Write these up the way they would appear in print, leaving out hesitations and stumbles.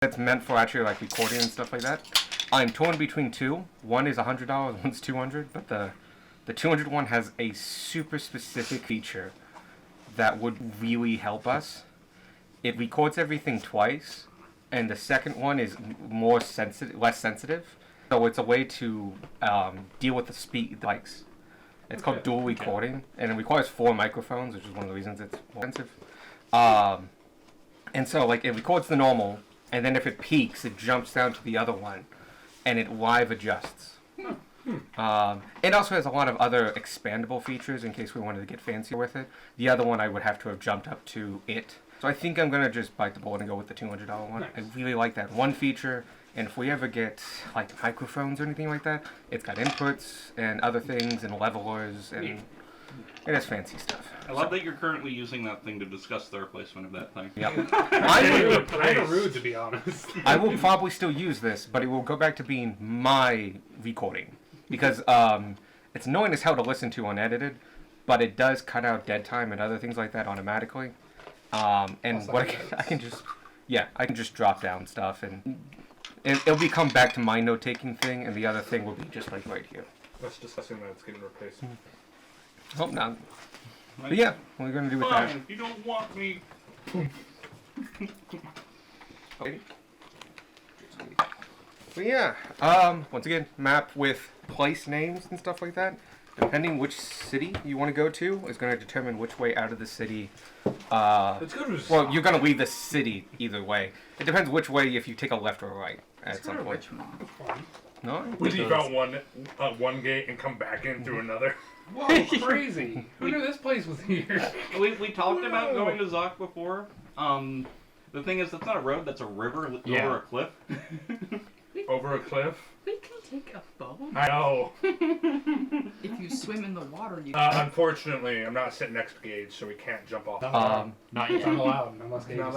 that's meant for actually like recording and stuff like that. I'm torn between two. One is $100, one's $200, but the $200 one has a super specific feature that would really help us. It records everything twice, and the second one is more sensitive, less sensitive. So it's a way to deal with the speed spikes. It's called dual recording, and it requires 4 microphones, which is one of the reasons it's more expensive. And so like it records the normal, and then if it peaks, it jumps down to the other one, and it live adjusts. It also has a lot of other expandable features in case we wanted to get fancier with it. The other one I would have to have jumped up to it. So I think I'm going to just bite the bullet and go with the $200 one. Nice. I really like that one feature, and if we ever get like microphones or anything like that, it's got inputs and other things and levelers, and it has fancy stuff. I love that you're currently using that thing to discuss the replacement of that thing. Yep. Kind of rude, to be honest. I will probably still use this, but it will go back to being my recording. Because it's annoying as hell to listen to unedited, but it does cut out dead time and other things like that automatically. And what I can just drop down stuff, and it'll become back to my note-taking thing, and the other thing will be just like right here. Let's discussing that it's getting replaced. Hope not. But yeah, what are we going to do with that? If you don't want me... Okay. But yeah, once again, map with place names and stuff like that. Depending which city you want to go to is going to determine which way out of the city. Let's go to. Well, you're going to leave the city either way. It depends which way if you take a left or a right at some point. No? We leave out one gate and come back in through another. Whoa, crazy! Who knew this place was here? We talked about going to Zoc before. The thing is, that's not a road, that's a river over a cliff. Over a cliff? We can take a boat. I know. If you swim in the water, you Unfortunately, I'm not sitting next to Gage, so we can't jump off. Not yet. Not allowed, unless Gage is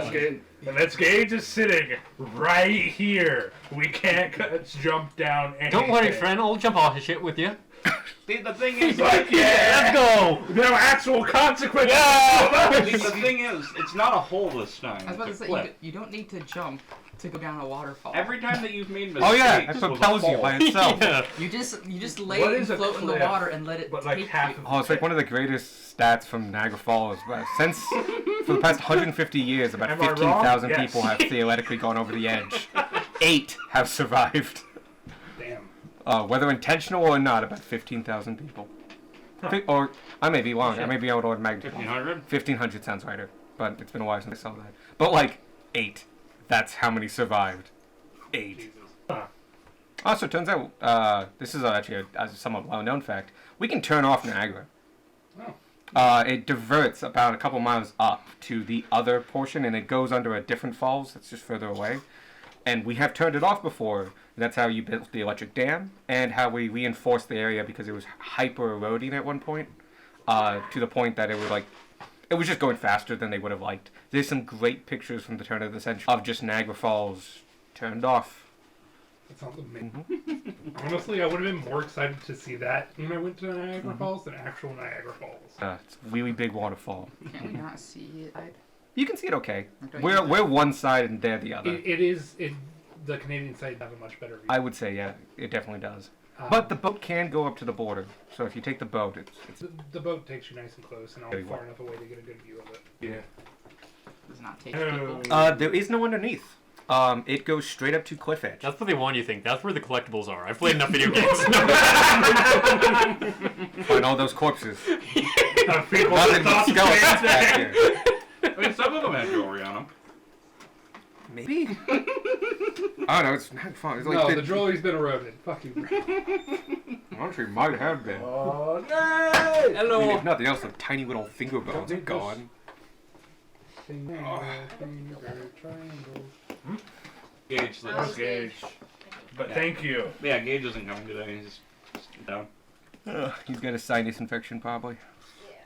sitting. Unless Gage is sitting right here. We can't jump down anything. Don't worry, friend. I'll jump off the shit with you. The thing is... Like, yeah! Let's go! No actual consequences! The thing is, it's not a hole this time. I was about to say, you don't need to jump to go down a waterfall. Every time that you've made mistakes... Oh yeah, it propels you by itself. Yeah. You just lay and float in the water and let it take you. Oh, it's like one of the greatest stats from Niagara Falls. Since, for the past 150 years, about 15,000 people have theoretically gone over the edge. 8 have survived. Damn. Whether intentional or not, about 15,000 people. Or, I may be wrong. I may be out of magnitude. 1,500? 1,500 sounds righter. But it's been a while since I saw that. But like, 8. That's how many survived. 8. Also, it turns out, this is actually a somewhat well-known fact, we can turn off Niagara. It diverts about a couple miles up to the other portion, and it goes under a different falls that's just further away. And we have turned it off before. That's how you built the electric dam, and how we reinforced the area because it was hyper-eroding at one point, to the point that it was just going faster than they would have liked. There's some great pictures from the turn of the century of just Niagara Falls turned off. That sounds amazing. Honestly, I would have been more excited to see that when I went to Niagara Falls than actual Niagara Falls. It's a really big waterfall. Can we not see it? You can see it okay. We're one side and they're the other. The Canadian side has a much better view. I would say, yeah, it definitely does. But the boat can go up to the border, so if you take the boat, it's the boat takes you nice and close and only far enough away to get a good view of it. Yeah. Does not take people. There is no underneath. It goes straight up to cliff edge. That's what they want you to think. That's where the collectibles are. I've played enough video games. Find all those corpses. People Nothing but thought the skeletons same back thing. here. I mean, some of them had jewelry on them. Maybe. Oh no, it's not fun. It's like No, the jewelry's been eroded. Fuck you. Actually, might have been. Oh, no! I mean, Hello. if nothing else, the tiny little finger bones are gone. Gage, That's Gage. But thank you. Yeah, Gage isn't coming today. He's just down. He's got a sinus infection, probably.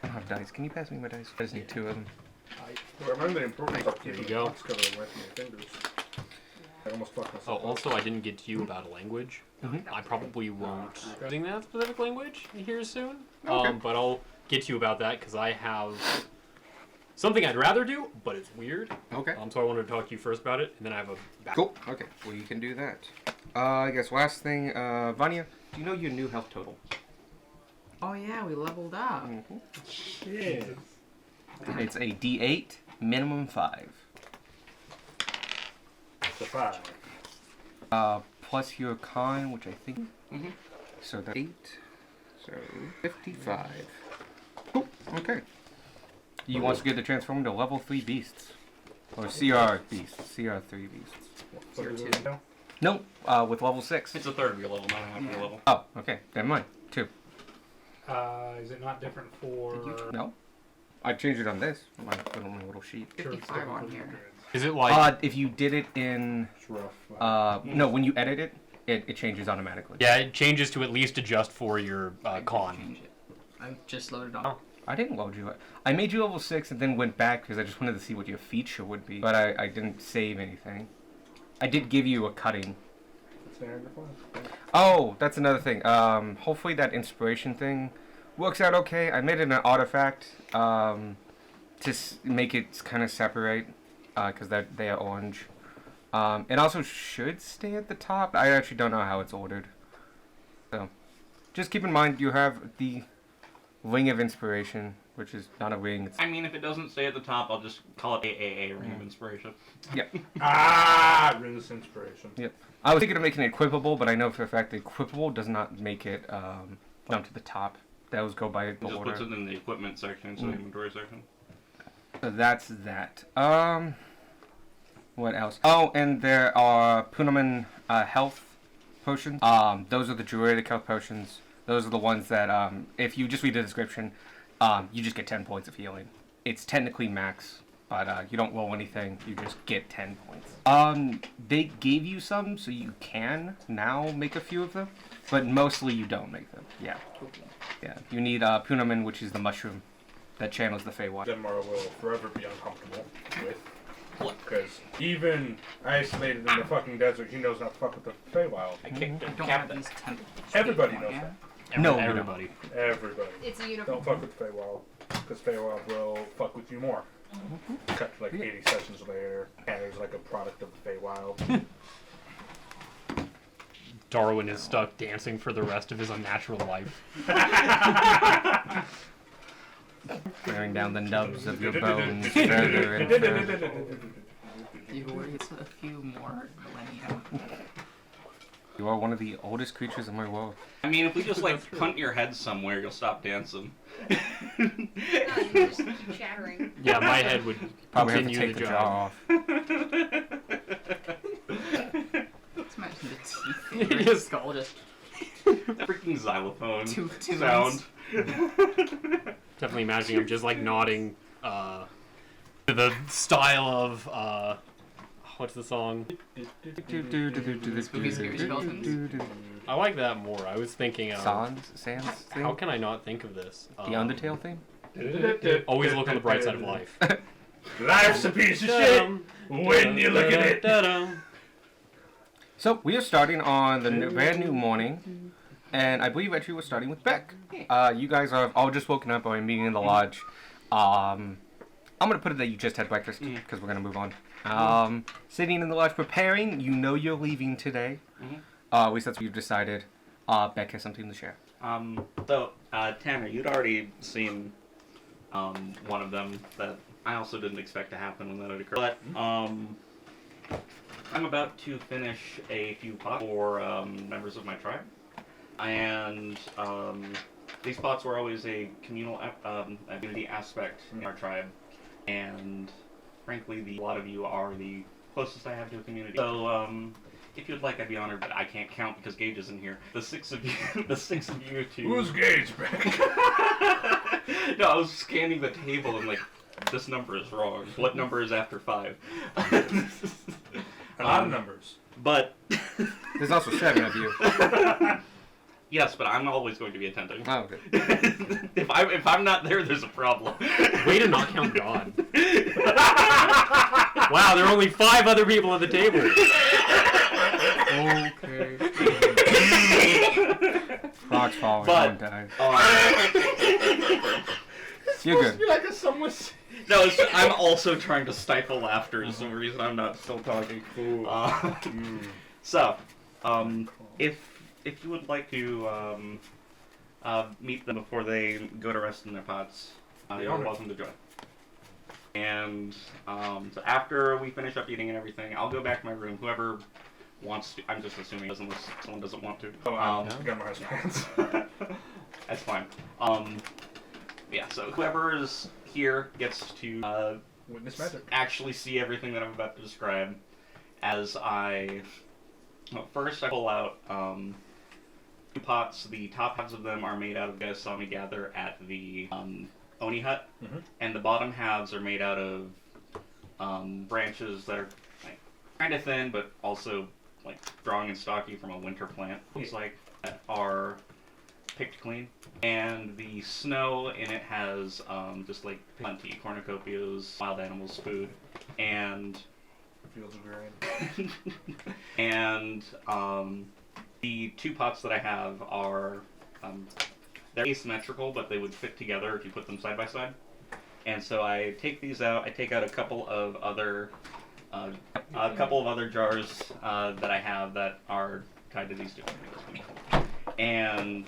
I don't have dice. Can you pass me my dice? I just need 2 of them. Remember the importance of There keeping you go. the box cover away from your fingers. I almost fucked Oh, myself up. also, I didn't get to you about a language. I probably won't using that specific language here soon. Okay. But I'll get to you about that because I have something I'd rather do, but it's weird. Okay. So I wanted to talk to you first about it, and then I have a back. Cool. Okay. Well, you can do that. I guess last thing, Vanya, do you know your new health total? Oh yeah, we leveled up. Shit. It's a D8, minimum 5. It's a 5. Plus your con, which I think. So that's 8. So 55. Cool. Okay. You want to get the transform into level 3 beasts. Or CR beasts. CR3 beasts. What is Tier it now? No, with level 6. It's a third of your level, not a half your level. Oh, okay. Never mind. 2. Is it not different for? No. I changed it on this. My little sheet. 55 on here. Is it like? If you did it in... It's rough. no, when you edit it, it changes automatically. Yeah, it changes to at least adjust for your con. Change it. I just loaded on. I didn't load you. I made you level 6 and then went back because I just wanted to see what your feature would be. But I didn't save anything. I did give you a cutting. It's Niagara Falls. Oh, that's another thing. Hopefully that inspiration thing works out okay. I made it an artifact to make it kind of separate because they are orange. It also should stay at the top. I actually don't know how it's ordered. So just keep in mind you have the Ring of Inspiration, which is not a ring. It's... I mean, if it doesn't stay at the top, I'll just call it AAA, Ring of Inspiration. Yep. Rinse inspiration. Yep. I was thinking of making it equipable, but I know for a fact that equipable does not make it jump to the top. Those go by It the just order. puts it in the equipment section instead of the inventory section. So that's that. What else? Oh, and there are Punaman health potions. Those are the druidic health potions. Those are the ones that, if you just read the description, you just get 10 points of healing. It's technically max, but you don't roll anything. You just get 10 points. They gave you some, so you can now make a few of them, but mostly you don't make them. Yeah. Yeah. You need Punaman, which is the mushroom that channels the Feywild. Denmar will forever be uncomfortable with. Because even isolated in the fucking desert, he knows not to fuck with the Feywild. I kicked I it. don't have these tentacles. Everybody Big knows one, that. No, everybody. Everybody. It's a uniform. Don't fuck with the Feywild. Because Feywild will fuck with you more. Cut to like 80 sessions later, and there's like a product of the Feywild. Darwin is stuck dancing for the rest of his unnatural life. Wearing down the nubs of your bones further and further. You worry, it's a few more millennia. You are one of the oldest creatures in my world. I mean, if we just like punt your head somewhere, you'll stop dancing. No, you just keep chattering. Yeah, my head would Probably have to continue take the the job. jaw off. Let's imagine the teeth in It your is. skull just Freaking xylophone two sound. Definitely imagining him just like nodding to the style of what's the song? Spooky Scary Skeletons. I like that more. I was thinking Sans thing? how can I not think of this? The Undertale theme? Always look on the bright side of life. Life's a piece of shit when you look at it. So, we are starting on the brand new morning, and I believe actually we're starting with Beck. You guys are all just woken up or meeting in the lodge. I'm going to put it that you just had breakfast, because we're going to move on. Sitting in the lodge preparing, you know you're leaving today. At least that's what you've decided. Beck has something to share. So, Tanner, you'd already seen one of them that I also didn't expect to happen when that had occurred. But I'm about to finish a few pots for members of my tribe. And these pots were always a communal community aspect in our tribe. And frankly, a lot of you are the closest I have to a community. So, if you'd like, I'd be honored, but I can't count because Gage isn't here. The six of you to... Who's Gage, Beck? No, I was scanning the table and like, this number is wrong. What number is after 5? A lot of numbers. But There's also 7 of you. yes, but I'm always going to be attending. Oh, okay. If I'm not there, there's a problem. Way to not count God. Wow, there are only 5 other people at the table. Okay. Frog's falling, But- one dies. You're supposed to good. be like a somewhat. No, I'm also trying to stifle laughter. Is the reason I'm not still talking. Ooh. So, if you would like to meet them before they go to rest in their pots, you're welcome to join. And so after we finish up eating and everything, I'll go back to my room. Whoever wants to, I'm just assuming unless someone doesn't want to. Oh, I got my pants. That's fine. Yeah. So whoever is here gets to Witness magic. actually see everything that I'm about to describe. As first I pull out 2 pots. The top halves of them are made out of, you guys saw me gather at the Oni hut, and the bottom halves are made out of branches that are like, kind of thin, but also like strong and stocky from a winter plant. These like that are picked clean, and the snow in it has just like plenty cornucopias, wild animals, food, and Fields of grain. and the 2 pots that I have are they're asymmetrical, but they would fit together if you put them side by side. And so I take these out. I take out a couple of other jars that I have that are tied to these 2. And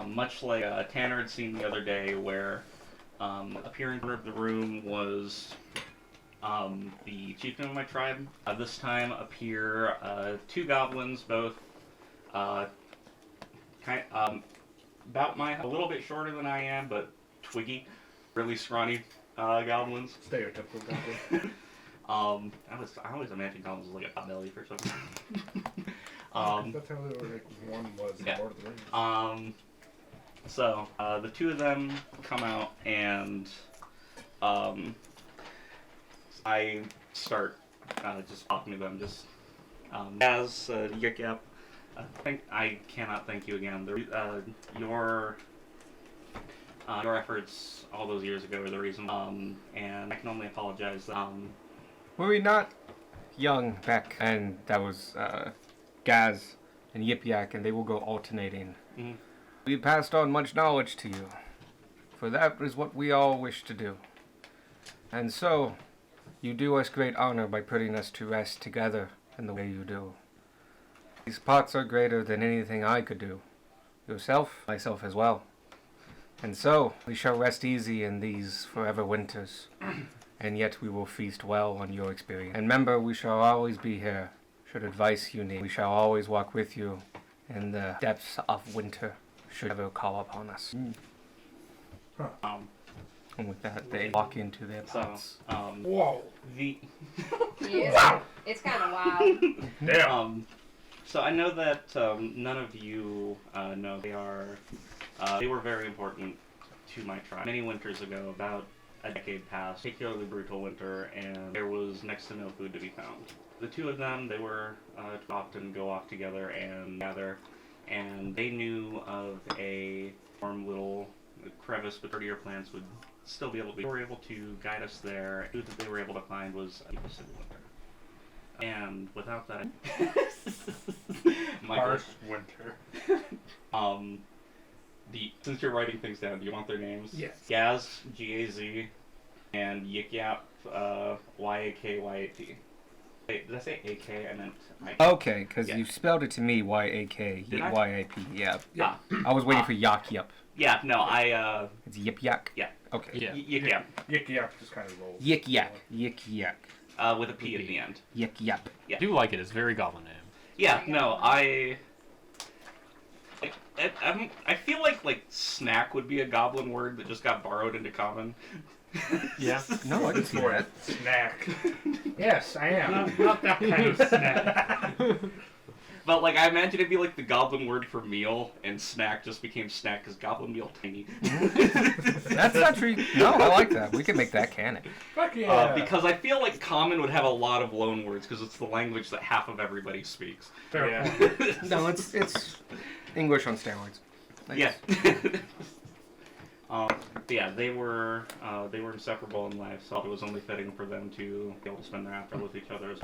much like Tanner had seen the other day, where appearing in the corner of the room was the chieftain of my tribe. This time appear 2 goblins, both about a little bit shorter than I am, but twiggy, really scrawny goblins. Stereotypical goblin. I always imagined goblins as like a potbelly for some reason. That's how like, one was in Yeah. Lord of the Rings. So the 2 of them come out, and I start just talking to them, just as Yik Yap. I cannot thank you again. Your efforts all those years ago were the reason, and I can only apologize. Were we not young back? And that was Gaz and Yip Yak, and they will go alternating. Mhm. We passed on much knowledge to you, for that is what we all wish to do. And so, you do us great honor by putting us to rest together in the way you do. These pots are greater than anything I could do. Yourself, myself as well. And so, we shall rest easy in these forever winters, and yet we will feast well on your experience. And remember, we shall always be here, should advice you need. We shall always walk with you in the depths of winter, should ever call upon us. And with that, they walk into their pots. Whoa. Yeah, it's kind of wild. Damn. So I know that none of you know they were very important to my tribe. Many winters ago, about a decade passed, particularly brutal winter, and there was next to no food to be found. The 2 of them, they were often go off together and gather, and they knew of a warm little crevice, but sturdier plants would still be able to. They were able to guide us there. The food that they were able to find was a winter. And without that, Harsh winter. since you're writing things down, do you want their names? Yes. Gaz, G-A-Z, and Yik Yap, Y-A-K-Y-A-T. Wait, did I say A-K? I meant I-K. Okay, because Yeah. you spelled it to me Y-A-K, Did I? Y-A-P, yeah. Yeah. I was waiting for Yak Yup. Yeah, no, I, It's Yip Yak? Yeah. Okay. Yeah. Yik Yap, Yik Yak just kind of rolls. Yik Yak. Yik Yak. with a P at the end. Yik Yap. I do like it. It's a very goblin name. Yeah, no, I feel like snack would be a goblin word that just got borrowed into common. Yeah. No, I can see that. Snack. Yes, I am. Not that kind of snack. But like I imagine it'd be like the goblin word for meal, and snack just became snack because goblin meal tiny. That's not true. No, I like that. We can make that canon. Fuck yeah. Because I feel like common would have a lot of loan words because it's the language that half of everybody speaks. Fair Yeah. point. No, it's English on steroids. Yeah. Yeah, they were inseparable in life, so it was only fitting for them to be able to spend their after with each other.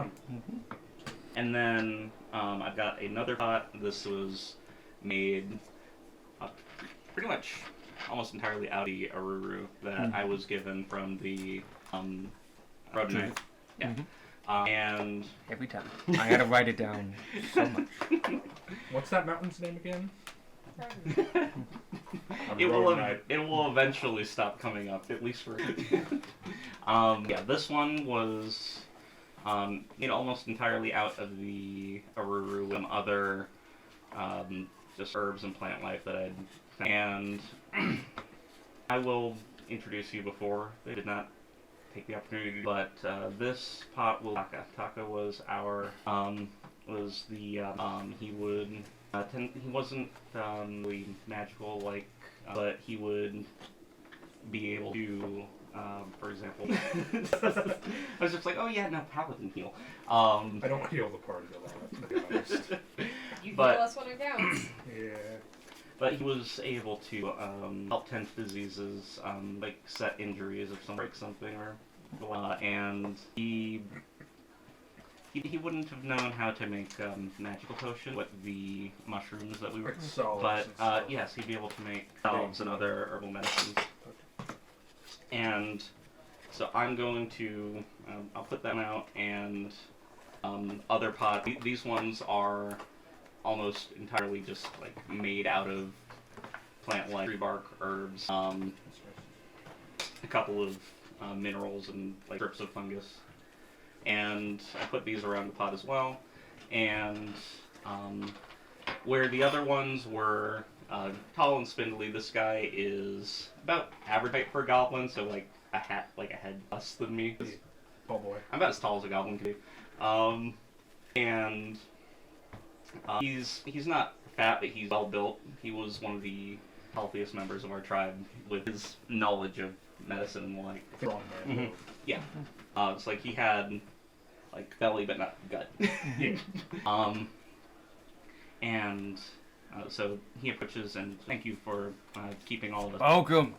And then I've got another pot. This was made pretty much almost entirely out of the Aruru that I was given from the Road Knight. Yeah. And Every time. I had to write it down so much. What's that mountain's name again? it will eventually stop coming up, at least for yeah, this one was almost entirely out of the Aruru and other just herbs and plant life that I'd found. And I will introduce you before they did not take the opportunity, but this pot will Taka. Taka was our he would he wasn't really magical but he would be able to for example I was just like, oh yeah, no, paladin heal. I don't heal the party a lot, to be honest. You heal But- us when it counts. Yeah. But he was able to help tend to diseases, like set injuries if someone breaks something, or and he wouldn't have known how to make magical potions with the mushrooms that we were. Like salves But and stuff. yes, he'd be able to make salves and other herbal medicines. And so I'm going to I'll put them out, and other pot. These ones are almost entirely just like made out of plant life, tree bark, herbs, a couple of minerals and like strips of fungus. And I put these around the pot as well. And where the other ones were tall and spindly, this guy is about average height for a goblin, so like a head less than me. Oh boy. I'm about as tall as a goblin can be. And he's not fat, but he's well built. He was one of the healthiest members of our tribe with his knowledge of medicine and the like. Strong man. Mhm. Yeah. It's like he had like belly but not gut. And so he approaches, and thank you for keeping all of us. Welcome.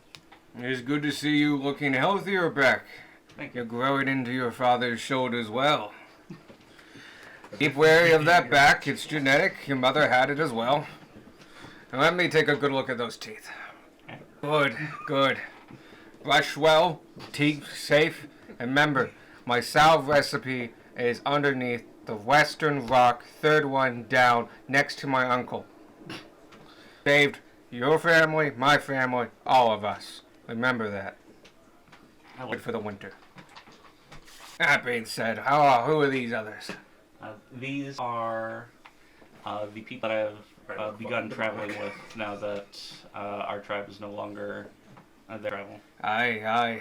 It's good to see you looking healthier, Beck. Thank you. You're growing into your father's shoulders well. Keep wary of that back. It's genetic. Your mother had it as well. Now let me take a good look at those teeth. Good, good. Brush well, teeth safe, and remember, my salve recipe is underneath the western rock, third one down, next to my uncle. Saved your family, my family, all of us. Remember that. Wait for the winter. That being said, who are these others? These are the people that I've begun traveling with now that our tribe is no longer their travel. Aye.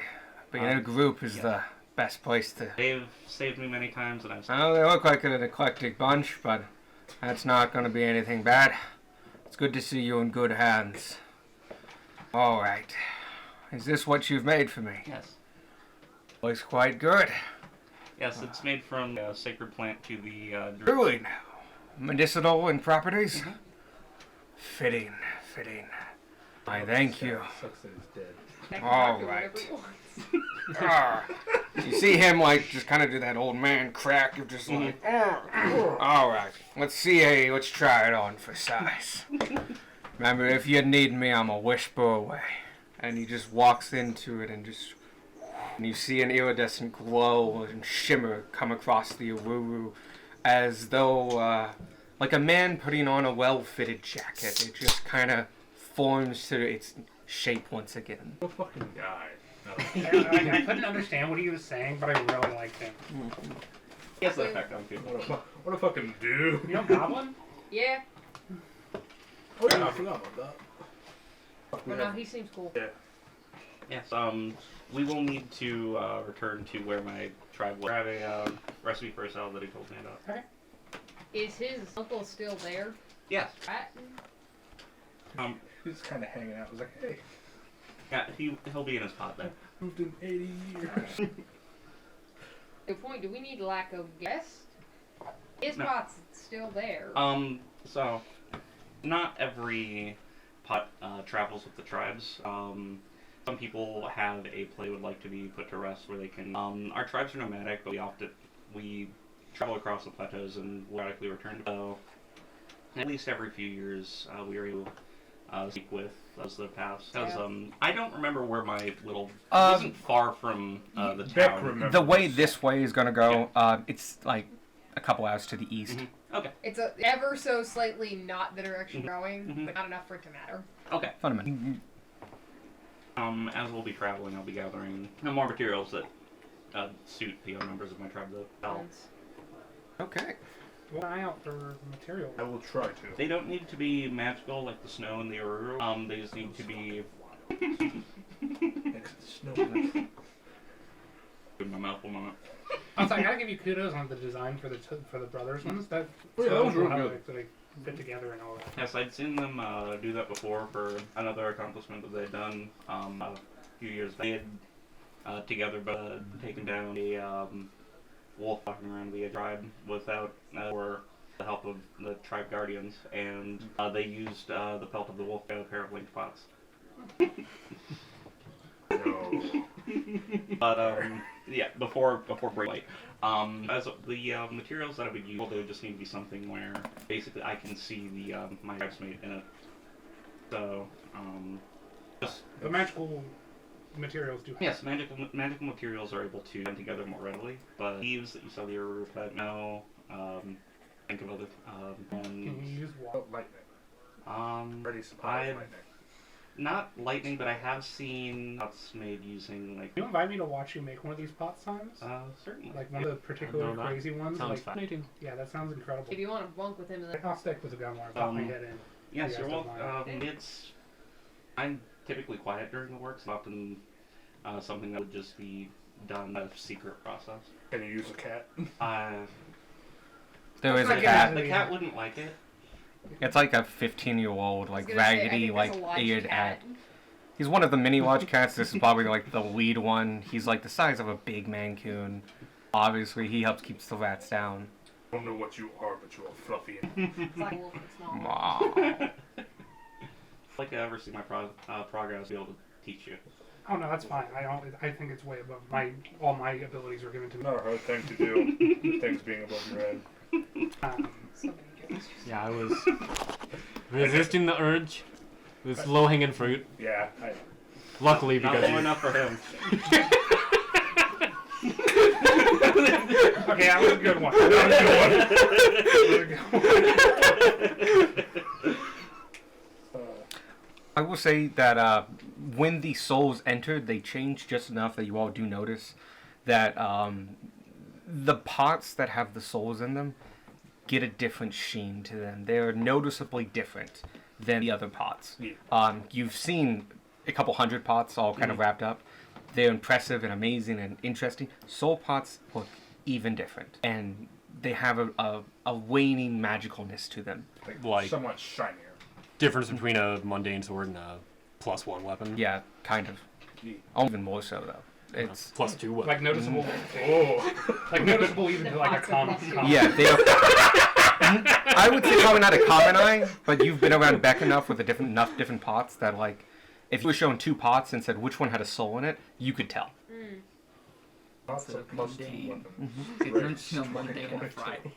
Being in a group is the best place to... They've saved me many times, and I've... Well, they look like an eclectic bunch, but that's not going to be anything bad. It's good to see you in good hands. All right. Is this what you've made for me? Yes. Looks quite good. Yes, it's made from a sacred plant to the... Really now? Medicinal in properties? Fitting. I thank you. Sucks that he's dead. That can All do whatever right. he wants. You see him like just kind of do that old man crack. You're just like, all right. Let's try it on for size. Remember, if you need me, I'm a whisper away. And he just walks into it and you see an iridescent glow and shimmer come across the Aruru, as though like a man putting on a well-fitted jacket. It just kind of forms to its shape once again. The fucking guy. No. I couldn't understand what he was saying, but I really liked him. He has that effect on people. What a fucking dude. You know Goblin? Yeah. Oh yeah, I forgot about that. Well, no, he seems cool. Yeah. Yes, we will need to return to where my tribe was. I have a recipe for a salad that he told me about. Is his uncle still there? Yes. Right? He's kind of hanging out. I was like, hey, Yeah, he'll be in his pot there. moved in 80 years. Good point. Do we need like a guest? His No. pot's still there. So not every pot travels with the tribes. Some people have a play would like to be put to rest where they can. Our tribes are nomadic, but we travel across the plateaus and radically return. So at least every few years, we are able speak with those that passed. Yeah. Because I don't remember where my little. It Um, wasn't far from the Beck town. remembers. The way this way is gonna go, it's like a couple hours to the east. Mhm. Okay. It's a ever so slightly not the direction Mhm. we're going, Mhm. but not enough for it to matter. Okay. Fundamentally. As we'll be traveling, I'll be gathering more materials that suit the other members of my tribe. Though Okay. Keep an eye out for material. I will try to. they don't need to be magical like the snow and the Oruru. They just need to be. Next to snow. In my mouth for a moment. Also, I gotta give you kudos on the design for the brothers ones. That Yeah, that was real how good. they fit together and all that. Yes, I'd seen them do that before for another accomplishment that they'd done a few years back. They had together taken down a wolf walking around the tribe without or the help of the tribe guardians, and they used the pelt of the wolf and a pair of linked pots. No. But yeah, before break light. As the materials that I would use, they would just need to be something where basically I can see the my tribesmate in it. So just The magical materials do. yes, magical materials are able to blend together more readily. But leaves that you saw the Oruru plant, no. Think of other Can you ones. use water? Oh, lightning. Ready supply I've- lightning. Not lightning, but I have seen pots made using like Can you invite me to watch you make one of these pot signs? certainly. Like one of the particular No, that crazy ones? Sounds Like, fascinating. yeah, that sounds incredible. If you want to bunk with him, then I'll stick with the gun where I pop my head in. Yes, You you're guys welcome. don't mind. It's I'm typically quiet during the work, so often something that would just be done as a secret process. Can you use a cat? There is Let's a not get cat. into The cat wouldn't like it. It's like a 15-year-old, I like was gonna say, I raggedy, think like that's a large eared cat. cat. He's one of the mini watch cats. This is probably like the lead one. He's like the size of a big mancoon. Obviously, he helps keep the rats down. I don't know what you are, but you are fluffy. It's like a wolf that's small. Aw. Like I ever see my progress, be able to teach you. Oh no, that's fine. I think it's way above all my abilities were given to me. Not a hard thing to do. The things being above your head. So many jokes. Yeah, I was resisting the urge. It was low-hanging fruit. Yeah. Luckily, Not because low enough for him. Okay, that was a good one. That was a good one. I will say that when the souls entered, they changed just enough that you all do notice that the pots that have the souls in them get a different sheen to them. They're noticeably different than the other pots. Yeah. You've seen a couple hundred pots all kind of wrapped up. They're impressive and amazing and interesting. Soul pots look even different, and they have a waning magicalness to them. Like- somewhat shinier. difference between a mundane sword and a +1 weapon. Yeah, kind of. Oh, even more so though. It's +2 weapon. Like noticeable. Oh. Like noticeable even The to like a pots are common. plus two. yeah, they are. I would say probably not a common eye, but you've been around Beck enough with enough different pots that like, if you were shown two pots and said which one had a soul in it, you could tell. Lots of plus two mundane. weapons. It turns to a Monday and a Friday.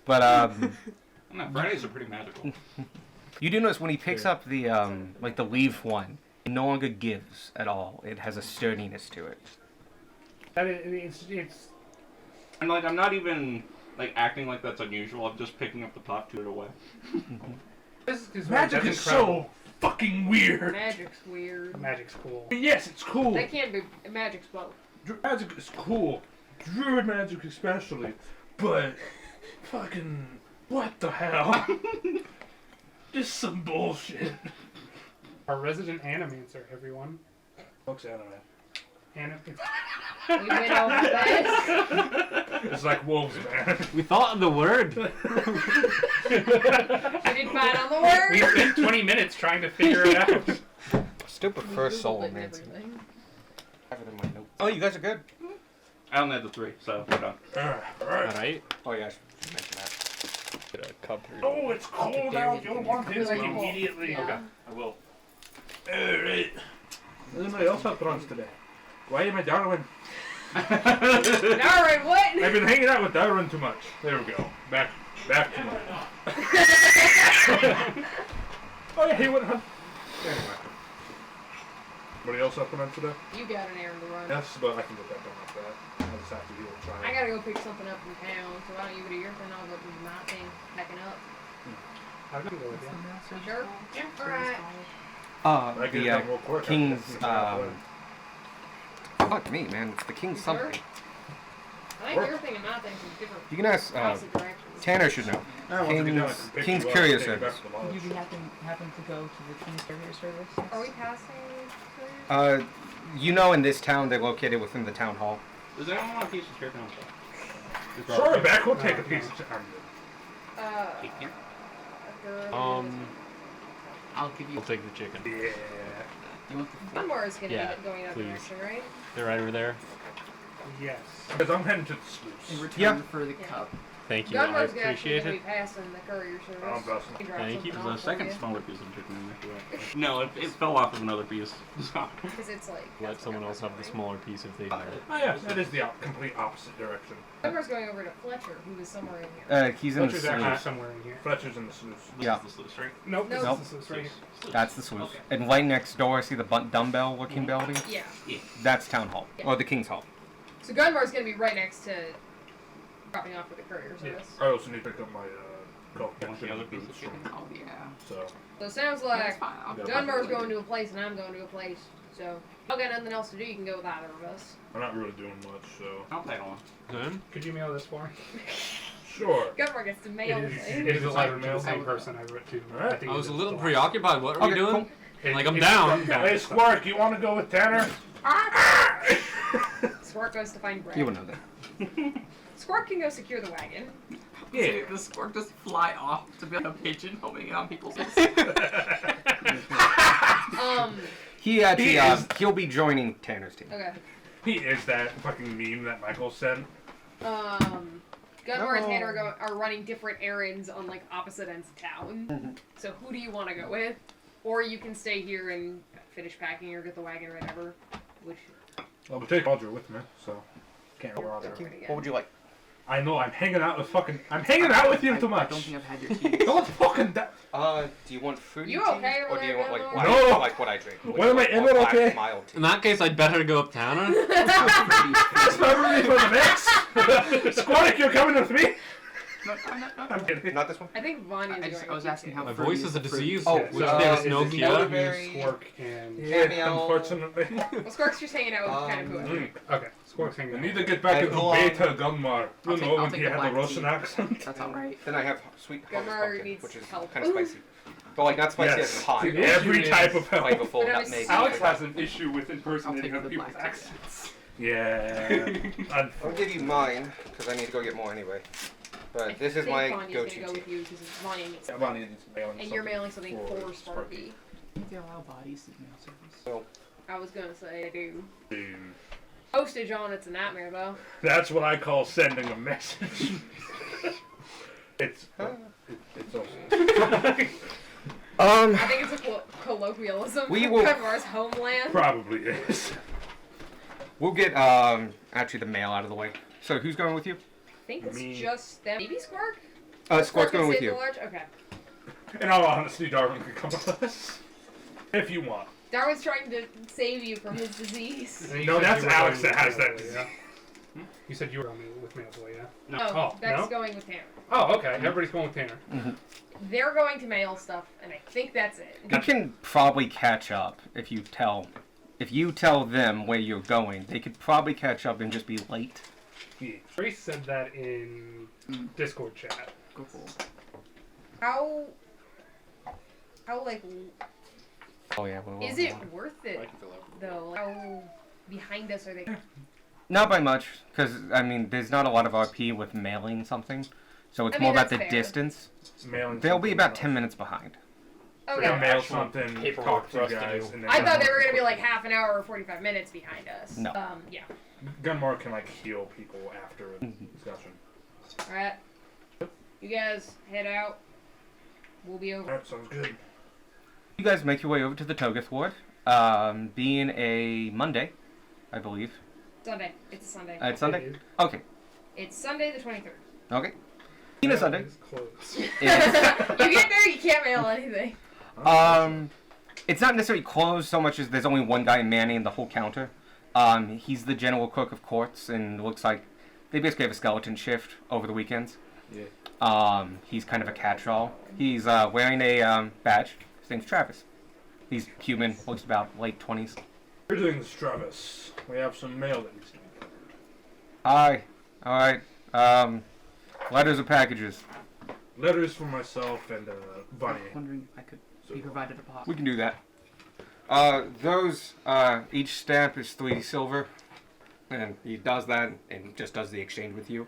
But No, Fridays are pretty magical. you do notice when he picks up the like the leaf one, it no longer gives at all. It has a sturdiness to it. That it's And like I'm not even like acting like that's unusual. I'm just picking up the pot, to it away. this is Magic that's is incredible. so fucking weird. Magic's weird. Magic's cool. Yes, it's cool. That can't be. Magic's both. Magic is cool. Druid magic especially. But fucking what the hell? Just some bullshit. Our resident animancer, everyone. Looks anime. We went over this. It's like wolves, man. We thought of the word. We did fine on the word. We spent 20 minutes trying to figure it out. Still prefer We Googled soul it and mancer. everything. Have it in my notes. Oh, you guys are good. I only had the 3, so we're done. Alright. Alright. Oh yeah, I should mention that. Get a cup here. Oh, it's cold out. You'll want this like Cool. immediately. Yeah. I will. Alright. Anybody else have drums today? Why am I Darwin? Darwin, what? I've been hanging out with Darwin too much. There we go. Back to normal. Oh yeah, he went hunt. Anyway. Anybody else up and on today? You got an errand to run. Yes, but I can get that done like that. I just have to heal and try. I gotta go pick something up from town, so why don't you go to your thing? I'll go do my thing, packing up. I'm gonna go with you. You sure? Yeah. Alright. I get it done real The quick. King's, I fuck me, man. It's the King's You sure? something. I think your thing and my thing is different. You can ask, opposite directions. Tanner should know. once I get done, I can pick King's you up, Courier take you back Service. to the lodge. Did you happen to go to the King's Courier Service? Are we passing? Couriers? You know, in this town, they're located within the town hall. Does anyone want a piece of turkey? Sure, Beck, we'll take a piece of time. I'll give you. I'll take the chicken. Yeah. You want the Gunmore is gonna Yeah, be going that please. direction, right? They're right over there. Yes. Because I'm heading to the in sluice. return Yeah. for the Yeah. cup? Thank you. I Gunmore's actually appreciate gonna be it. passing the courier service. Oh, bless him. He dropped Thank you. something There's a off for second you. smaller piece of chicken in there. No, it fell off of another piece. Because it's like. Let that's someone what else have the Gunmore's smaller piece if they desire it. Oh yeah, that is the complete opposite direction. doing. Gunmore's going over to Fletcher, who is somewhere in here. He's in the Fletcher's Actually, sluice. somewhere in here. Fletcher's in the sluice. Yeah. This is the sluice, right? Nope. Nope. Nope. This is right here. That's the sluice. Okay. And right next door, see the dumbbell-looking building? Yeah. That's Town Hall. Yeah. Or the King's Hall. So Gunmore's gonna be right next to dropping off with the courier service. I also need to pick up my golf Want the other piece of boots chicken? from, Oh yeah. so. So it sounds That's like fine. I'll go Gunmore's back going to a place and I'm going to a place. So if y'all got nothing else to do, you can go with either of us. I'm not really doing much, so. I'll tag along. Then? Could you mail this for me? Sure. Gunmore gets to mail It things. is a It's letter like to the mail. same person I wrote to. Alright. think I it was a is little the last. preoccupied. What are we Okay, doing? cool. Like, I'm It's down. Hey, Squark, you want to go with Tanner? Squark goes to find bread. You would know that. Squark can go secure the wagon. Yeah. The squirk just fly off to be like a pigeon homing it on people's heads. He actually, He is- he'll be joining Tanner's team. Okay. He is that fucking meme that Michael sent. Gunmore and Tanner are running different errands on like opposite ends of town. So who do you want to go with? Or you can stay here and finish packing or get the wagon or whatever. Which I'll take Roger with me, so. Can't go Roger. What would you like? I know, I'm hanging out with you too I much. don't think I've had your tea. Don't fucking Do you want fruity You tea? okay Or over do you there, want like Gunmore? black, No. like what I drink? What am I, am Or it black okay? mild tea. In that case, I'd better go up Tanner. That's not really for the mix. Squark, you're coming with me? No, I'm I'm kidding. Not this one? I think Vanya's going I was with asking you how. My fruity voice is a the fruit? disease. Oh, which uh, there's no is it cure. elderberry? Squark and. Yeah, Cameo. unfortunately. Well, Squark's just hanging out with kind of whoever. Mm. Okay, Squark's hanging I out. need to get back I into go on- beta Gunmar. You I'll know, when take he the had the black Russian tea. accent. That's alright. Then I have sweet harvest Gunmar pumpkin, needs which is help. kind of spicy. But like not spicy Yes. as hot. See, every type of help. Flavorful, But I was nutmeg. saying- Alex has an issue with I'll impersonating take other the people's black tea. accents. Yeah. I'll give you mine because I need to go get more anyway. But this is my Vanya's go-to gonna go tea. with you because Vanya needs Yeah, something. Bonnie needs mailing And you're mailing something for Sparky. They allow bodies to mail service. So I was gonna say I do. Dude. Postage on it's a nightmare though. That's what I call sending a message. it's also I think it's a colloquialism We from will- Gunmar's homeland. probably is. we'll get actually the mail out of the way. So who's going with you? I think it's Me. just them. Maybe Squark? Squark's can going with save the you. large? Okay. In all honesty, Darwin can come with us if you want. Darwin's trying to save you from his disease. And you No, said that's you were Alex going that with has that Mailboy, disease. yeah? You said you were going with Mailboy, yeah? No. Oh, Oh, Beck's no? going with Tanner. Oh, okay. Everybody's going with Tanner. They're going to mail stuff, and I think that's it. You can probably catch up if you tell them where you're going. They could probably catch up and just be late. Trace said that in Discord chat. Go full. How like, Oh yeah. Well, is it worth it, though? How behind us are they? Not by much, because I mean, there's not a lot of RP with mailing something, so it's I mean, more about that's the fair. distance. Mailing They'll be something about else. 10 minutes behind. They're Okay. gonna mail Actual something, paperwork talk to for you us to guys, do. and then I thought they Gunmar were gonna can be like quickly- half an hour or 45 minutes behind us. No. Yeah. Gunmar can like heal people after a discussion. All right. You guys head out. We'll be over. Alright, sounds good. You guys make your way over to the Togoth Ward, being a Monday, I believe. Sunday. It's a Sunday. It's Sunday? It is- Okay. It's Sunday the 23rd. Okay. Being a Sunday. It's closed. You get there, you can't mail anything. It's not necessarily closed so much as there's only one guy manning the whole counter. He's the general clerk of courts, and it looks like they basically have a skeleton shift over the weekends. Yeah. He's kind of a catch-all. He's wearing a badge. His name's Travis. He's human, looks about late 20s. Greetings, Travis. We have some mail that needs to be covered. Aye. Alright. Letters or packages? Letters for myself and Vanya. Wondering if I could be provided a pot. We can do that. Those, each stamp is 3 silver. And he does that, and he just does the exchange with you.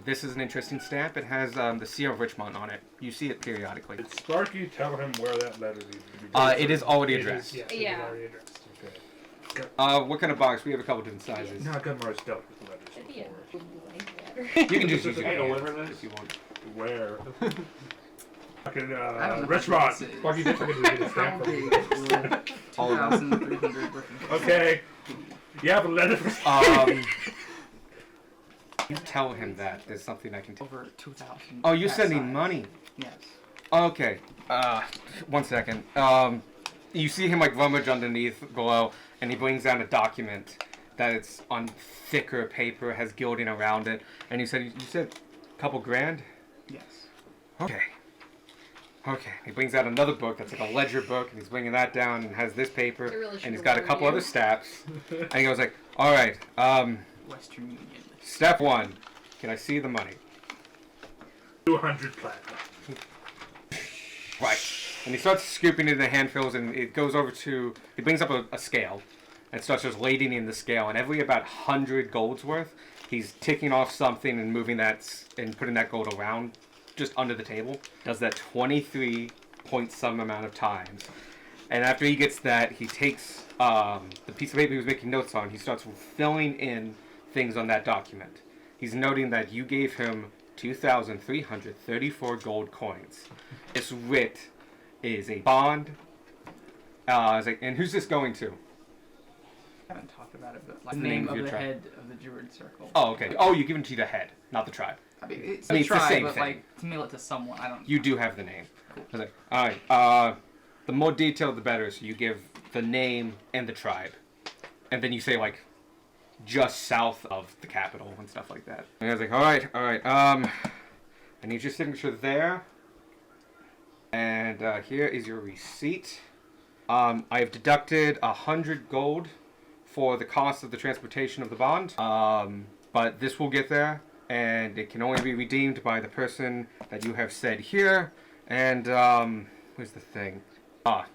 This is an interesting stamp. It has the Seal of Richmond on it. You see it periodically. Did Sparky tell him where that letter needed to be? It is already It is- addressed. yes, it is Yeah. already addressed. Okay. What kind of box? We have a couple different sizes. No, Gunmar's dealt with letters It'd be a before. letter. You can just use your I hand deliver this? if you want. Where? Fucking, I don't know restaurant. what this is. Sparky did forget to get a How stamp from big me. will 2,300 worth of Okay. You have a letter for You tell him that. There's something I can tell. over 2,000. Oh, you're that sending size. money. Yes. Okay. 1 second. You see him like rummage underneath below, and he brings down a document that it's on thicker paper, has gilding around it, and you said a couple grand. Yes. Okay. Okay. He brings out another book that's like a ledger book, and he's bringing that down, and has this paper, It really and should he's got a warn couple you. other steps, and he goes like, "All right. Western Union. Step 1. Can I see the money?" 200 platinum. Right. And he starts scooping into the handfills, and it goes over to. He brings up a scale, and starts just lading in the scale. And every about 100 golds worth, he's ticking off something and moving that and putting that gold around, just under the table. Does that 23 point some amount of times. And after he gets that, he takes the piece of paper he was making notes on. He starts filling in things on that document. He's noting that you gave him 2,334 gold coins. This writ is a bond. It's like, and who's this going to? I haven't talked about it, but like What's the the name name of of your the tribe? head of the Druid Circle. Oh, okay. Oh, you give it to the head, not the tribe. I mean, it's I mean, a it's the tribe, same but thing. like to mail it to someone, I don't. You do have the name. It's like, all right. The more detailed, the better. So you give the name and the tribe, and then you say like, just south of the capital and stuff like that. And I was like, all right. I need your signature there. And here is your receipt. I have deducted 100 gold for the cost of the transportation of the bond. But this will get there, and it can only be redeemed by the person that you have said here. And where's the thing?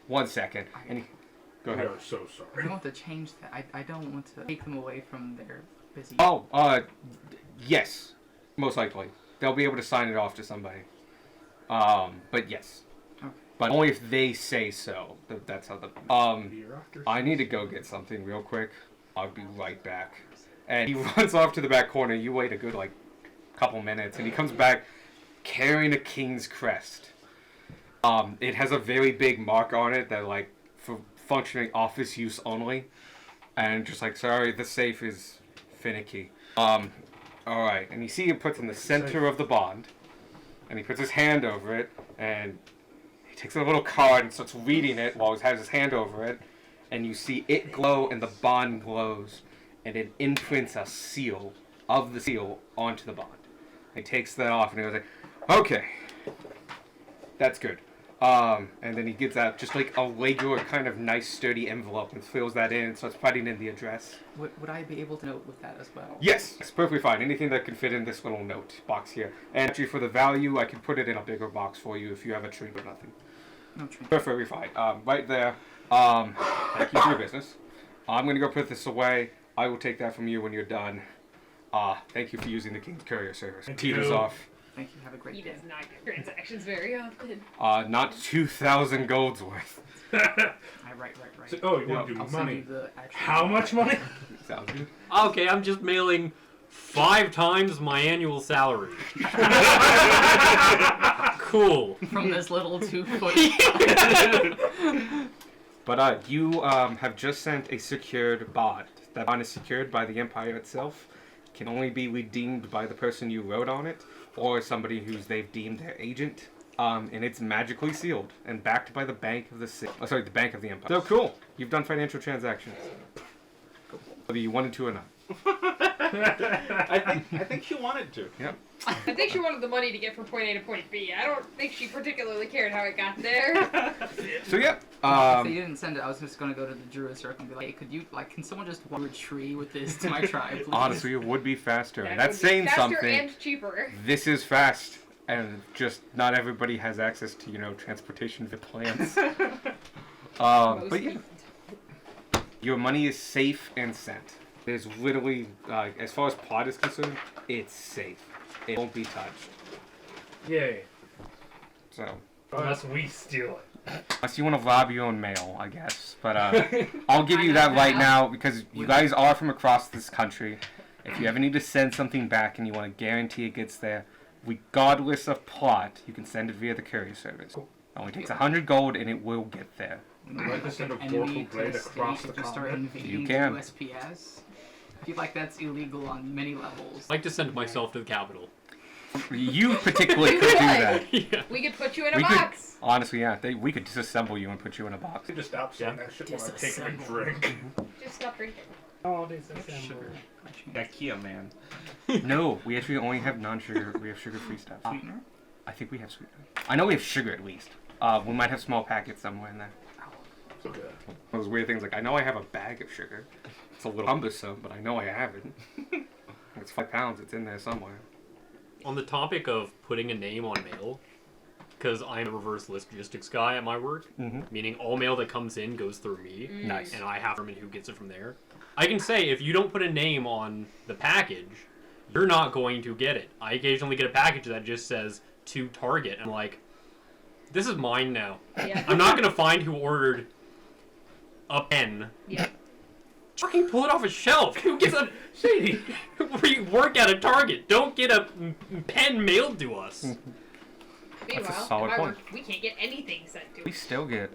1 second. And go We ahead. are so I sorry. want to change that. I don't want to take them away from their busy. Oh, yes, most likely they'll be able to sign it off to somebody. But yes, Okay. but only if they say so. That's how the I need to go get something real quick. I'll be right back. And he runs off to the back corner. You wait a good couple minutes, and he comes back carrying a king's crest. It has a very big mark on it that for functioning office use only, and just sorry, the safe is finicky. All right, and you see he puts in the center of the bond, and he puts his hand over it, and he takes a little card and starts reading it while he has his hand over it, and you see it glow and the bond glows, and it imprints a seal of the seal onto the bond. He takes that off and he goes okay, that's good. And then he gives out just a regular kind of nice sturdy envelope and fills that in and starts writing in the address. Would I be able to note with that as well? Yes, it's perfectly fine. Anything that can fit in this little note box here. And actually for the value, I can put it in a bigger box for you if you have a treat or nothing. No trinket. Perfectly fine. Right there. Thank you for your business. I'm going to go put this away. I will take that from you when you're done. Thank you for using the King's Courier service. Thank Teeter's you. off. Thank you. Have a great He day. does not get transactions very often. Not 2,000 golds worth. Right. So, oh, you want to do I'll send money? you the actual. How much money? Sounds good. Okay, I'm just mailing 5 times my annual salary. Cool. From this little 2-foot. But you have just sent a secured bond. That bond is secured by the Empire itself. Can only be redeemed by the person you wrote on it, or somebody who's they've deemed their agent. And it's magically sealed and backed by the Bank of the City. Oh, sorry, the Bank of the Empire. So cool. You've done financial transactions. Whether you wanted to or not. I think she wanted to. Yep. I think she wanted the money to get from point A to point B. I don't think she particularly cared how it got there. So yeah. If you didn't send it, I was just gonna go to the Druid Circle and be like, hey, can someone just water a tree with this to my tribe, please? Honestly, it would be faster. That That's would be saying faster something. and cheaper. This is fast, and just not everybody has access to transportation via plans. Most But yeah, your money is safe and sent. There's literally, as far as pot is concerned, it's safe. It won't be touched. Yay. So, Unless we steal it. unless you want to rob your own mail, I guess. But I'll give you that right now because you guys are from across this country. If you ever need to send something back and you want to guarantee it gets there, regardless of plot, you can send it via the courier service. It only takes 100 gold and it will get there. I'd like to send a Enemy vorpal to blade the across state the to start continent. invading You can. USPS. I feel like that's illegal on many levels. I'd like to send myself to the capital. You particularly could do that. Yeah. We could put you in a We could, box. honestly, yeah, we could disassemble you and put you in a box. You just stop saying that shit when I take a Disassemble. drink. Just stop drinking. Oh, this Sugar. IKEA man. No, we actually only have non-sugar. We have sugar-free stuff. Sweetener? I think we have sweetener. I know we have sugar at least. We might have small packets somewhere in there. So good. Those weird things like I know I have a bag of sugar. It's a little cumbersome, but I know I have it. It's 5 pounds. It's in there somewhere. On the topic of putting a name on mail, because I'm a reverse logistics guy at my work, meaning all mail that comes in goes through me, Nice. and I have to determine who gets it from there. I can say if you don't put a name on the package, you're not going to get it. I occasionally get a package that just says to Target. I'm like, this is mine now. Yeah. I'm not gonna find who ordered a pen. Yeah. Fucking pull it off a shelf. Who gets a shady? We work at a Target. Don't get a pen mailed to us. Meanwhile, solid at my point. work, we can't get anything sent to We us. still get,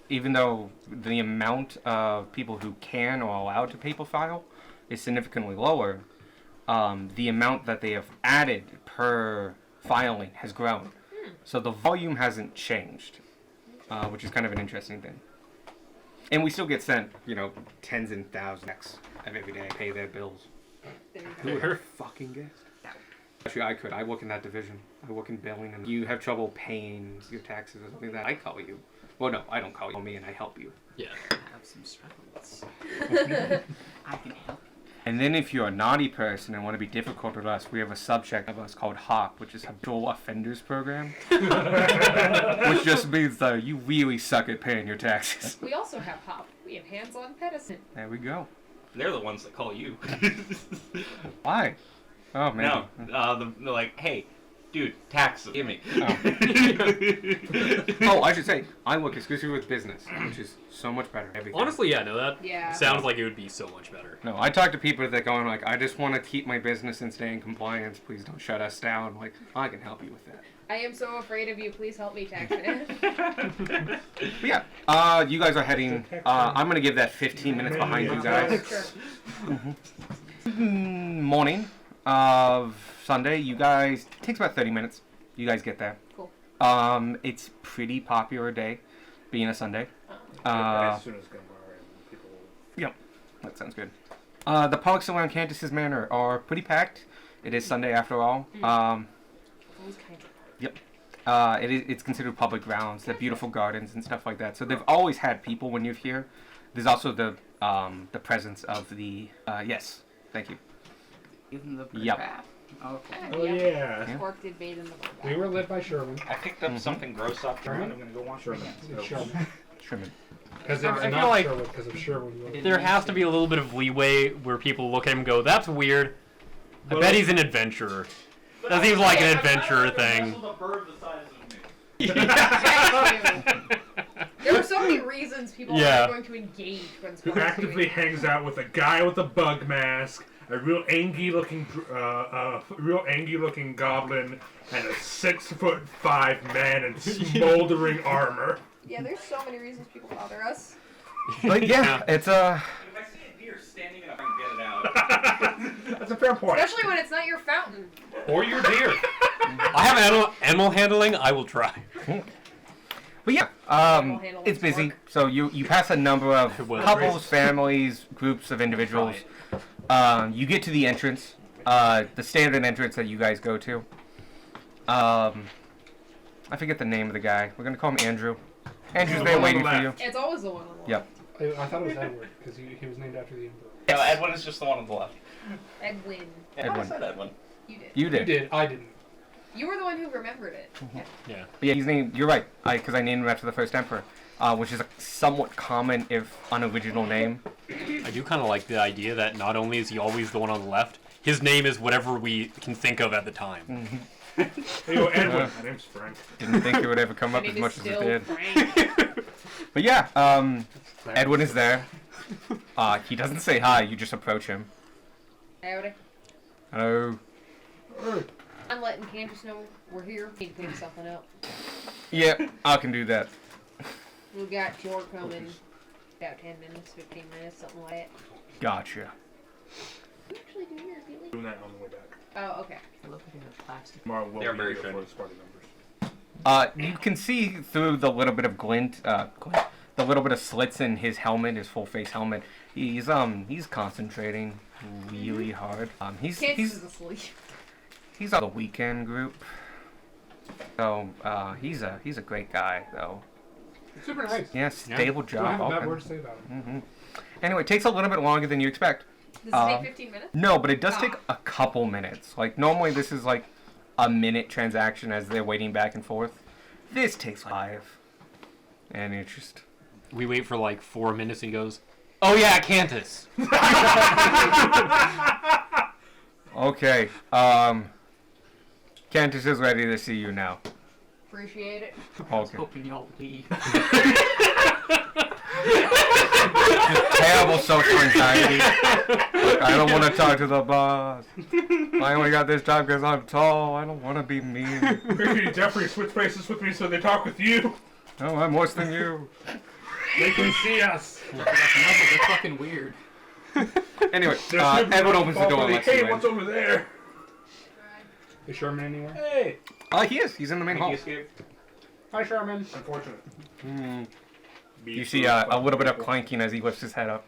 even though the amount of people who can or are allowed to paper file is significantly lower, the amount that they have added per filing has grown. So the volume hasn't changed, which is kind of an interesting thing. And we still get sent, tens and thousands of every day, pay their bills. Who would have fucking guessed? Actually, I could. I work in that division. I work in billing, and you have trouble paying your taxes or something like that. I call you. Well, no, I don't call you. Call me, and I help you. Yeah. I have some struggles. I can help. And then if you're a naughty person and want to be difficult with us, we have a subject of us called HOP, which is Habitual Offenders Program. Which just means that you really suck at paying your taxes. We also have HOP. We have hands-on pedicine. There we go. They're the ones that call you. Why? Oh, man. No, they're like, hey, dude, taxes, give me. Oh, I should say, I work exclusively with business, which is so much better. Everything. Honestly, yeah, no, that Yeah. sounds like it would be so much better. No, I talk to people that go like, I just want to keep my business and stay in compliance. Please don't shut us down. I'm like, I can help you with that. I am so afraid of you. Please help me, taxman. But yeah, you guys are heading. I'm gonna give that 15 minutes behind you guys. Sure. Morning of Sunday, you guys. It takes about 30 minutes. You guys get there. Cool. It's pretty popular day, being a Sunday. As soon as Gumbar and people. Yep, that sounds good. The parks around Candace's Manor are pretty packed. It is Sunday after all. Those kinds of It's considered public grounds. They're beautiful gardens and stuff like that. So they've always had people when you're here. There's also the presence of the yes, thank you. Even the Yep. path. Okay. Oh yeah. Yeah. Orc did bathe in the river. We were led by Sherwin. I picked up something gross off the ground. I'm gonna go wash my hands. It's Sherwin. Sherman. Because I it's feel not like- Sherwin because of Sherwin. There has to be a little bit of leeway where people look at him and go, that's weird. I bet he's an adventurer. That seems like an adventurer thing. There are so many reasons people Yeah. are going to engage when Who sports actively hangs out with a guy with a bug mask, a real angry looking goblin, and a 6'5" man in smoldering armor. Yeah, there's so many reasons people bother us. But yeah, it's If I see a deer standing up, I can get it out. That's a fair point. Especially when it's not your fountain. Or your deer. I have animal handling. I will try. But yeah, handle it's busy. work. So you pass a number of Well, couples, families, groups of individuals. You get to the entrance, the standard entrance that you guys go to. I forget the name of the guy. We're gonna call him Andrew. Andrew's The there one on waiting the for you. left. It's always the one on the Yep. left. I thought it was Edward because he was named after the emperor. Yeah, Edwin is just the one on the left. Edwin. Yeah, I Edwin. said Edwin. You did. You You did. did. I didn't. You were the one who remembered it. Yeah. But yeah, he's named. You're right. Because I named him after the first emperor, which is a somewhat common, if unoriginal, name. I do kind of like the idea that not only is he always the one on the left, his name is whatever we can think of at the time. Hey, yo, Edwin. My name's Frank. Didn't think it would ever come My up name as is much as it still did. Frank. But yeah, Edwin is there. He doesn't say hi. You just approach him. Howdy. Hello. I'm letting Candace know we're here. Need to clean something up. Yeah, I can do that. We got your coming about 10 minutes, 15 minutes, something like that. Gotcha. You actually do yours, do we? Doing that on the way back. Oh, okay. I love that they have plastic. Tomorrow we'll They're be very here shiny. for the party members. You can see through the little bit of glint, the little bit of slits in his helmet, his full face helmet. He's concentrating really hard. Candace He's is asleep. he's on the weekend group. So he's a great guy though. Super nice. Yeah, stable I don't job. have a all bad kinds- word to say about him. Anyway, it takes a little bit longer than you expect. Does it take 15 minutes? No, but it does Ah. take a couple minutes. Like normally this is like a minute transaction as they're waiting back and forth. This takes 5. And it's just We wait for like 4 minutes and he goes, "Oh yeah, Cantus." okay. Cantus is ready to see you now. Appreciate it. I was Okay. hoping y'all would leave. Terrible social anxiety. Look, I don't want to talk to the boss. I only got this job because I'm tall. I don't want to be mean. Ricky and Jeffrey switch places with me so they talk with you. No, I'm worse than you. They can see us. No, but they're fucking weird. Anyway, They're snooping Edward around opens the the door and balcony. lets you Hey, in. what's over there? Is Sherman anywhere? Hey. He is. He's in the main hall. Hi, Sherman. Unfortunate. You see a little bit of clanking as he lifts his head up.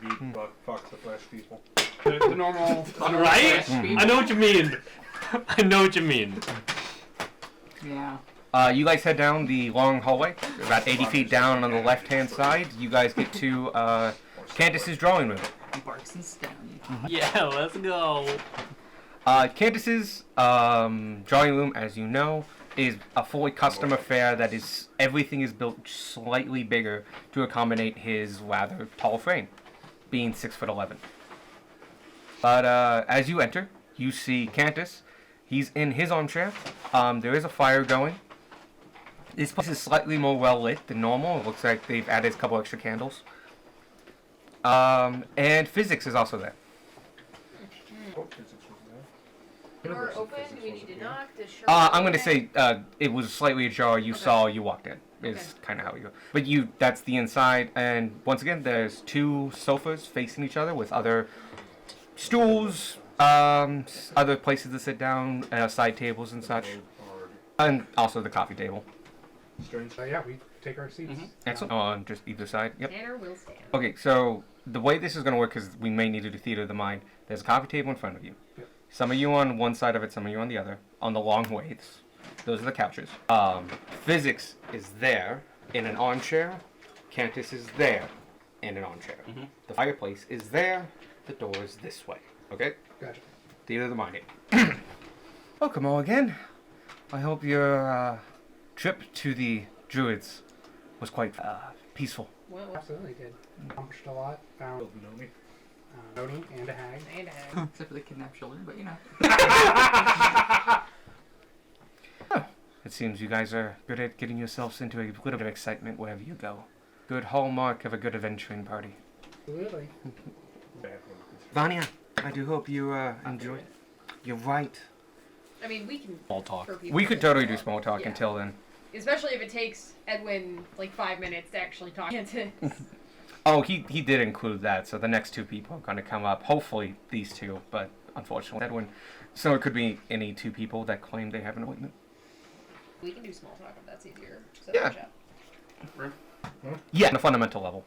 Beat Buck, Fox the Flesh people. The normal. Right? Mm. I know what you mean. I know what you mean. Yeah. You guys head down the long hallway, about 80 feet down on the left-hand side. You guys get to Candace's drawing room. Barks and stone. Yeah, let's go. Candace's drawing room, as you know, is a fully custom affair that is everything is built slightly bigger to accommodate his rather tall frame, being 6'11". But as you enter, you see Candace. He's in his armchair. There is a fire going. This place is slightly more well lit than normal. It looks like they've added a couple extra candles. And physics is also there. Oh, physics was there. Door Universal open. physics Do we wasn't need to there. knock? Does Sherman I'm gonna open say it was slightly ajar. You Okay. saw, you walked in. Is Okay. kind of how you go. But that's the inside. And once again, there's 2 sofas facing each other with other stools, other places to sit down, side tables and such, Or and also the coffee table. strange. Yeah, we take our seats. Excellent. On just either side. Yep. Tanner will stand. Okay, so the way this is going to work is we may need to do theater of the mind. There's a coffee table in front of you. Yep. Some of you on one side of it, some of you on the other. On the long waits, those are the couches. Physics is there in an armchair. Cantus is there in an armchair. The fireplace is there. The door is this way. Okay? Gotcha. Theater of the mind. Welcome all again. I hope your trip to the Druids was quite peaceful. Well, Absolutely did. Accomplished a lot. Found Killed Nomi. Noni and a hag. and a hag. Except for the kidnapped children, but you know. It seems you guys are good at getting yourselves into a little bit of excitement wherever you go. Good hallmark of a good adventuring party. Absolutely. Bad one. Vanya, I do hope you enjoy. You're right. I mean, we can. All talk. for people We could to- totally do small talk Yeah. until then. Especially if it takes Edwin like 5 minutes to actually talk to. Oh, he did include that, so the next 2 people are going to come up. Hopefully these 2, but unfortunately, that one. So it could be any two people that claim they have an ointment. We can do small talk if that's easier. So Yeah. chat. Yeah, on a fundamental level.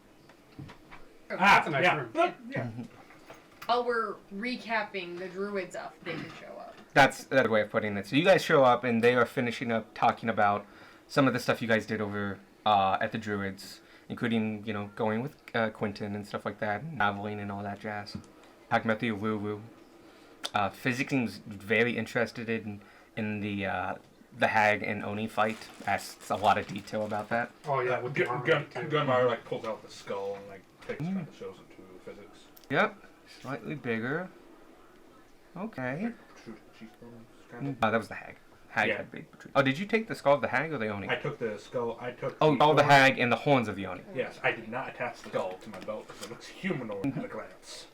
That's a nice yeah. room. Yeah. While we're recapping the druid stuff, they can show up. That's the way of putting it. So you guys show up, and they are finishing up talking about some of the stuff you guys did over at the Druids, including, you know, going with Quentin and stuff like that, and traveling and all that jazz. Talking about the Woo-Woo. Physics seems very interested in the Hag and Oni fight. Asks a lot of detail about that. Oh yeah, with the armor too. Gunmar like pulls out the skull and like takes kind of shows it to the physics. Yep, slightly bigger. Okay. True cheekbones, kind of. That was the Hag. Hag Yeah. had big. Oh, did you take the skull of the Hag or the Oni? I took the skull. I took. Oh, all the horn- Hag and the horns of the Oni. Yes, I did not attach the skull to my belt because it looks humanoid at a glance.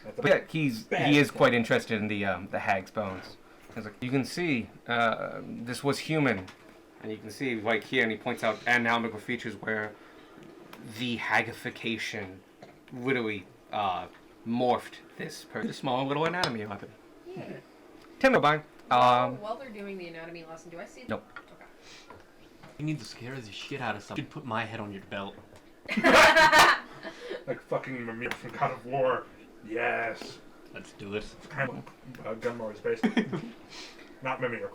That's a- But yeah, he is quite interested in the Hag's bones. He's like, you can see, this was human, and you can see right here, and he points out anatomical features where the hagification literally morphed this person. A small little anatomy weapon. Yeah. Tim, bye. While they're doing the anatomy lesson, do I see? Nope. Okay. You need to scare the shit out of something. You should put my head on your belt. Like fucking Mimir from God of War. Yes. Let's do it. It's kind of what Gunmar is based on. Not Mimir.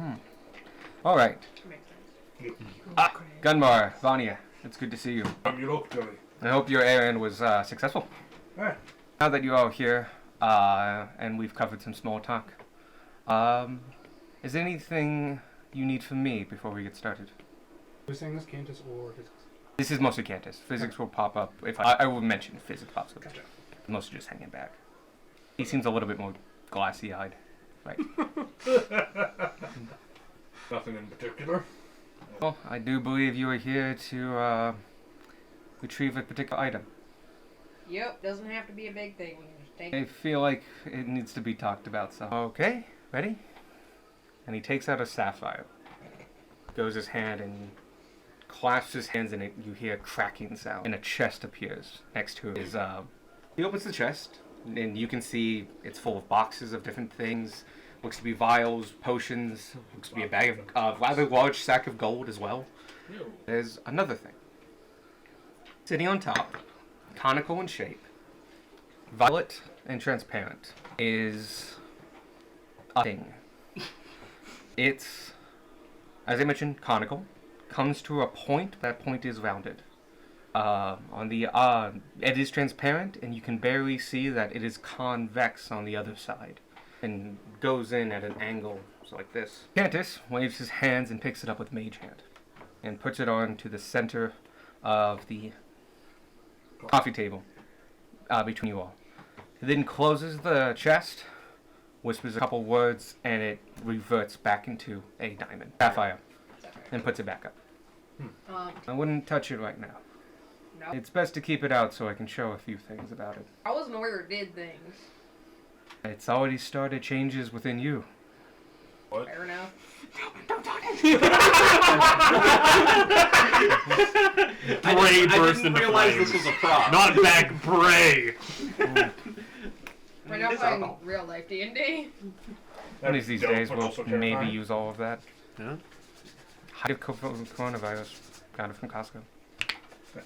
All right, Makes sense. Gunmar, Vanya, it's good to see you. You look Billy. I hope your errand was successful. Eh, Now that you're all here, and we've covered some small talk, is there anything you need from me before we get started? Who's saying this, Cantus or physics? This is mostly Cantus. Physics will pop up if I will mention physics pops up. Gotcha. Mostly just hanging back. He seems a little bit more glassy-eyed. Right. nothing in particular. Well, I do believe you are here to retrieve a particular item. Yep, doesn't have to be a big thing. We can just take I feel like it needs to be talked about. So, okay, ready? And he takes out a sapphire. Goes his hand and clasps his hands in it. You hear a cracking sound, and a chest appears next to his. He opens the chest, and you can see it's full of boxes of different things. Looks to be vials, potions. Looks to be a bag of rather large sack of gold as well. There's another thing. Sitting on top, conical in shape, violet and transparent, is a thing. It's, as I mentioned, conical. Comes to a point. That point is rounded. It is transparent, and you can barely see that it is convex on the other side, and goes in at an angle, so like this. Cantus waves his hands and picks it up with Mage Hand, and puts it on to the center of the coffee table between you all. He then closes the chest, whispers a couple words, and it reverts back into a diamond sapphire, and puts it back up. I wouldn't touch it right now. No. It's best to keep it out so I can show a few things about it. I wasn't aware it did things. It's already started changes within you. What? Fair enough. Bray burst I didn't into realize flames. this was a prop. Not back, Bray. We're not playing real life D&D. One of these Dope, days but we'll also maybe terrifying. use all of that. Yeah. Hide of coronavirus. Got it from Costco. Yes.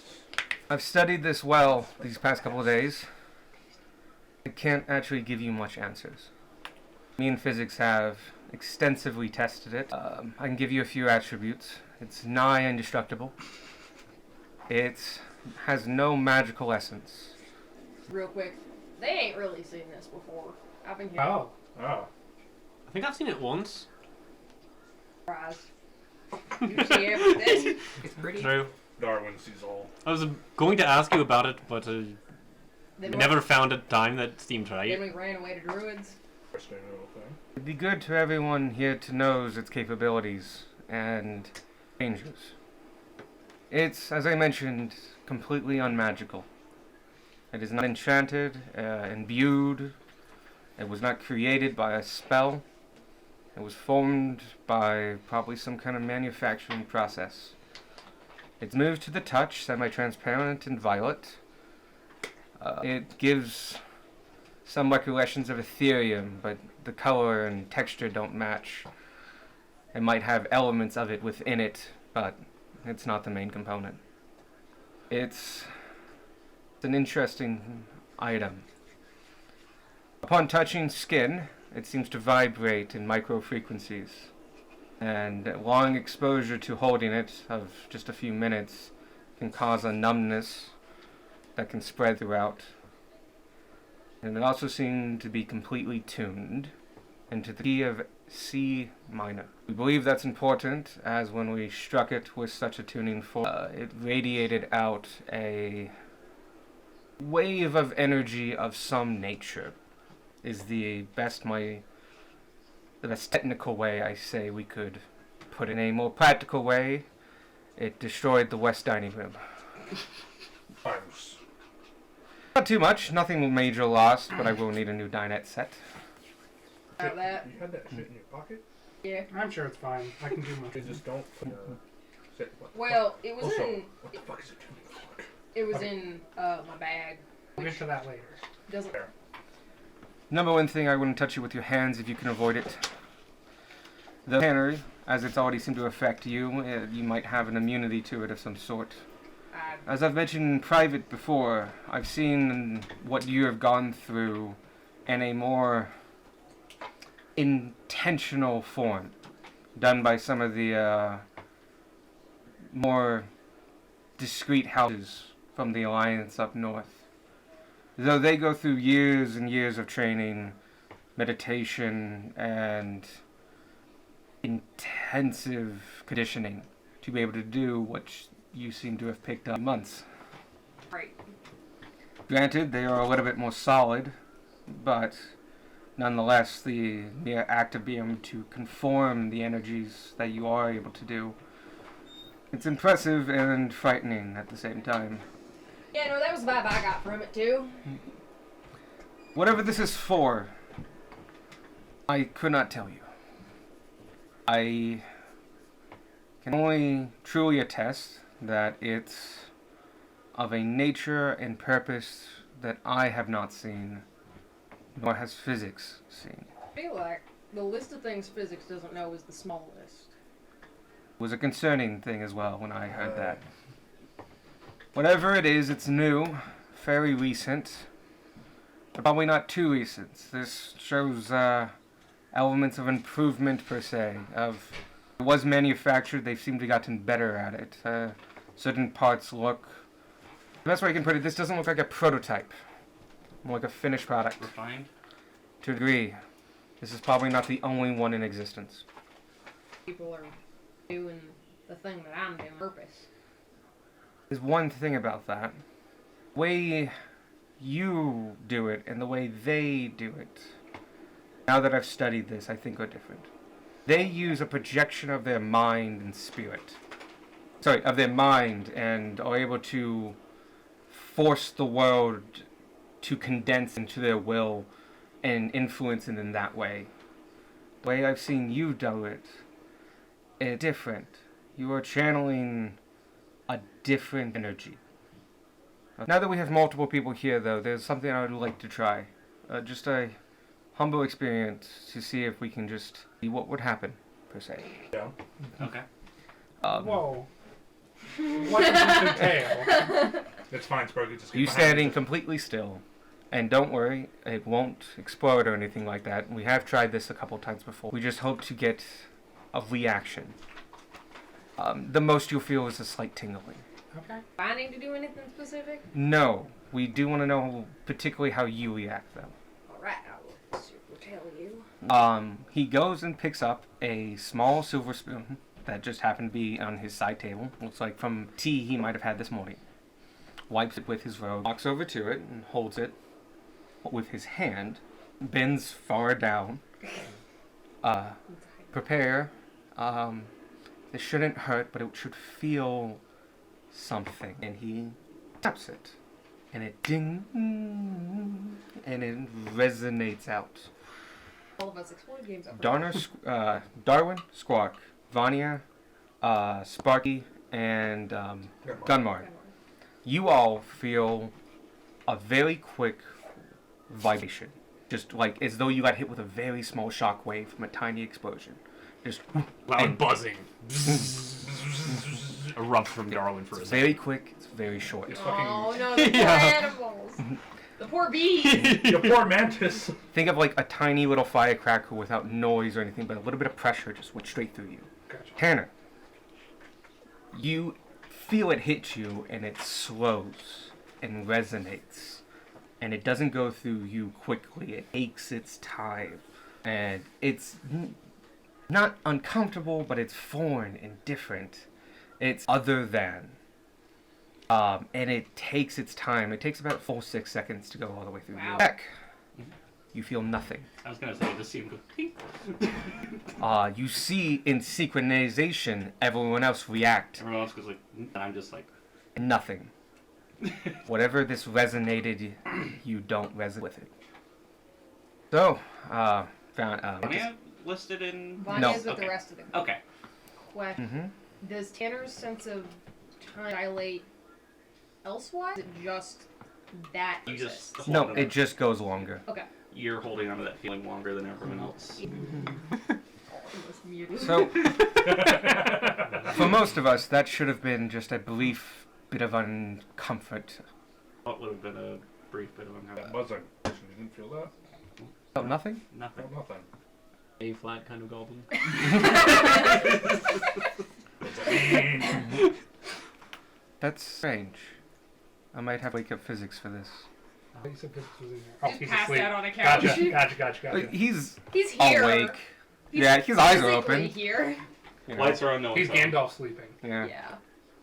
I've studied this well these past couple of days. I can't actually give you much answers. Me and physics have extensively tested it. I can give you a few attributes. It's nigh indestructible. It has no magical essence. Real quick, they ain't really seen this before. I've been here. Oh. Oh. I think I've seen it once. Surprise. You see everything. It's pretty. True. Darwin sees all. I was going to ask you about it, but I Then never found a time that seemed Then right. we ran away to druids. Interesting little thing. It'd be good for everyone here to know its capabilities and dangers. It's, as I mentioned, completely unmagical. It is not enchanted, imbued. It was not created by a spell. It was formed by probably some kind of manufacturing process. It's moved to the touch, semi-transparent and violet. It gives some recollections of Ethereum, but the color and texture don't match. It might have elements of it within it, but it's not the main component. It's an interesting item. Upon touching skin, it seems to vibrate in micro frequencies, and long exposure to holding it of just a few minutes can cause a numbness that can spread throughout. And it also seemed to be completely tuned into the key of C minor. We believe that's important, as when we struck it with such a tuning fork, it radiated out a wave of energy of some nature. Is the best technical way I say we could put it. In a more practical way, it destroyed the west dining room. Virus. Not too much, nothing major lost, but I will need a new dinette set. About that. You had that shit in your pocket? Yeah. I'm sure it's fine. I can do my. They just don't put what the Well, it was Also, in. what the fuck is a tuning fork? It was in my bag. We'll get to that later. Doesn't. Number one thing, I wouldn't touch it with your hands if you can avoid it. The cannery, as it's already seemed to affect you, you might have an immunity to it of some sort. As I've mentioned in private before, I've seen what you have gone through in a more intentional form, done by some of the more discreet houses from the Alliance up north. Though they go through years and years of training, meditation, and intensive conditioning to be able to do what you seem to have picked up in months. Right. Granted, they are a little bit more solid, but nonetheless, the mere act of being able to conform the energies that you are able to do, it's impressive and frightening at the same time. Yeah, no, that was the vibe I got from it too. Whatever this is for, I could not tell you. I can only truly attest that it's of a nature and purpose that I have not seen, nor has physics seen. I feel like the list of things physics doesn't know is the smallest. It was a concerning thing as well when I heard that. Whatever it is, it's new, very recent, but probably not too recent. This shows elements of improvement per se. It was manufactured, they seem to have gotten better at it. Certain parts look... The best way I can put it, this doesn't look like a prototype. More like a finished product. Refined. To a degree. This is probably not the only one in existence. People are doing the thing that I'm doing on purpose. There's one thing about that. The way you do it and the way they do it, now that I've studied this, I think are different. They use a projection of their mind and spirit. Sorry, of their mind, and are able to force the world to condense into their will and influence it in that way. The way I've seen you do it, it's different. You are channeling a different energy. Now that we have multiple people here, though, there's something I would like to try. Just a humble experience to see if we can just see what would happen, per se. Yeah. Okay. Whoa. What does this entail? It's fine, Sparky. Just You keep my hand. standing completely still. And don't worry, it won't explode or anything like that. We have tried this a couple times before. We just hope to get a reaction. The most you'll feel is a slight tingling. Okay. Do I need to do anything specific? No, we do want to know particularly how you react, though. Alright, I will super tell you. He goes and picks up a small silver spoon that just happened to be on his side table. Looks like from tea he might have had this morning. Wipes it with his robe, walks over to it and holds it with his hand, bends far down. Prepare. This shouldn't hurt, but it should feel something. And he taps it. And it ding, and it resonates out. All of us explored games up. Darwin, Squawk, Vanya, Sparky, and Gunmar. You all feel a very quick vibration just like as though you got hit with a very small shock wave from a tiny explosion. Just Loud and buzzing. Erupt from Darwin for a it's second. very quick. It's very short. It's fucking Oh no, the poor Yeah. animals. The poor bees. your poor mantis. Think of like a tiny little firecracker without noise or anything, but a little bit of pressure just went straight through you. Gotcha. Tanner, you feel it hit you, and it slows and resonates, and it doesn't go through you quickly. It takes its time, and it's not uncomfortable, but it's foreign and different. It's other than. And it takes its time. It takes about 4-6 seconds to go all the way through Wow. your neck. You feel nothing. I was gonna say, it just seemed You see in synchronization everyone else react. everyone else goes like, and I'm just like, Nothing. Whatever this resonated, you don't resonate with it. So, Vanya listed in. Vanya's with Okay. the rest of the Okay. question. hmm Does Tanner's sense of time dilate elsewise? Is it just that You exists? just No, hold it just goes longer. Okay. You're holding onto that feeling longer than everyone else. It was muted. So, for most of us, that should have been just a brief bit of uncomfort. What would have been a brief bit of That uncomfort? buzzing. You didn't feel that? Oh, nothing? Nothing. No, nothing. A flat kind of goblin. That's strange. I might have wake up physics for this. I think some physics was in there. Oh, Just he's passed asleep. out on a couch. Gotcha. He's He's here. awake. He's Yeah, his eyes are physically open. Here. You know. Lights are on, no He's one's on. Gandalf sleeping. Yeah. Yeah.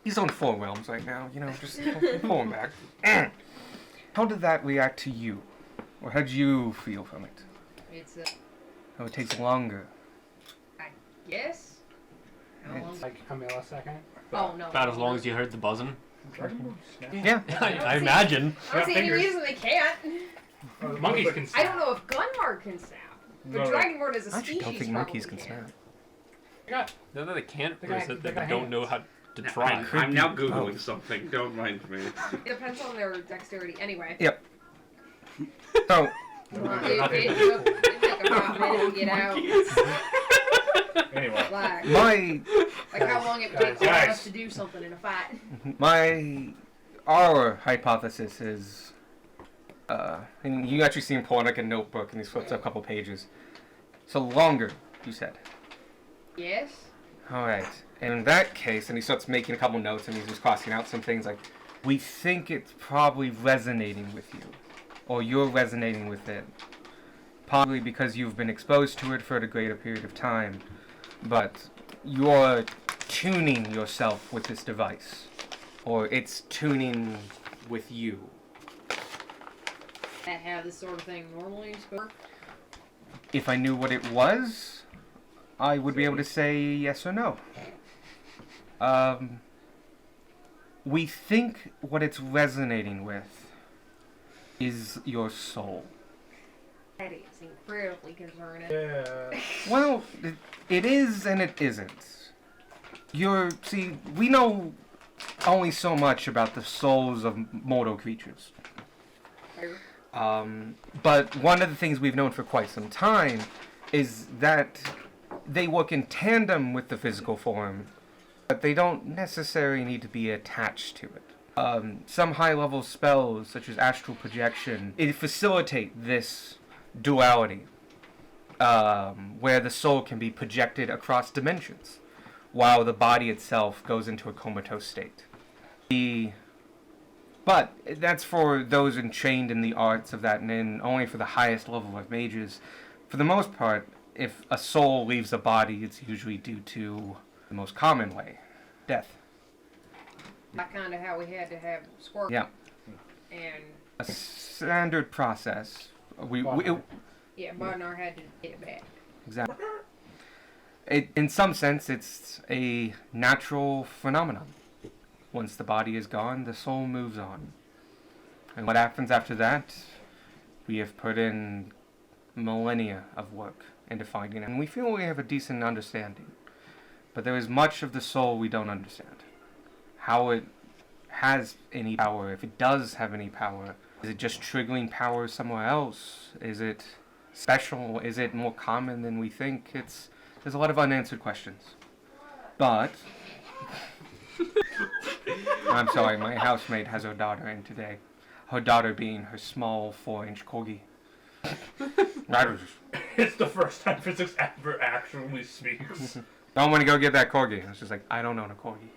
He's on 4 realms right now, you know, just pull him back. How did that react to you? Or how did you feel from it? It's Oh, it takes longer. yes. How It's long? Like a millisecond. Oh no. About as long as you heard the buzzing. Dragon snap. Yeah. I imagine. I don't see any fingers. reason they can't. Monkeys can I snap. don't know if Gunmark can snap, but No. Dragonborn as a I actually species don't think monkeys can probably snap. They got- Not that they can't, They or is got- it they that they got don't know hands. how to I'm, try? I'm now Could be Googling both. something. Don't mind me. It depends on their dexterity. Anyway. Yep. So, It took about a minute to get out. Anyway. Like how long it takes Guys. us to do something in a fight. our hypothesis is, and you actually see him pull out like a notebook and he flips up a couple pages. So longer, you said. Yes. Alright, in that case, and he starts making a couple notes and he's just crossing out some things like, we think it's probably resonating with you, or you're resonating with it. Probably because you've been exposed to it for a greater period of time, but you're tuning yourself with this device, or it's tuning with you. That have this sort of thing normally work. If I knew what it was, I would be able to say yes or no. We think what it's resonating with is your soul. That is incredibly concerning. Yeah. Well, it is and it isn't. See, we know only so much about the souls of mortal creatures. But one of the things we've known for quite some time is that they work in tandem with the physical form, but they don't necessarily need to be attached to it. Some high-level spells, such as astral projection, it facilitate this duality, where the soul can be projected across dimensions, while the body itself goes into a comatose state. But that's for those entrained in the arts of that, and only for the highest level of mages. For the most part, if a soul leaves a body, it's usually due to the most common way, death. That kind of how we had to have Squirtle. Yeah. And A standard process. yeah, Bodnar had to get it back. Exactly. In some sense, it's a natural phenomenon. Once the body is gone, the soul moves on. And what happens after that, we have put in millennia of work into finding it. And we feel we have a decent understanding. But there is much of the soul we don't understand. How it has any power, if it does have any power, Is it just triggering power somewhere else? Is it special? Is it more common than we think? There's a lot of unanswered questions. But I'm sorry, my housemate has her daughter in today. Her daughter being her small 4-inch corgi. It's the first time physics ever actually speaks. Don't want to go get that corgi. I was just like, I don't own a corgi.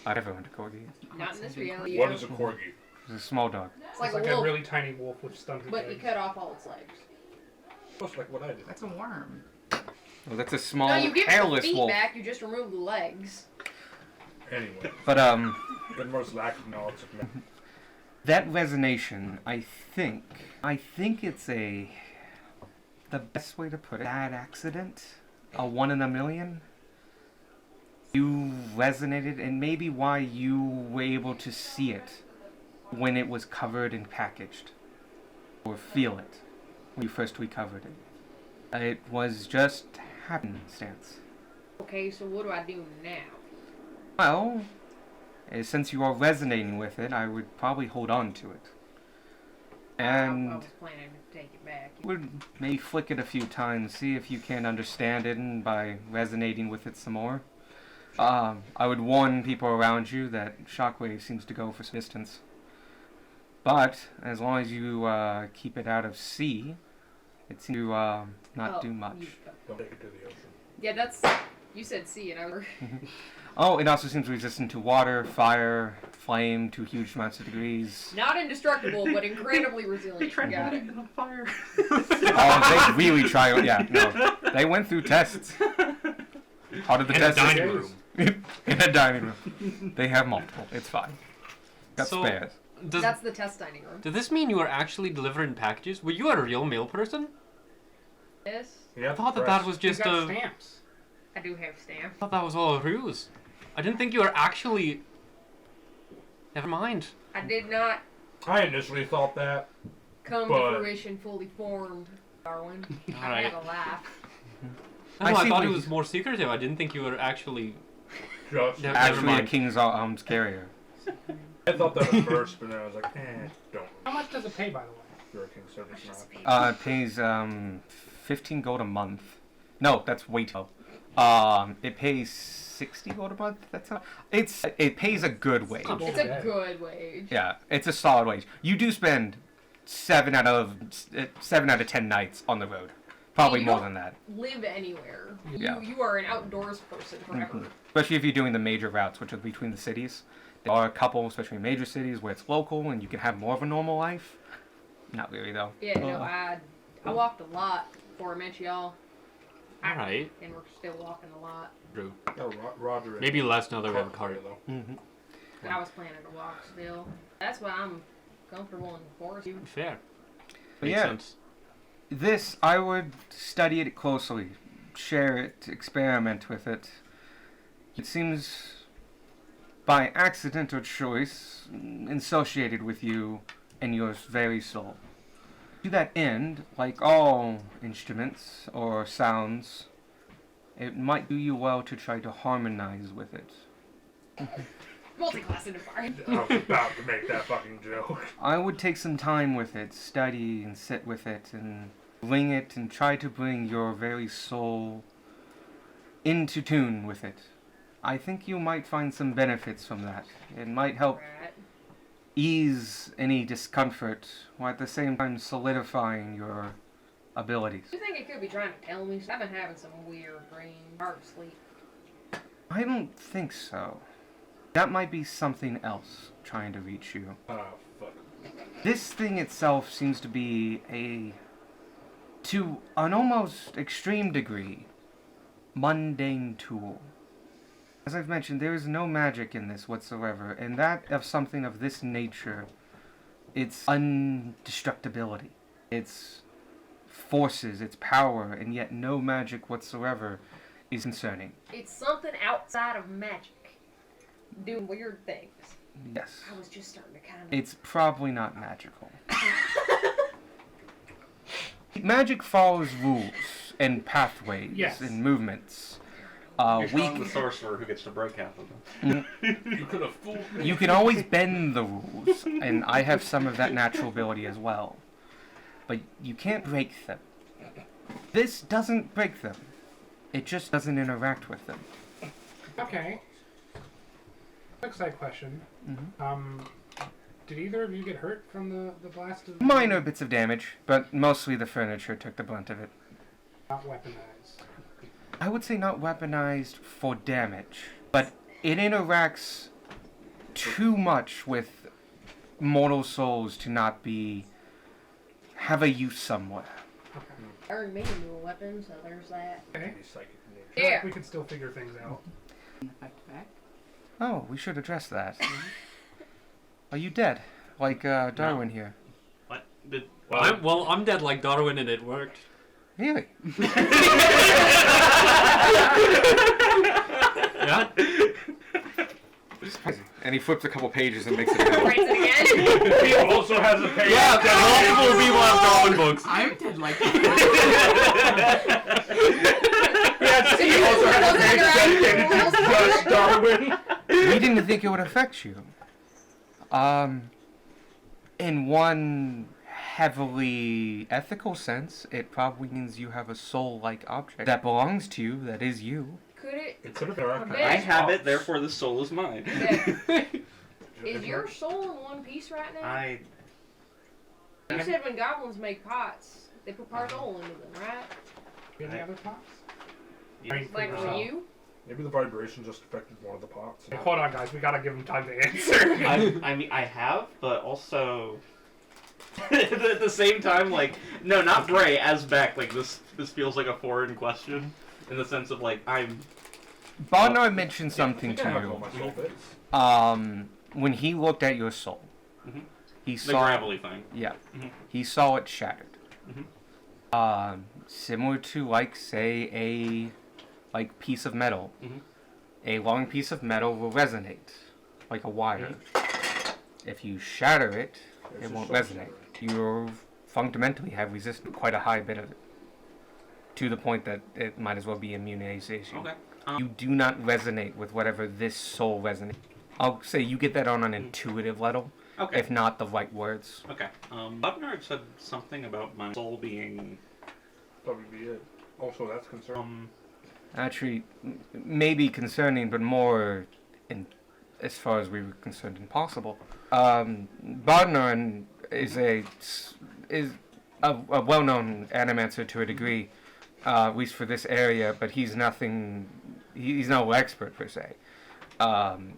I never owned a corgi. Not in this reality. What is a corgi? It's a small dog. It's like It's like a a wolf, really tiny wolf with stunted but you legs. cut off all its legs. Just like what I did. That's a worm. Well, that's a small, No, you give the hairless feet wolf. back. You just remove the legs. Anyway, But Goodmore's lack of knowledge of men. that resonation, I think it's the best way to put it. Bad accident, a 1 in a million. You resonated, and maybe why you were able to see it when it was covered and packaged, or feel it when you first recovered it. It was just happenstance. Okay, so what do I do now? Well, since you are resonating with it, I would probably hold on to it. And I was planning to take it back. would maybe flick it a few times, see if you can understand it, and by resonating with it some more. I would warn people around you that shockwave seems to go for some distance. But as long as you keep it out of sea, it seems to not do much. Don't take it to the ocean. Yeah, that's. You said sea, and I was. Oh, it also seems resistant to water, fire, flame to huge amounts of degrees. Not indestructible, but incredibly resilient. Got it. on fire. Oh, they really try. Yeah, no, they went through tests. How did the In a test? dining room. In a dining room. They have multiple. It's fine. Got So- spares. That's the test dining room. Does this mean you are actually delivering packages? Were you a real mail person? Yes, Yeah, I thought that was You just got a. stamps. I do have stamps. I thought that was all a ruse. I didn't think you were actually. Never mind. I did not I initially thought that. come But- to fruition fully formed, Darwin. I Alright. had a laugh. I, know, I I see thought what it you- was more secretive. I didn't think you were actually. Just, Never Actually, a mind. King's Arms carrier. I thought that at first, but then I was like, don't. How much does it pay, by the way? You're a king service now. It pays 15 gold a month. No, that's way too low. It pays 60 gold a month. That's how. It pays a good wage. Not It's a good wage. Yeah, it's a solid wage. You do spend 7 out of 10 nights on the road. Probably You more don't- than that. Live anywhere. Yeah. You are an outdoors person forever. Mhm. Especially if you're doing the major routes, which are between the cities. There are a couple, especially in major cities, where it's local and you can have more of a normal life. Not really, though. Yeah, no, I walked a lot before I met y'all. Alright. And we're still walking a lot. True. No, Roger. Maybe less now that we have a Carter, cart. though. Mm-hmm. And I was planning to walk still. That's why I'm comfortable in the forest. Fair. But Makes yeah. sense. This, I would study it closely, share it, experiment with it. It seems, by accident or choice, associated with you and your very soul. To that end, like all instruments or sounds, it might do you well to try to harmonize with it. Multi-class environment. I was about to make that fucking joke. I would take some time with it, study and sit with it, and bring it and try to bring your very soul into tune with it. I think you might find some benefits from that. It might help Right. ease any discomfort, while at the same time solidifying your abilities. Do you think it could be trying to tell me? I've been having some weird dreams. Hard to sleep. I don't think so. That might be something else trying to reach you. Oh, fuck. This thing itself seems to be to an almost extreme degree, mundane tool. As I've mentioned, there is no magic in this whatsoever, and that of something of this nature, its indestructibility, its forces, its power, and yet no magic whatsoever is concerning. It's something outside of magic. Doing weird things. Yes. I was just starting to kind of. It's probably not magical. Magic follows rules and pathways Yes. and movements. You're showing the sorcerer who gets to break half of them. You could have fooled me. You can always bend the rules, and I have some of that natural ability as well. But you can't break them. This doesn't break them. It just doesn't interact with them. Okay. Quick side question. Did either of you get hurt from the blast? Of Minor bits of damage, but mostly the furniture took the brunt of it. Not weaponized. I would say not weaponized for damage, but it interacts too much with mortal souls to not have a use somewhere. Earned me a new weapon, so there's that. Okay. Any psychic nature. I feel like Yeah. we can still figure things out. Effect back. Oh, we should address that. Are you dead? Like Darwin here. What? Did, I'm dead like Darwin, and it worked. Really? Yeah. And he flips a couple pages and makes it out. Writes it again. He also has a page. Yeah, multiple people have Darwin books. I'm dead like He also has a page dedicated to just Darwin. We didn't think it would affect you. In one heavily ethical sense, it probably means you have a soul-like object that belongs to you, that is you. Could it? It could have been I have it, therefore the soul is mine. Is your soul in one piece right now? I You said when goblins make pots, they put part soul into them, right? Any other pops? Like for you? Maybe the vibration just affected one of the pots. Hey, hold on, guys. We gotta give him time to answer. I mean, I have, but also at the same time, like, no, not Bray, as Beck. Like, this feels like a foreign question in the sense of like Barnard mentioned something to I'm not going you. my soul bits. When he looked at your soul, Mhm. he the saw gravelly thing. Yeah, Mhm. he saw it shattered. Mhm. Similar to like say a piece of metal. Mhm. A long piece of metal will resonate like a wire. If you shatter it, There's it your won't soul resonate. You fundamentally have resisted quite a high bit of it, to the point that it might as well be immunization. Okay. You do not resonate with whatever this soul resonates. I'll say you get that on an intuitive level, Okay. if not the right words. Okay. Bubnard said something about my soul being Probably be it. Also, that's concerned. Actually, maybe concerning, but more, as far as we were concerned, impossible. Barnard is a well-known animancer to a degree, at least for this area, but he's nothing. He's no expert per se.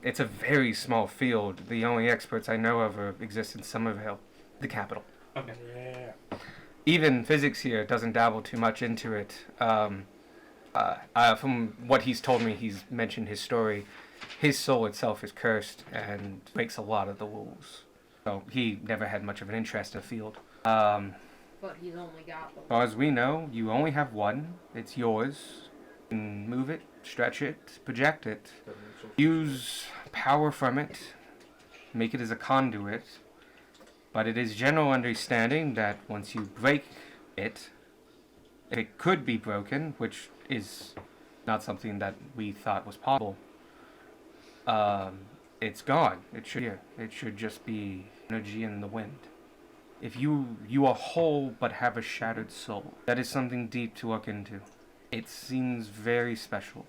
It's a very small field. The only experts I know of exist in Somerville, the capital. okay. Yeah. Even physics here doesn't dabble too much into it. From what he's told me, he's mentioned his story. His soul itself is cursed and breaks a lot of the rules. So he never had much of an interest in the field. But he's only got the As far as we know, you only have one. It's yours. You can move it, stretch it, project it, use power from it, make it as a conduit. But it is general understanding that once you break it, if it could be broken, which is not something that we thought was possible, it's gone. It should just be energy in the wind. If you are whole but have a shattered soul, that is something deep to look into. It seems very special.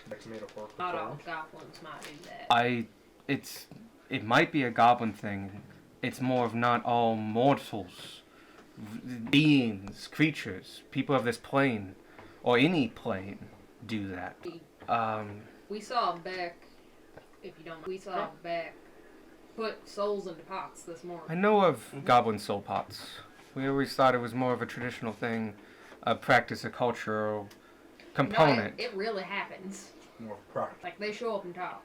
Next metaphor for not all soul. goblins might do that. It might be a goblin thing. It's more of not all mortals, beings, creatures, people of this plane, or any plane, do that. We saw Beck, if you don't mind, we saw Beck put souls into pots this morning. I know of goblin soul pots. We always thought it was more of a traditional thing, a practice, a cultural component. No, it really happens. More practical. Like, they show up and talk.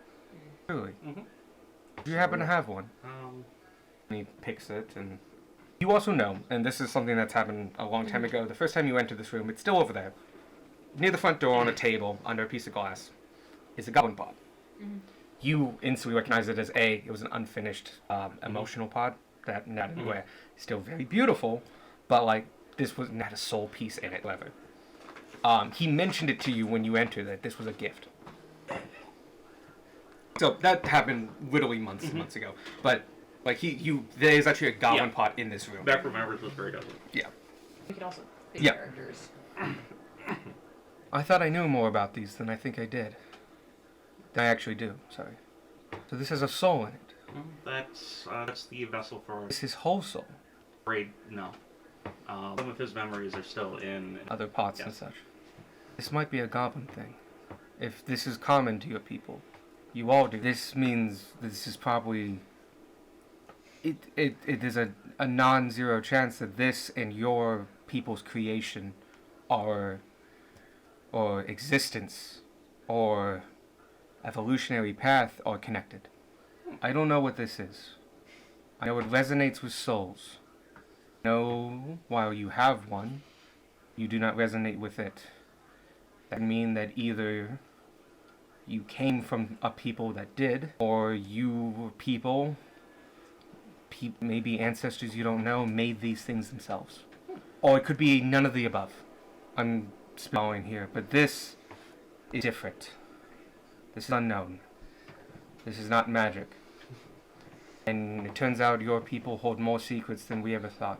Really? Mhm. Do you happen to have one? And he picks it, and you also know, and this is something that's happened a long time ago. The first time you enter this room, it's still over there, near the front door on a table under a piece of glass, is a goblin pod. You instantly recognize it as it was an unfinished emotional pod that not anywhere. Still very beautiful, but like this was not a soul piece in it, whatever. He mentioned it to you when you entered that this was a gift. So that happened literally months and months ago. But like there's actually a goblin Yeah. pot in this room. Beck remembers was very good. Yeah. We can also pick Yeah. characters. I thought I knew more about these than I think I did. I actually do. Sorry. So this has a soul in it. That's the vessel for It's his whole soul. Braid. No. Some of his memories are still in. Other pots and Yes. such. This might be a goblin thing. If this is common to your people, you all do. This means this is probably. It is a non-zero chance that this and your people's creation are, or existence, or evolutionary path are connected. I don't know what this is. I know it resonates with souls. I know while you have one, you do not resonate with it. That mean that either you came from a people that did, or you were people, maybe ancestors you don't know, made these things themselves. Or it could be none of the above. I'm spelling here, but this is different. This is unknown. This is not magic. And it turns out your people hold more secrets than we ever thought.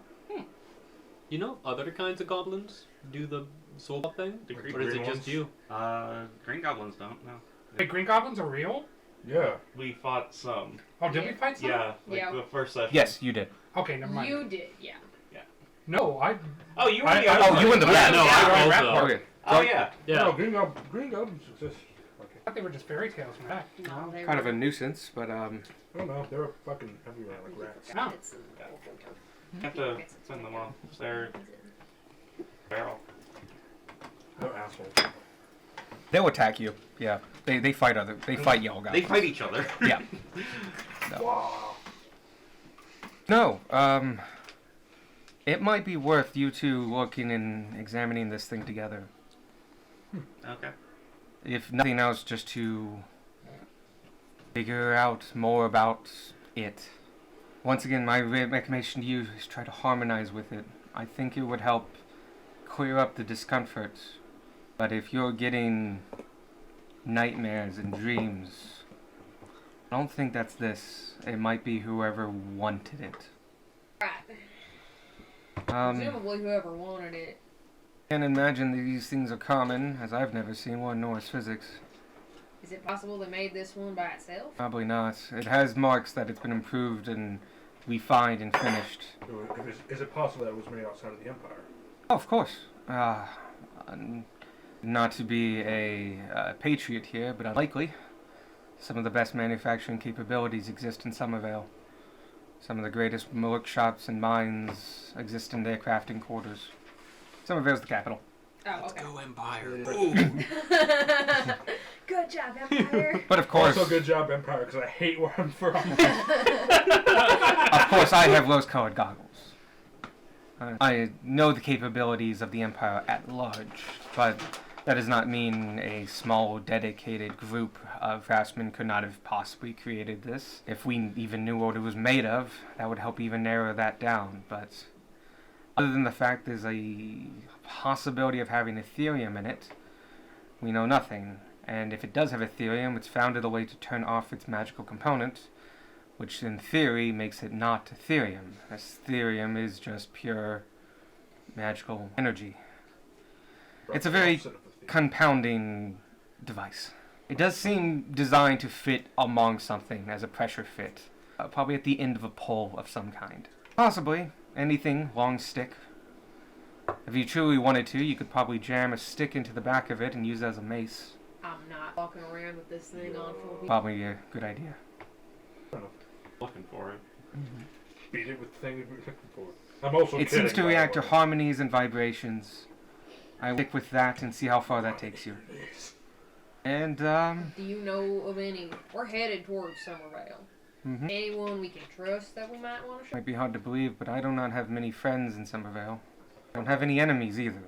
You know, other kinds of goblins do the soul pot thing? The Or green is it ones? just you? Green goblins don't. No. Wait, green goblins are real? Yeah. We fought some. Oh, did we fight some? Yeah. Yeah. The first session. Yes, you did. Okay, never mind. You did, yeah. No, I. Oh, you were I- the I- other Oh, one. you were in the Yeah, back. no, I rap also. Okay. Oh yeah. Yeah. No, green goblins exist. Okay. thought they were just fairy tales, man. No, they Kind of were- a nuisance, but I don't know. They're fucking everywhere like rats. No. It's You have to send them off. They're barrel. They're assholes. they'll attack you. Yeah, they fight yellow guys. They fight each other. Yeah. Wow. No, it might be worth you two looking and examining this thing together. Okay. If nothing else, just to figure out more about it. Once again, my recommendation to you is try to harmonize with it. I think it would help clear up the discomfort. But if you're getting nightmares and dreams, I don't think that's this. It might be whoever wanted it. Right. Um, Presumably whoever wanted it. can't imagine that these things are common, as I've never seen one, nor is physics. Is it possible they made this one by itself? Probably not. It has marks that it's been improved and refined and finished. Is it possible that it was made outside of the Empire? Oh, of course. Not to be a patriot here, but unlikely. Some of the best manufacturing capabilities exist in Summervale. Some of the greatest workshops and mines exist in their crafting quarters. Summervale's the capital. Oh, okay. Empire. Good job, Empire. But of course, Also, good job, Empire, because I hate where I'm from. of course, I have rose-colored goggles. I know the capabilities of the Empire at large, but that does not mean a small, dedicated group of craftsmen could not have possibly created this. If we even knew what it was made of, that would help even narrow that down. But other than the fact there's a possibility of having Ethereum in it, we know nothing. And if it does have Ethereum, it's found a way to turn off its magical component, which in theory makes it not Ethereum, as Ethereum is just pure magical energy. It's a very Opposite of the thief. compounding device. It does seem designed to fit among something as a pressure fit, probably at the end of a pole of some kind. Possibly anything, long stick. If you truly wanted to, you could probably jam a stick into the back of it and use it as a mace. I'm not walking around with this thing on full heat. Probably a good idea. Looking for it. Beat it with the thing we were looking for. I'm also It seems to kidding, by react the to way. harmonies and vibrations. I will stick with that and see how far that takes you. And, Do you know of any? We're headed towards Summervale. mhm. Anyone we can trust that we might want to show? Might be hard to believe, but I do not have many friends in Summervale. I don't have any enemies either.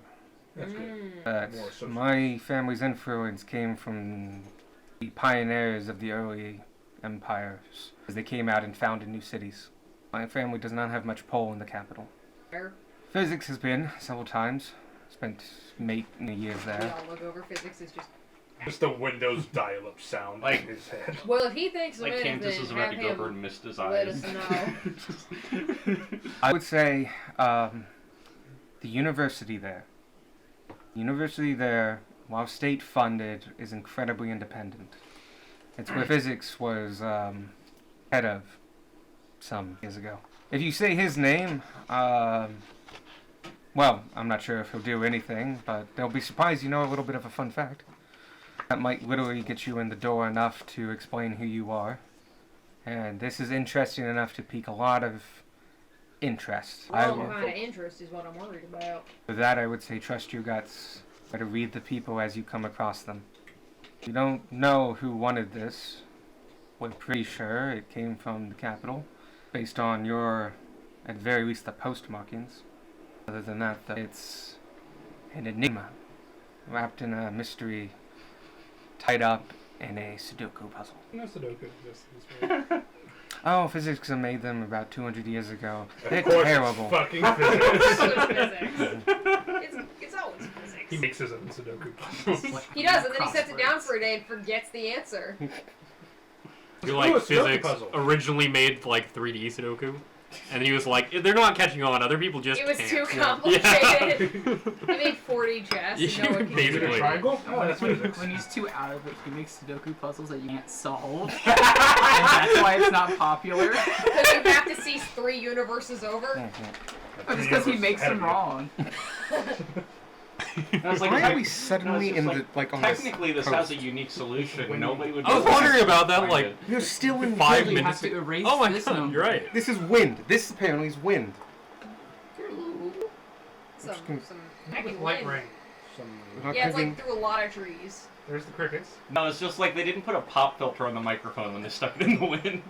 That's good. But More social. my family's influence came from the pioneers of the early empires, as they came out and founded new cities. My family does not have much pull in the capital. Fair. Physics has been several times, Spent many years We there. all look over. Physics is Just the Windows dial-up sound Like- in his head. well. If he thinks of Like anything, Cantus is about have to go over him and mist his let eyes. us know. I would say the university there. The university there, while state funded, is incredibly independent. It's where physics was head of some years ago. If you say his name, well, I'm not sure if he'll do anything, but they'll be surprised you know a little bit of a fun fact. That might literally get you in the door enough to explain who you are. And this is interesting enough to pique a lot of interest. Wrong kind of interest is what I'm worried about. For that, I would say trust your guts. Try to read the people as you come across them. You don't know who wanted this. We're pretty sure it came from the capital, based on your, at very least, the postmarkings. Other than that, it's an enigma, wrapped in a mystery, tied up in a Sudoku puzzle. No Sudoku exists in this world. Oh, physics made them about 200 years ago. They're Of course, terrible. it's fucking physics. It's physics. It's always physics. He makes his own Sudoku puzzles. He does, and then he sets it down for a day and forgets the answer. You're like Ooh, a Sudoku physics puzzle. originally made like 3D Sudoku, and he was like, they're not catching on. Other people just It was can't. too Yeah. complicated. He made 4D chess, and no one can do Basically. it. Triangle? Oh, Oh, that's that's physics. when he's too out of it, he makes Sudoku puzzles that you can't solve. And that's why it's not popular. Because you have to see 3 universes over. Just because he makes them wrong. I was like, Why are we tec- suddenly just in like, the, like, on this technically, this coast? has a unique solution. Nobody would. I was be able to wondering about that, find like, it. You're still in 5 You wind. have minutes. to erase Oh my this god, number. you're right. This is wind. This apparently is wind. Some With hacking light wind. rain. Not Yeah, it's thinking- like through a lot of trees. There's the crickets. No, it's just like they didn't put a pop filter on the microphone when they stuck it in the wind.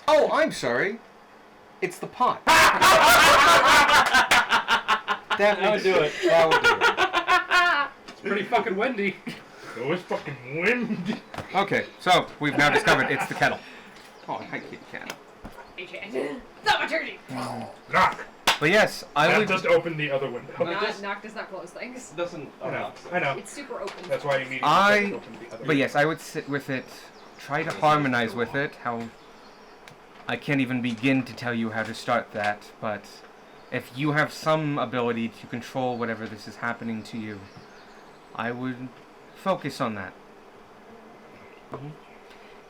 Oh, I'm sorry. It's the pot. That That would do it. That would do it. It's pretty fucking windy. It was fucking windy. Okay, so we've now discovered it's the kettle. Oh, I hate kettle. Hey, Chad. Stop my turkey! Knock. But yes, I That would. just opened the other window. Knock does not close things. Doesn't. I know. I know. It's super open. That's why immediately I- opened the other But yes, I would sit with it. Try to harmonize with it. How. I can't even begin to tell you how to start that, but if you have some ability to control whatever this is happening to you, I would focus on that.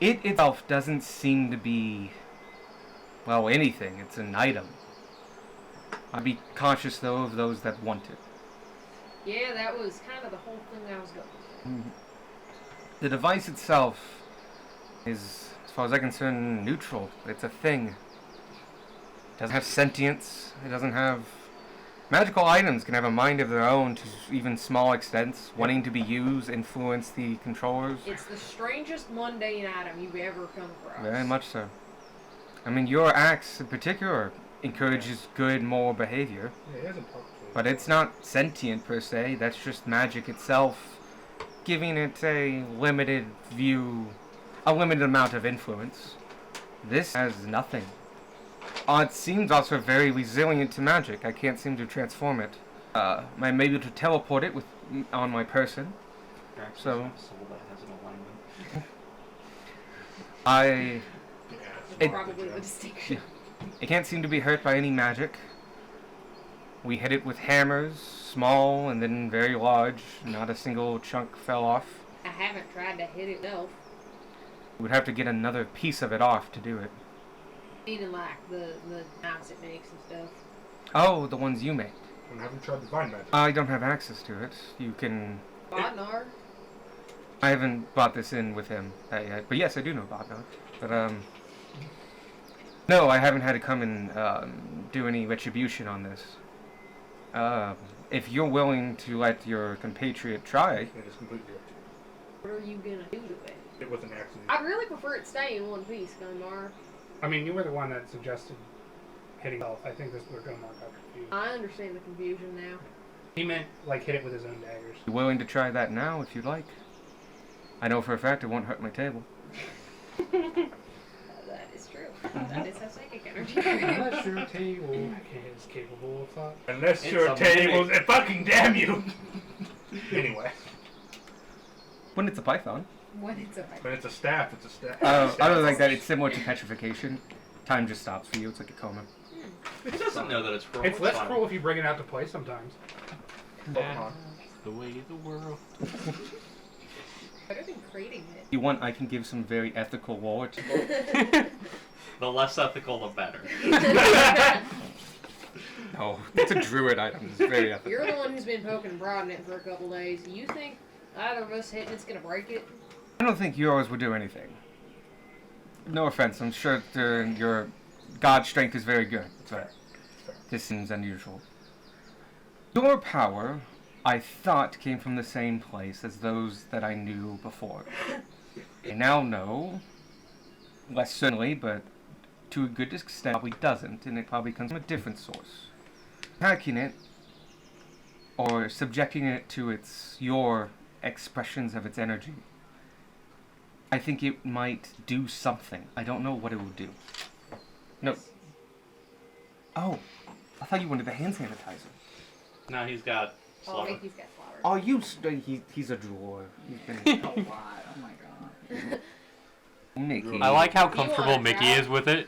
It itself doesn't seem to be, well, anything. It's an item. I'd be cautious, though, of those that want it. Yeah, that was kind of the whole thing I was going with. The device itself is, as far as I'm concerned, neutral. It's a thing. It doesn't have sentience. It doesn't have... Magical items can have a mind of their own to even small extents, wanting to be used, influence the controllers. It's the strangest mundane item you've ever come across. Very much so. I mean, your axe in particular encourages good moral behavior, Yeah, he hasn't talked to but it's not sentient per se. That's just magic itself, giving it a limited view, a limited amount of influence. This has nothing. It seems also very resilient to magic. I can't seem to transform it. I'm able to teleport it with on my person. Perhaps So- there's a soul that has an alignment. I It- Probably the distinction. It can't seem to be hurt by any magic. We hit it with hammers, small and then very large. Not a single chunk fell off. I haven't tried to hit it myself. We'd have to get another piece of it off to do it. Meaning like the knives it makes and stuff. Oh, the ones you made. I haven't tried divine magic. I don't have access to it. You can... Bodnar. I haven't brought this in with him yet. But yes, I do know Bodnar. But, no, I haven't had to come and do any retribution on this. If you're willing to let your compatriot try... It is completely up to you. What are you gonna do to it? It was an accident. I'd really prefer it stay in one piece, Gunmar. I mean, you were the one that suggested hitting health. I think this is where Gomar got confused. I understand the confusion now. He meant, like, hit it with his own daggers. You're willing to try that now if you'd like. I know for a fact it won't hurt my table. That is true. That is how psychic energy Unless your table is capable of thought. Unless It's your a tables, mimic. and fucking damn you. Anyway, When it's a python. When it's a when it's a staff, it's a staff. Other like that, it's similar to petrification. Time just stops for you. It's like a coma. It doesn't know that it's cruel. It's less fine. cruel if you bring it out to play sometimes. Pokemon. The way of the world. better than creating it. If you want, I can give some very ethical lore. The less ethical, the better. No, it's a druid item. It's very ethical. You're the one who's been poking and prodding it for a couple days. You think either of us hitting it's gonna break it? I don't think yours would do anything. No offense, I'm sure your god strength is very good, but this seems unusual. Your power, I thought, came from the same place as those that I knew before. I now know, less certainly, but to a good extent, probably doesn't, and it probably comes from a different source. Hacking it, or subjecting it to your expressions of its energy, I think it might do something. I don't know what it will do. No. Oh, I thought you wanted the hand sanitizer. Now he's got Oh, slaughter. Mickey's got flowers. Oh, he's a drawer. He's been Oh, wow. Oh my god. Mickey. I like how You comfortable want Mickey that? is with it.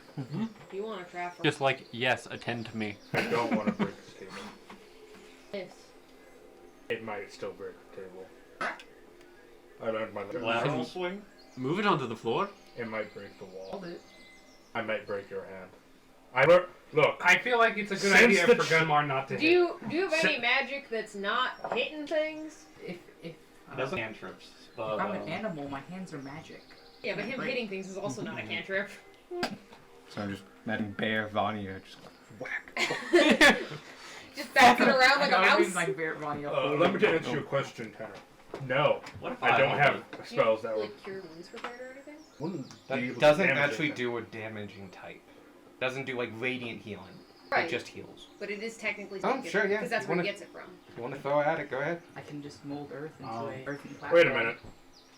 You want to trap Just like, yes, attend to me. I don't want to break this table. this? It might still break the table. I learned my lesson. Lateral swing? Move it onto the floor. It might break the wall. Hold it. I might break your hand. I learned. Look, I feel like it's a good Since idea the for Gunmar not to Do hit. you have any magic that's not hitting things? If Doesn't cantrips. if I'm an animal, my hands are magic. Yeah, but him Right. hitting things is also not a cantrip. So I'm just imagine Bear Vanya just whack. Just bouncing around like a I mouse. like Bear Vanya. let me answer your question, Tanner. No, What if I don't want have to- spells Do that you, would. like cure wounds prepared or anything? Wouldn't be That able to doesn't damage actually it. do a damaging type. Doesn't do like radiant healing. Right. It just heals. But it is technically Oh, speaking, sure, yeah. because that's You where he wanna- gets it from. You want to throw at it? Go ahead. I can just mold earth into Oh. a earthen platform. Wait a minute.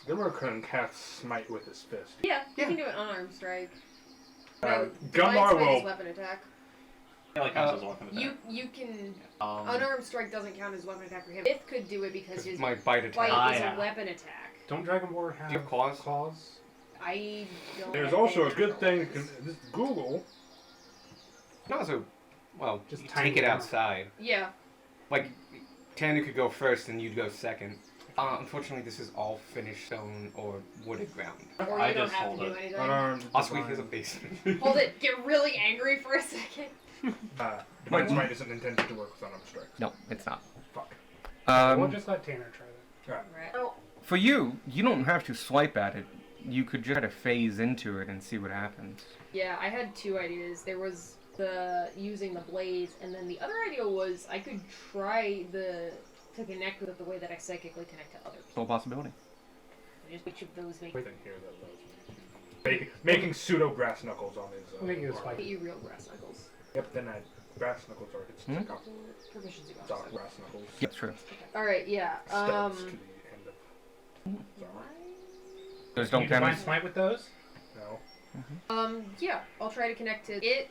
Gilmore can cast smite with his fist. Yeah, you Yeah. can do an unarmed strike. Uh, Divine Gunmar Smite is will. weapon attack. Yeah, like counts as a weapon attack. You can Um, unarmed strike doesn't count as weapon attack for him. Myth could do it because his My bite attack. bite is yeah. a weapon attack. Don't Dragonborn have Do you have claws? claws? I don't. There's have also a any good knowledge. thing. Just Google. No, so, well, Just you tiny take it down. outside. Yeah. Like, Tanner could go first and you'd go second. Unfortunately, this is all finished stone or wooded ground. Or you I don't just have hold to do it. anything. Unarmed. Also, divine- here's a basement. Hold it. Get really angry for a second. Divine Smite isn't intended to work with unarmed strikes. No, it's not. Fuck. we'll Um, just let Tanner try that. Right. Oh, for you don't have to swipe at it. You could just try to phase into it and see what happens. yeah. I had two ideas. There was the using the blades, and then the other idea was I could try to connect with it the way that I psychically connect to others. Still a possibility. Just which of those make Everything here that loves me. Making pseudo grass knuckles on his. Make it a arm. spike. get you real grass knuckles? Yep. Then I grass knuckles are it's Hmm? dark Proficiency bonus. dark grass knuckles. Yeah, that's true. All right. Yeah. Steps to the end of. Those Can don't you Divine count. Smite with those? No. Yeah. I'll try to connect to it,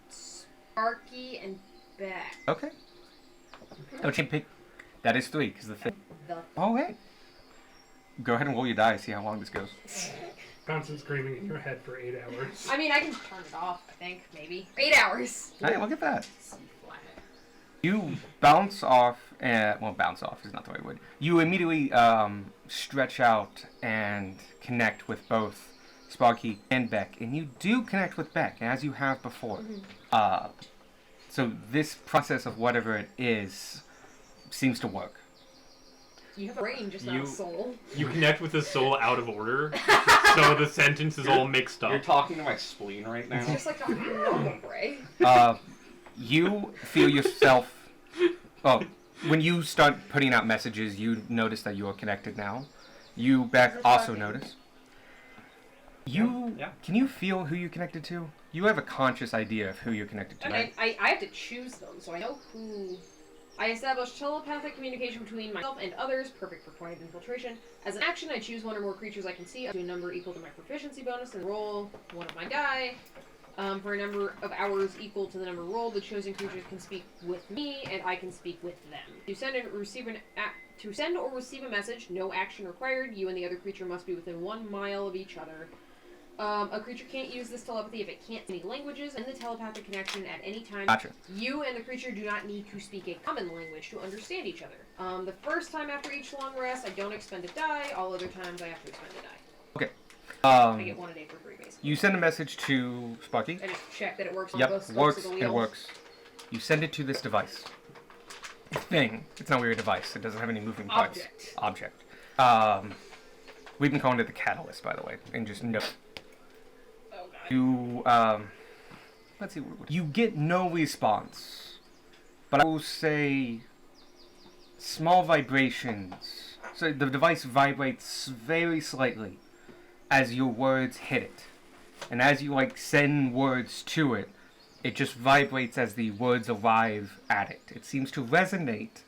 Sparky, and Beck. Okay. Don't you pick? That is 3, because the thing. The Oh, wait. Go ahead and roll your die, see how long this goes. Constant screaming in your head for 8 hours. I mean, I can turn it off. I think maybe 8 hours. Hey, look at that. C flat. You bounce off, well, bounce off is not the right word. You immediately stretch out and connect with both Sparky and Beck, and you do connect with Beck, as you have before. So this process of whatever it is seems to work. You have a brain, just not You- a soul. You connect with the soul out of order, so the sentence is all mixed You're up. talking to my spleen right now. It's just like a normal brain. You feel yourself. Oh, when you start putting out messages, you notice that you are connected now. You, Beck, also notice. Yeah. Can you feel who you're connected to? You have a conscious idea of who you're connected to, I right? mean, I have to choose them, so I know who. I establish telepathic communication between myself and others, perfect for point of infiltration. As an action, I choose one or more creatures I can see up to a number equal to my proficiency bonus and roll one of my die. For a number of hours equal to the number rolled, the chosen creature can speak with me, and I can speak with them. To send or receive a message, no action required. You and the other creature must be within 1 mile of each other. A creature can't use this telepathy if it can't speak any languages, and the telepathic connection at any time. Gotcha. You and the creature do not need to speak a common language to understand each other. The first time after each long rest, I don't expend a die. All other times, I have to expend a die. Okay. I get 1 a day for free, basically. You send a message to Sparky. I just check that it works on Yep, both spokes works. of the It wheel. works. You send it to this device. Thing. It's not really a device. It doesn't have any moving parts. Object. We've been calling it the catalyst, by the way, and just no. Oh, God. You let's see. You get no response, but I will say small vibrations. So the device vibrates very slightly as your words hit it, and as you send words to it, it just vibrates as the words arrive at it. It seems to resonate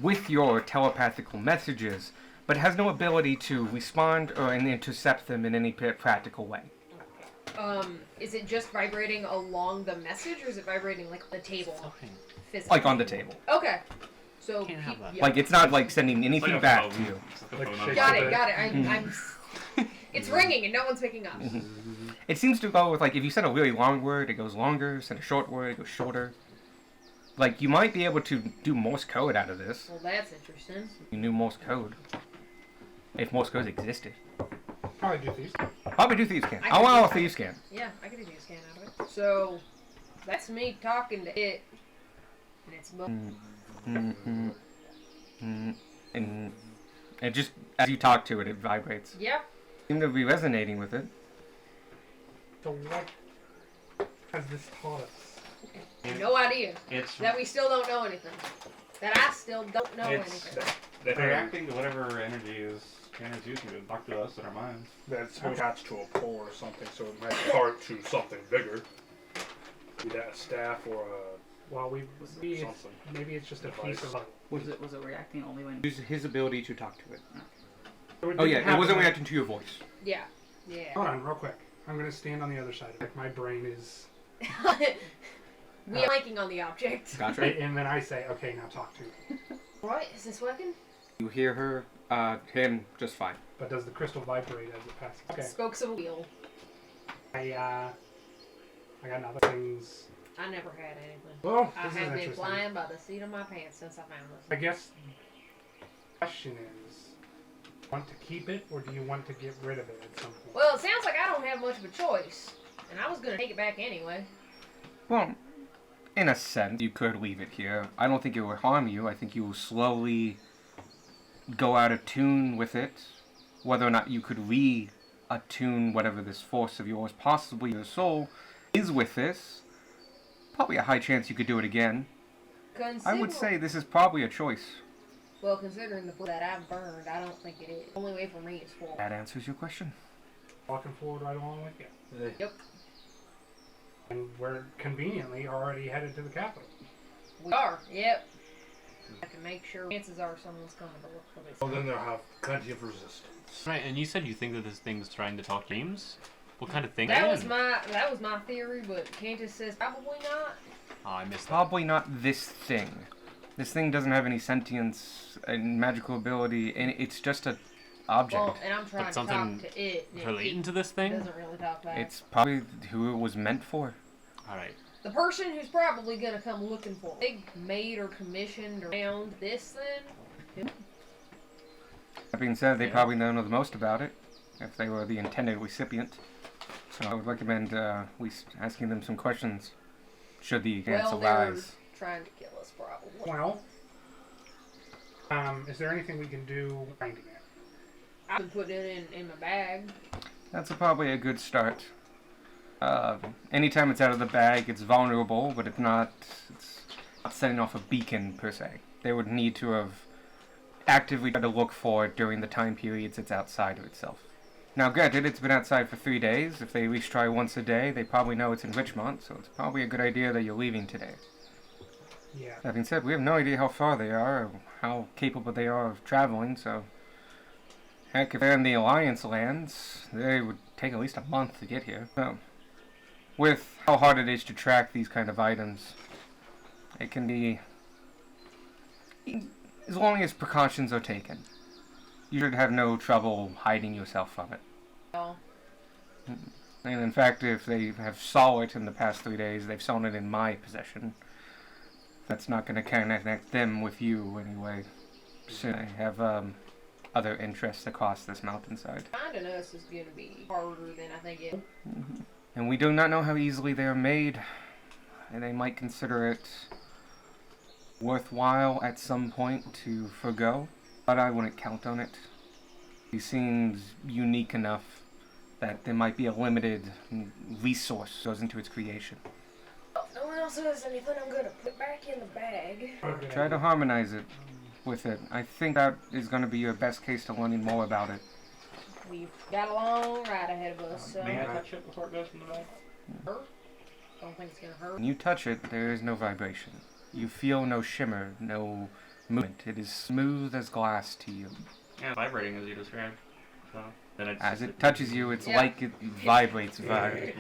with your telepathical messages, but has no ability to respond or intercept them in any practical way. Is it just vibrating along the message, or is it vibrating like the table? Physically? Like on the table. Okay. So Can't have that. yeah. Like it's not like sending anything Like a back phone. to you. It's like a Like phone shake- number. Got it. I'm. It's ringing and no one's picking up. It seems to go with if you send a really long word, it goes longer. Send a short word, it goes shorter. You might be able to do Morse code out of this. Well, that's interesting. You knew Morse code. If Morse code existed. Probably do these. Probably do thieves can. I Oh can wow, do a thieves can. Yeah, I could do a scan out of it. So that's me talking to it, and it's. And it just as you talk to it, it vibrates. Yeah. Seem to be resonating with it. So what has this taught us? No idea. It's That we still don't know anything. That I still don't know It's- anything. That reacting to whatever energy is using to talk to us in our minds. that's attached to a pole or something, so it might part to something bigger. Be that a staff or Well, maybe it's just a Device. piece of. Was it reacting only when? Use his ability to talk to it. So Oh yeah, didn't it wasn't happen- reacting to your voice. Yeah. Yeah. Hold on, real quick. I'm gonna stand on the other side. Like my brain is, We are blanking on the object. Gotcha. and then I say, okay, now talk to me. What is this working? You hear her, him just fine. But does the crystal vibrate as it passes? Okay. Spokes of a wheel. I got other things. I never had anything. Well, I this is have been interesting. flying by the seat of my pants since I found I this. guess the question is, want to keep it or do you want to get rid of it at some point? Well, it sounds like I don't have much of a choice, and I was gonna take it back anyway. Well, in a sense, you could leave it here. I don't think it would harm you. I think you will slowly go out of tune with it. Whether or not you could re-attune whatever this force of yours, possibly your soul, is with this. Probably a high chance you could do it again. I would say this is probably a choice. Well, considering the food that I've burned, I don't think it is. The only way for me is full. That answers your question. Walking forward right along with you. Yep. And we're conveniently already headed to the capital. We are. Yep. I have to make sure chances are someone's coming to look for this. well, then they'll have plenty of resistance. Right, and you said you think that this thing's trying to talk dreams? What kind of thing? That was my theory, but Candace says probably not. Oh, I missed that. Probably not this thing. This thing doesn't have any sentience and magical ability, and it's just an object. Well, and I'm trying to something talk to it. And Relating it to this thing? doesn't really talk back. It's probably who it was meant for. Alright. The person who's probably gonna come looking for it. They made or commissioned around this thing. That being said, they Yeah. probably know the most about it, if they were the intended recipient. So I would recommend asking them some questions, should the chance Well, they're arise. trying to kill us, probably. Well, is there anything we can do finding it? I can put it in my bag. That's probably a good start. Anytime it's out of the bag, it's vulnerable, but it's not setting off a beacon per se. They would need to have actively tried to look for it during the time periods it's outside of itself. Now, granted, it's been outside for 3 days. If they at least try once a day, they probably know it's in Richmond, so it's probably a good idea that you're leaving today. Yeah. That being said, we have no idea how far they are or how capable they are of traveling, so heck, if they're in the Alliance lands, they would take at least a month to get here. So, with how hard it is to track these kind of items, it can be, as long as precautions are taken, you should have no trouble hiding yourself from it. No. And in fact, if they have saw it in the past 3 days, they've seen it in my possession. That's not going to connect them with you anyway. So I have other interests across this mountainside. Finding us is going to be harder than I think it. And we do not know how easily they are made. And they might consider it worthwhile at some point to forgo. But I wouldn't count on it. He seems unique enough that there might be a limited resource goes into its creation. If no one else says anything, I'm gonna put it back in the bag. Try to harmonize it with it. I think that is going to be your best case to learning more about it. We've got a long ride ahead of us, so. May I touch it before it goes in the bag? Hurt? Don't think it's gonna hurt. When you touch it, there is no vibration. You feel no shimmer, no movement. It is smooth as glass to you. Yeah, vibrating as you described. So then it's As it touches you, it's Yeah. like it vibrates. And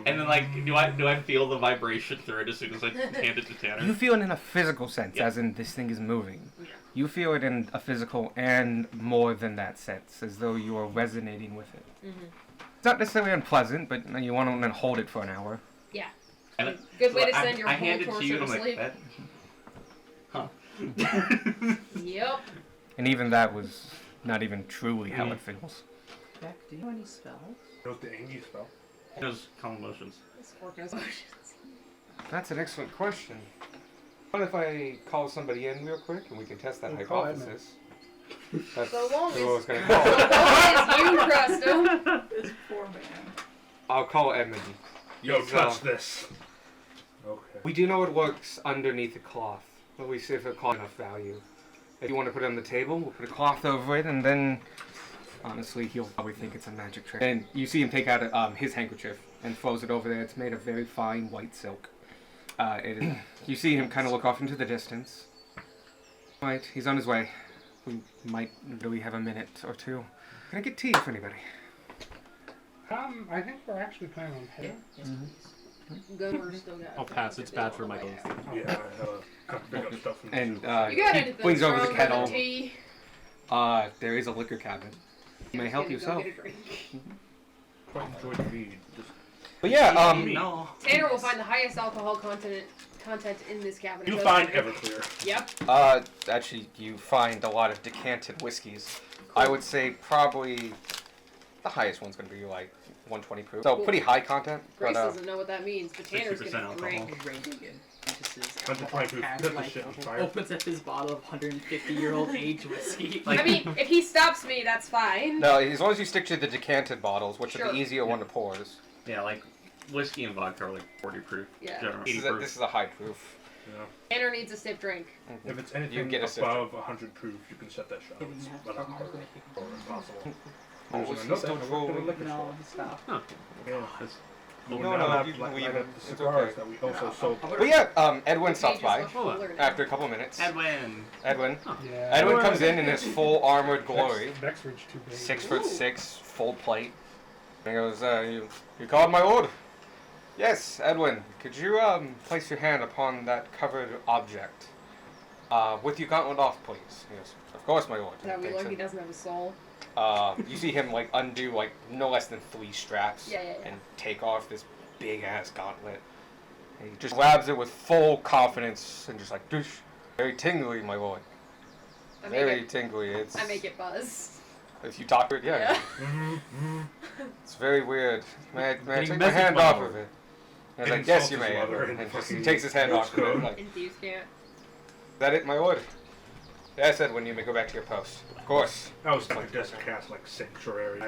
then like, do I feel the vibration through it as soon as I hand it to Tanner? You feel it in a physical sense, Yeah. as in this thing is moving. Yeah. You feel it in a physical and more than that sense, as though you are resonating with it. Mm-hmm. It's not necessarily unpleasant, but you want to then hold it for an hour. And Good way so to send your I whole hand it to torso you to and I'm sleep. like, that? Huh. Yep. And even that was not even truly how it feels. Beck, do you know any spells? Knows the Angie spell. It was calm emotions. This fork knows emotions. That's an excellent question. What if I call somebody in real quick and we can test that We'll call hypothesis? That's So long who I was as, going to so call. long as you trust him. This poor man. I'll call Edmund. Yo, He's, touch this. Okay. We do know it works underneath the cloth, but we see if it cloth enough value. If you want to put it on the table, we'll put a cloth over it, and then, honestly, he'll probably think it's a magic trick. And you see him take out his handkerchief and throws it over there. It's made of very fine white silk. You see him kind of look off into the distance. Right, he's on his way. We might really have a minute or two. Can I get tea for anybody? I think we're actually planning on heading. Yes, please. Gomer's still got. I'll pass. It's bad for my way bones. out. Yeah, I have to pick up stuff from the And supermarket. You got he anything brings over the stronger kettle. than tea? There is a liquor cabinet. You may Just help gonna go yourself. get a drink. Quite enjoy the read. Just But yeah, No. Tanner will find the highest alcohol content in this cabinet. you Doesn't find he? Everclear. Yep. Actually, you find a lot of decanted whiskeys. I would say probably the highest one's going to be like 120 proof. So Cool. pretty high content. Grace But, doesn't know what that means, but Tanner's 60% gonna alcohol. drink. Raging and Mantis's 120 proof. has, Put the like, shit on fire. opens up his bottle of 150-year-old age whiskey. Like- I mean, if he stops me, that's fine. no, as long as you stick to the decanted bottles, which are Sure. the easier one to pour. Yeah, like whiskey and vodka are like 40 proof. Yeah. Generally. This 80 is, a, proof. this is a high proof. Yeah. Tanner needs a stiff drink. If it's anything get a sip. above 100 proof, you can set that shot. Giving It's that about from a her quarter making- or impossible. Oh, There's whiskey another still one. I full? worked at a liquor No, store. stop. Yeah, that's- No, we no, now have you can like leave line it. up the It's cigars okay. that we also sold. But yeah, Edwin The stops page is by much Hold on. fuller now. after a couple minutes. Edwin. Edwin. Yeah. Edwin comes in his full armored glory. Beck's reach too big. 6'6", full plate. And he goes, you called my order? Yes, Edwin. Could you place your hand upon that covered object? With your gauntlet off, please. He goes, of course, my lord. Is that we Takes learned he it. doesn't have a soul? You see him like undo like no less than 3 straps Yeah. and take off this big ass gauntlet. And he just grabs it with full confidence and just like, douche. Very tingly, my lord. I make Very it. tingly. It's. I make it buzz. If you talk to it, yeah. Mm-hmm. It's very weird. May I Getting take my message hand by off Lord. of it? And I was It like, yes, insults you his may. mother And in just, he fucking takes his hand Morse off of it. code. Like, Infused can't. is that it, my lord? Yes, Edwin, you may go back to your post. Of course. I was like just cast like Sanctuary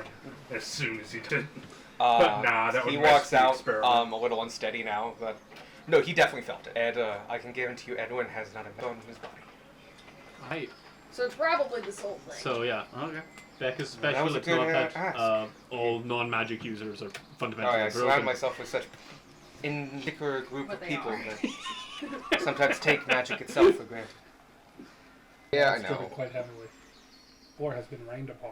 as soon as he did. Uh, But nah, that he would mess walks the out experiment. a little unsteady now, but no, he definitely felt it. And I can guarantee you, Edwin has not a bone in his body. I, So it's probably this whole thing. so yeah, Okay. Beck is That was special. a It's not good that ask. all non-magic users are Oh, fundamentally yeah, I surround broken. myself with such indicator group But of they people are. that sometimes take magic itself for granted. Yeah, I It's driven know. quite heavily. Or has been rained upon.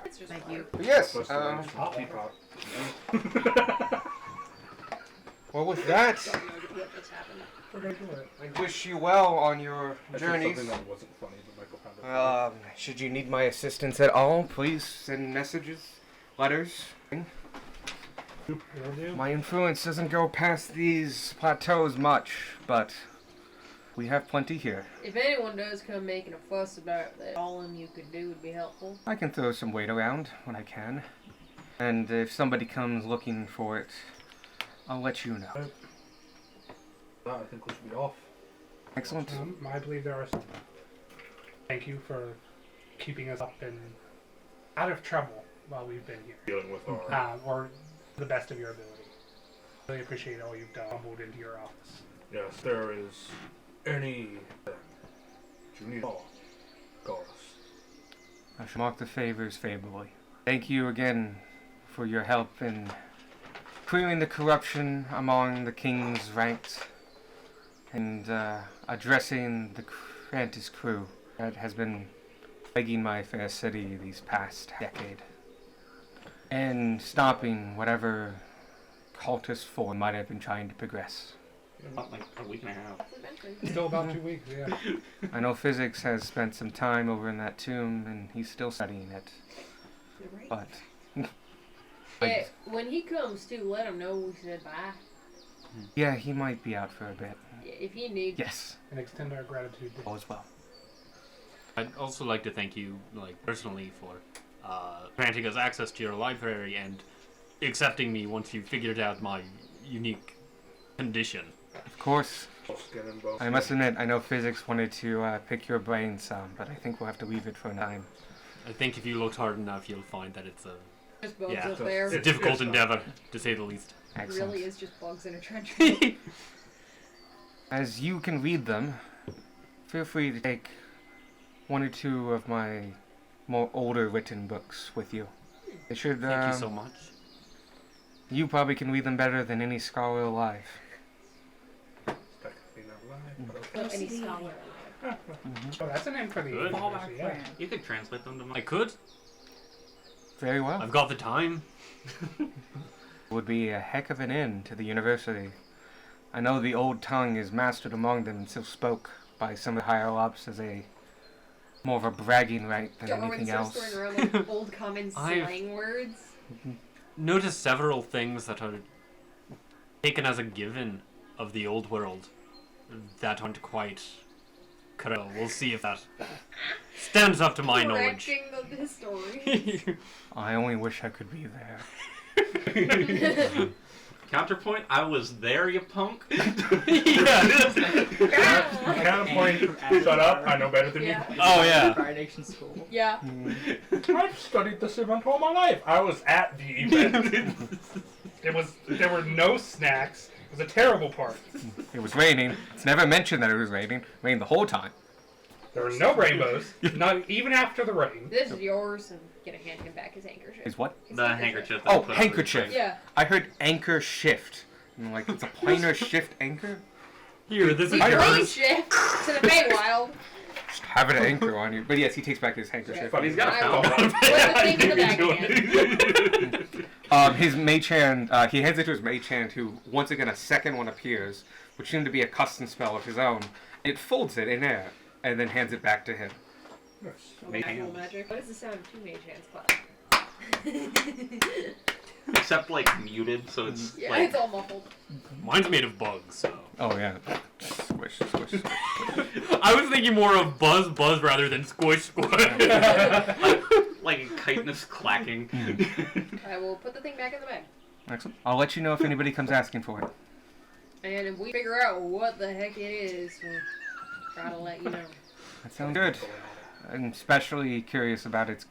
It's just Thank water. you. But yes, Plus the Uh-oh. teapot. Well, with that, What just happened? We're gonna do it. I wish you well on your I said journeys. something that wasn't funny, but Michael found it. Should you need my assistance at all, please send messages, letters. Will do. My influence doesn't go past these plateaus much, but we have plenty here. If anyone does come making a fuss about that, all you could do would be helpful. I can throw some weight around when I can. And if somebody comes looking for it, I'll let you know. I think we should be off. Excellent. I believe there are some. Thank you for keeping us up and out of trouble while we've been here, Dealing with our. or to the best of your ability. Really appreciate all you've done. Humbled into your office. Yes, there is anything you need. Call us. I shall mark the favors favorably. Thank you again for your help in clearing the corruption among the king's ranks and addressing the Krantis crew that has been plaguing my fair city these past decade. And stopping whatever cultist form might have been trying to progress. About like a week and a half. Still about 2 weeks, yeah. I know Physics has spent some time over in that tomb and he's still studying it. But Yeah, when he comes too, let him know we said bye. yeah, he might be out for a bit. Yeah, if you need. Yes, And extend our gratitude to all is well. I'd also like to thank you, like, personally for granting us access to your library and accepting me once you figured out my unique condition. Of course. Skin and bone. I must admit, I know Physics wanted to pick your brain some, but I think we'll have to leave it for a time. I think if you looked hard enough, you'll find that it's a Just bugs Yeah. up there. It's a difficult endeavor, to say the least. It Excellent. really is just bugs in a trench. As you can read them, feel free to take one or two of my more older written books with you. They should. Thank you so much. You probably can read them better than any scholar alive. Technically not live, but okay. Any scholar. Oh, that's a name for the Good. university, yeah. You could translate them to my. I could. Very well. I've got the time. Would be a heck of an end to the university. I know the old tongue is mastered among them and still spoke by some of the higher ups as a more of a bragging right than Darwin anything starts else. throwing around like old common I've- slang words. Noticed several things that are taken as a given of the old world that aren't quite correct. We'll see if that stands up to my knowledge. Correcting the history. I only wish I could be there. Counterpoint, I was there, you punk. Counterpoint, shut up, I know better than Yeah. Oh yeah. Fire Nation School. Yeah. you. I've studied this event all my life. I was at the event. There were no snacks. It was a terrible party. It was raining. It's never mentioned that it was raining. Rained the whole time. There were no rainbows, not even after the rain. This is yours, and gonna hand him back his handkerchief. Is what? His The handkerchief. that Oh, I put on handkerchief. the Yeah. I heard anchor shift. And like it's a planar shift anchor. Here, this is He yours. plays shift to the Feywild. Just have an anchor on you. But yes, he takes back his handkerchief. But he's got a I foul. will put the thing in the bag again. His mage hand, he hands it to his mage hand, who once again a second one appears, which seemed to be a custom spell of his own. It folds it in air and then hands it back to him. Mage Actual hands. magic. What is the sound of two mage hands clap? Except like muted, so it's Yeah, like it's all muffled. Mine's made of bugs, so. Oh yeah. Squish, squish, squish. I was thinking more of buzz rather than squish squish. like a chitinous clacking. I will put the thing back in the bag. Excellent. I'll let you know if anybody comes asking for it. And if we figure out what the heck it is, we'll try to let you know. That sounds good. I'm especially curious about its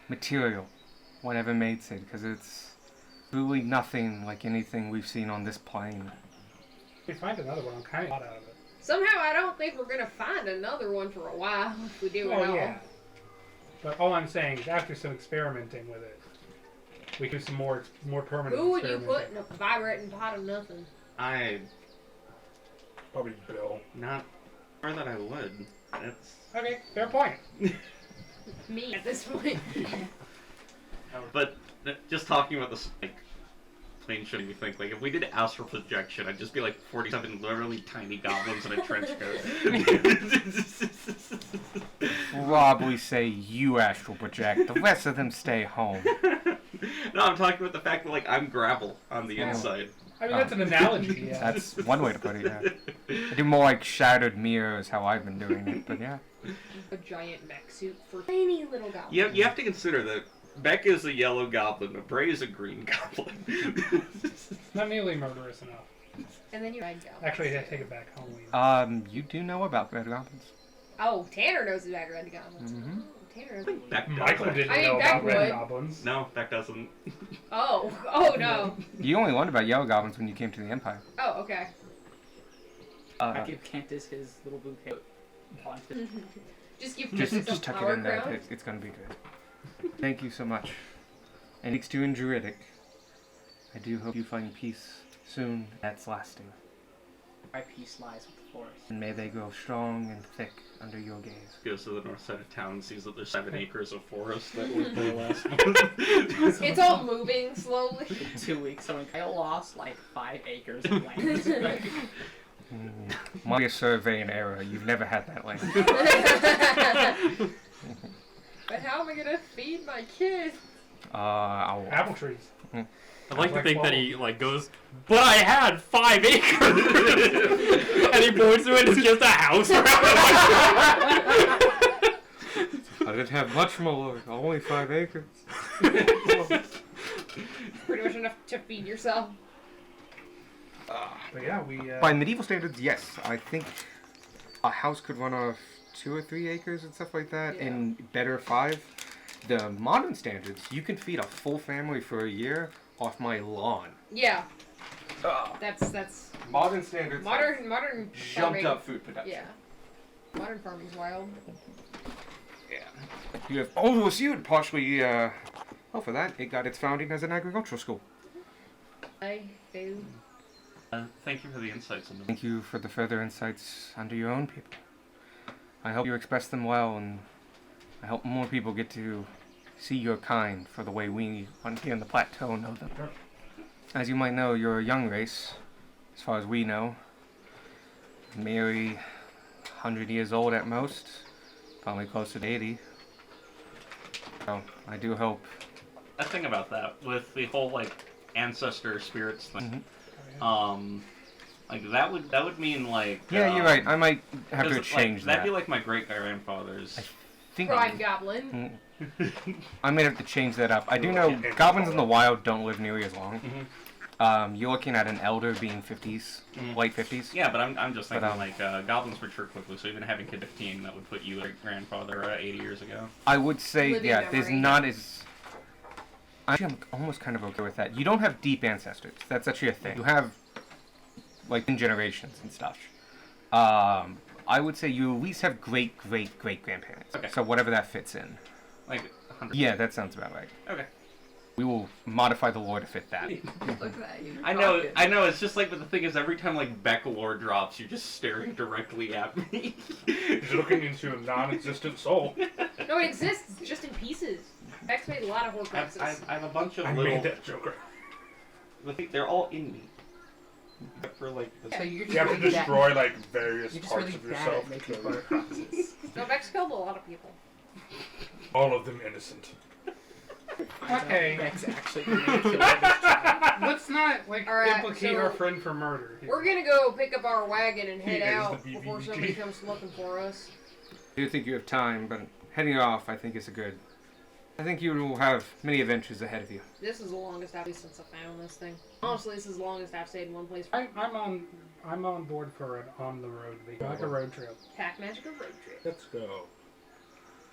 material, whatever makes it, because it's really nothing like anything we've seen on this plane. If we find another one, I'm kind of out of it. Somehow I don't think we're gonna find another one for a while if we do it all. Yeah. But all I'm saying is after some experimenting with it, we can do some more permanent Who would you experimenting. put in a vibrating pot of nothing? I Probably Bill. not sure that I would. It's Okay, fair point. Me at this point. but just talking about this like explain shit you think. Like, if we did astral projection, I'd just be like 47 literally tiny goblins in a trench coat. Rob, we say you astral project. The rest of them stay home. No, I'm talking about the fact that, like, I'm gravel on the Oh. inside. I mean, that's an analogy. Yeah. That's one way to put it, yeah. I do more like shattered mirrors, how I've been doing it, but yeah. A giant mech suit for tiny little goblins. You have to consider that Beck is a yellow goblin, but Bray is a green goblin. Not nearly murderous enough. And then you ride goblins. Actually, I take it back. Halloween. You do know about red goblins. Oh, Tanner knows about red goblins. Mhm. Oh, Tanner I knows. think Beck does. Michael didn't I mean, know Beck about red would. goblins. No, Beck doesn't. Oh no. You only learned about yellow goblins when you came to the Empire. Oh, okay. I give Cantus his little bouquet. Just give Just Cantus a tuck it flower in there. crown. It's gonna be good. Thank you so much. And thanks to Druidic. I do hope you find peace soon. That's lasting. My peace lies with the forest. And may they grow strong and thick under your gaze. Goes to the north side of town and sees that there's 7 acres of forest that were there last month. It's all moving slowly. In 2 weeks, I lost like 5 acres of land. Might be a surveying error. You've never had that land. But how am I gonna feed my kids? I'll... Apple trees. I'd like to Like, think that well- he like goes, but I had 5 acres, and he points to it. It's just a house. I didn't have much more. Only 5 acres. Pretty much enough to feed yourself. But yeah, we. By medieval standards, yes. I think a house could run off 2 or 3 acres and stuff like that. Yeah. In better 5. The modern standards, you can feed a full family for a year off my lawn. Yeah. That's Modern standards. modern Jumped farming. up food production. Yeah. Modern farming's wild. Yeah. You have OSU partially. For that, it got its founding as an agricultural school. I do. Thank you for the insights on Thank you for the further insights under your own people. I hope you express them well, and I hope more people get to see your kind for the way we on here in the plateau know them. As you might know, you're a young race, as far as we know. Merely 100 years old at most, probably closer to 80. So, I do hope. A thing about that, with the whole, like, ancestor spirits thing, like, that would mean, like... Yeah, you're right. I might have to 'cause, change like, that. That'd be like my great-grandfather's... think Prime goblin. I may have to change that up. I do know goblins in the wild don't live nearly as long. You're looking at an elder being 50s, late 50s. Yeah, but I'm just thinking, But, like, goblins mature quickly, so even having kid 15, that would put you like grandfather 80 years ago. I would say, Living yeah, there's memory. not as... Actually, I'm almost kind of okay with that. You don't have deep ancestors. That's actually a thing. You have, like, in generations and stuff. I would say you at least have great-great-great-grandparents. Okay. So whatever that fits in. Like, 100. Yeah, that sounds about right. Okay. We will modify the lore to fit that. Look at that. You're I know, talking. it's just like, but the thing is, every time, like, Beck lore drops, you're just staring directly at me. He's looking into a non-existent soul. No, it exists. It's just in pieces. Bex made a lot of Horcruxes. I have a bunch of I little... made that Joker. They're all in me. Except for, like, the... So you're You have to really bad- destroy like various You're just parts really of bad yourself. at making to- Horcruxes. No, Bex killed a lot of people. All of them innocent. Okay. Beck's actually gonna kill every child. Let's not like Alright, implicate so our friend for murder. Here. We're gonna go pick up our wagon and He head is out the before BBG. somebody comes looking for us. I do think you have time, but heading off, I think, is a good... I think you will have many adventures ahead of you. This is the longest I've stayed since I found this thing. Honestly, this is the longest I've stayed in one place. I'm on board for an on the road vacation, like a road trip. Pack Magic or road trip. Let's go.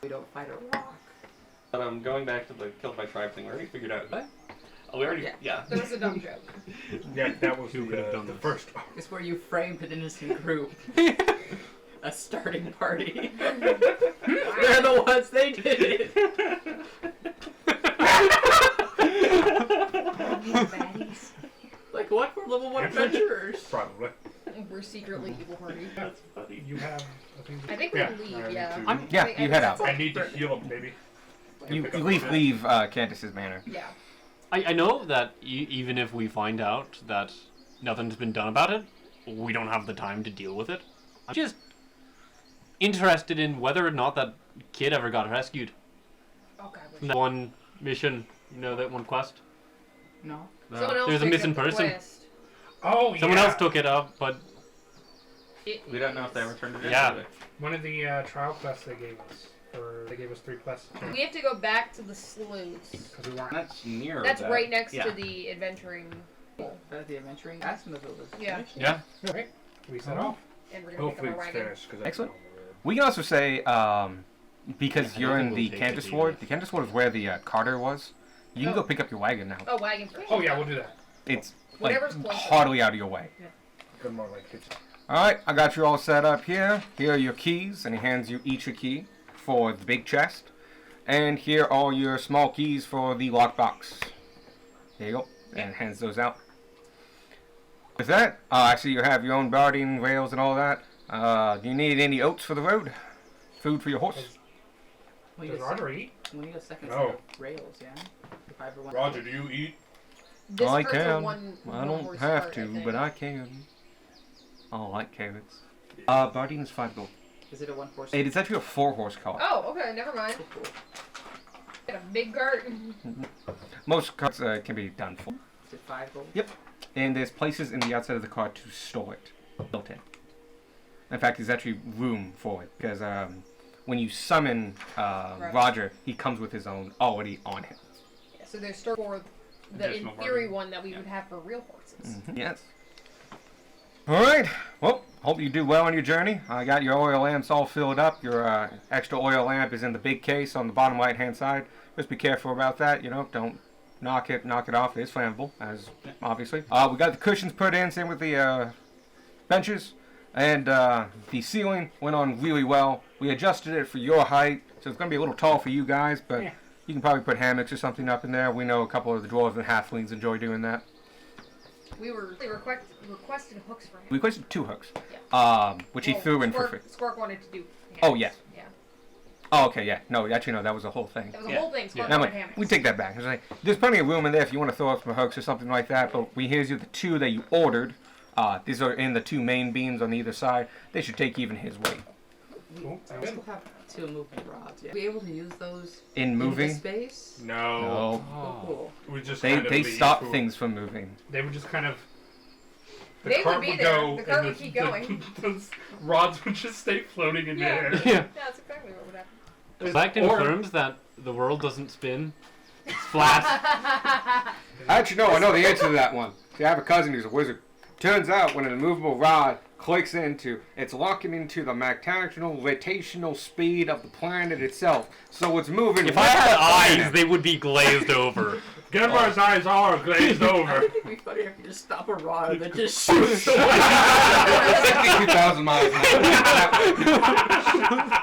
We don't fight a rock. But going back to the killed by tribe thing, we already figured out... What? Oh, we already... Yeah. Yeah. That was a dumb joke. Yeah, that was Who could have done the this? first. It's where you framed an innocent group. A starting party. They're the ones, they did it. Baddies. Like, what? We're level 1 adventurers. Probably. We're secretly evil party. That's funny. You have, I think we Yeah, leave, I yeah. do. Yeah, I you head out. that's I need to heal him, baby. You Pick up leave the- leave Candace's manor. Yeah. I know that even if we find out that nothing's been done about it, we don't have the time to deal with it. I'm just interested in whether or not that kid ever got rescued. Okay. From that one mission, that one quest. No. Someone else There's a picked missing up the person. quest. Oh, Someone yeah. else took it up, but We don't know if they ever turned it in. Yeah. do they? One of the trial quests they gave us. They gave us 3 quests. We have to go back to the sleuths. Because we weren't. That's near. That's that. right next Yeah. to the adventuring. The adventuring. Ask them if it was. Yeah. yeah. Alright. We set off. And we're gonna Hopefully pick up it's our wagon. finished. Cause that's Excellent. on the road. We can also say, because I you're don't in think the we'll take Candace it Ward, either. the Candace Ward is where the Carter was. You can Oh. go pick up your wagon now. Oh, wagon first. Oh, yeah, we'll do that. It's like Whatever's closer. hardly out of your way. Good more like kitchen. Alright, I got you all set up here. Here are your keys, and he hands you each a key for the big chest. And here are your small keys for the lockbox. There you go. And hands those out. With that, I see you have your own barding rails and all that. Do you need any oats for the road? Food for your horse? We Does need a Roger eat? We need a second No. set of rails, yeah. If I ever want. Roger, do you eat? This I hurts a can. one I don't horse have cart, to, think. but I can. I like carrots. Barding is 5 gold. Is it a 1 horse? It is actually a 4-horse cart. Oh, okay, never mind. Oh, cool. Got a big cart. Most carts can be done full. Is it 5 gold? Yep. And there's places in the outside of the car to store it, built in. In fact, there's actually room for it because when you summon Roger, he comes with his own already on him. Yeah, so there's store for the in Additional theory bargaining. one that we would have for real horses. Yes. All right. Well, hope you do well on your journey. I got your oil lamps all filled up. Your extra oil lamp is in the big case on the bottom right-hand side. Just be careful about that. Don't knock it off. It is flammable, as obviously. We got the cushions put in, same with the benches, and the ceiling went on really well. We adjusted it for your height, so it's going to be a little tall for you guys, but you can probably put hammocks or something up in there. We know a couple of the dwarves and halflings enjoy doing that. We requested hooks for him. We requested 2 hooks, which he Well, threw in for Squirk, free. Squirk wanted to do. Oh, yes. Yeah. Oh, okay, yeah. No, actually, no, that was a whole thing. That was a Yeah. whole thing. Squirk No, wanted wait, hammocks. we take that back. It's like, there's plenty of room in there if you want to throw up some hooks or something like that, but we here's you the 2 that you ordered. These are in the 2 main beams on either side. They should take even his weight. Cool. I Sounds good. still have 2 movement rods. Yeah. Are we able to use those In in moving, the space? No. no. Oh, cool. We just They kind of they leave stop food. things from moving. They would just kind of. The They would cart be would there. go. The cart and would keep going. Those rods would just stay floating in Yeah. the air. Yeah. Yeah, that's exactly what would happen. Fact Or- confirms that the world doesn't spin. It's flat. Actually, no, I know the answer to that one. See, I have a cousin who's a wizard. Turns out when an immovable rod clicks into, it's locking into the rotational speed of the planet itself. So it's moving. If with I had the eyes, planet. they would be glazed over. Gemmar's eyes are glazed I over. think it'd be funny if you just stop a rod that just shoots away. 62,000 miles an hour.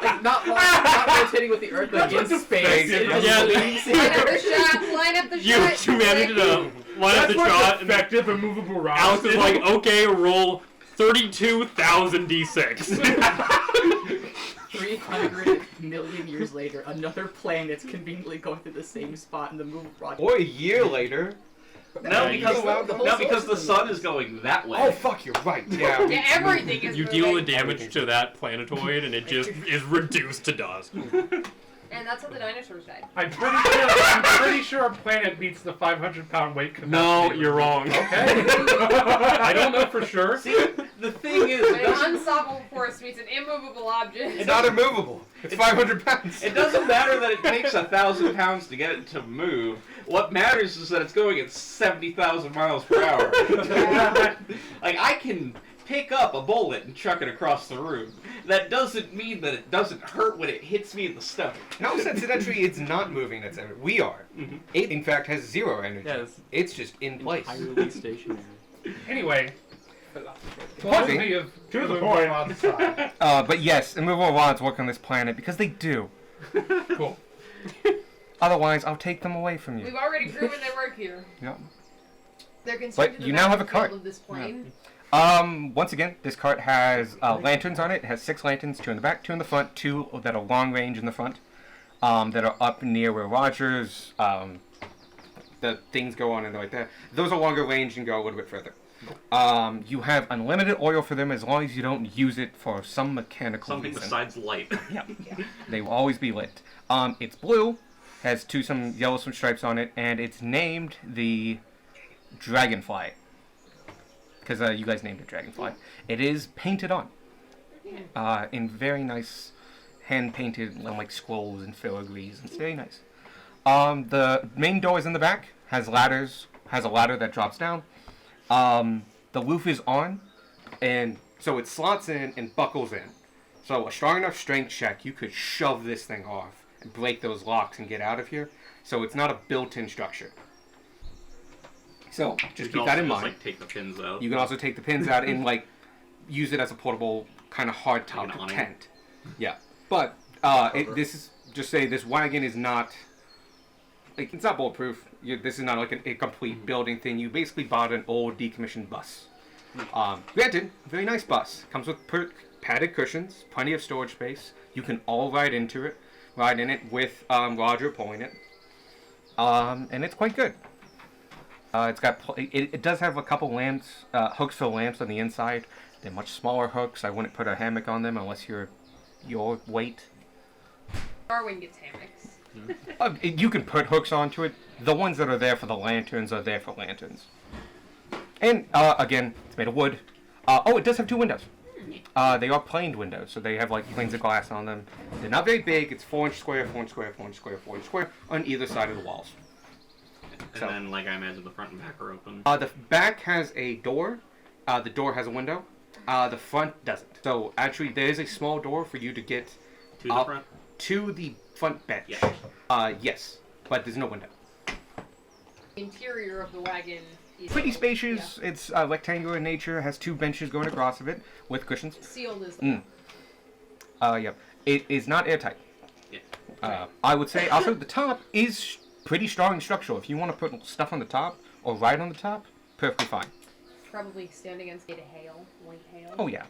Like, not rotating with the Earth, like in space. It just Yeah. leaves Line up it. the shot. Line up the You shot. managed to line up That's the what's shot, and effective immovable rods. Alex is like, okay, roll 32,000 d6. 300 million years later, another planet's conveniently going through the same spot in the move rod. Or a year later. No, Yeah, because the whole no, because the source sun is is going that way. Oh, fuck, you're right. Yeah. Yeah, everything is You moving. deal the damage to that planetoid, and it just is reduced to dust. And that's how the dinosaurs died. I'm pretty sure our planet beats the 500-pound weight capacity. No, you're wrong. Okay. I don't know for sure. See, the thing is, An unstoppable force meets an immovable object. It's not immovable. It's 500 pounds. it doesn't matter that it takes 1,000 pounds to get it to move. What matters is that it's going at 70,000 miles per hour. Like, I can pick up a bullet and chuck it across the room. That doesn't mean that it doesn't hurt when it hits me in the stomach. No, since it actually it's not moving. That's energy. We are. It in fact has 0 energy. Yes. It's just in place. Entirely stationary. Anyway, Puzzing. philosophy of To the moving point. on the side. But yes, immovable rods work on this planet because they do. Cool. Otherwise, I'll take them away from We've you. already proven they work here. Yep. They're constructed But to you the now have a battlefield cart. of this plane. Once again, this cart has lanterns on it. It has 6 lanterns, 2 in the back, 2 in the front, 2 that are long range in the front, that are up near where Roger's the things go on and like that. Those are longer range and go a little bit further. You have unlimited oil for them as long as you don't use it for some mechanical Something reason. besides light. Yeah. They will always be lit. It's blue, has some yellow stripes on it, and it's named the Dragonfly. Because you guys named it Dragonfly. It is painted on. In very nice hand-painted like scrolls and filigrees. It's very nice. The main door is in the back. Has a ladder that drops down. The roof is on, and so it slots in and buckles in. So a strong enough strength check, you could shove this thing off and break those locks and get out of here. So it's not a built-in structure. So just keep that in mind. Like, take the pins out. You can also take the pins out and like use it as a portable kind of hard top Like an awning. tent. Yeah, but this wagon is not. Like, it's not bulletproof. This is not like a complete building thing. You basically bought an old decommissioned bus. Granted, very nice bus. Comes with padded cushions, plenty of storage space. You can all ride in it with Roger pulling it. And it's quite good. It does have a couple lamps, hooks for lamps on the inside. They're much smaller hooks. I wouldn't put a hammock on them unless you're your weight. Darwin gets hammocks. You can put hooks onto it. The ones that are there for the lanterns are there for lanterns. And, again, it's made of wood. It does have 2 windows. They are planed windows, so they have, like, planes of glass on them. They're not very big. It's 4-inch square, 4-inch square, 4-inch square, 4-inch square on either side of the walls. And then, like, I imagine the front and back are open. The back has a door. The door has a window. The front doesn't. So, actually, there is a small door for you to get To the front? to the front bench. Yeah. Yes, but there's no window. The interior of the wagon is Pretty spacious. Yeah. It's rectangular in nature. Has 2 benches going across of it with cushions. sealed as Yep. It is not airtight. Yeah. I would say also the top is pretty strong and structural. If you want to put stuff on the top or ride on the top, perfectly fine. probably stand against light hail. Oh yeah.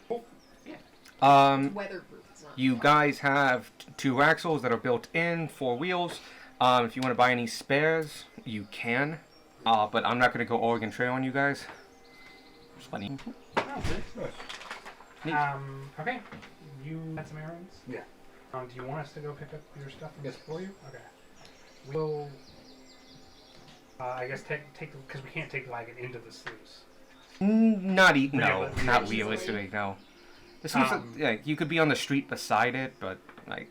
It's weatherproof. It's not You guys have 2 axles that are built in, 4 wheels. If you want to buy any spares, you can. But I'm not going to go Oregon Trail on you guys. It's funny. Neat. Okay. You had some errands? Yeah. Do you want us to go pick up your stuff and for you? Okay. We'll, I guess, take because we can't take the wagon into the sluice. Not Realistically. realistically, no. The sluice, yeah, you could be on the street beside it, but like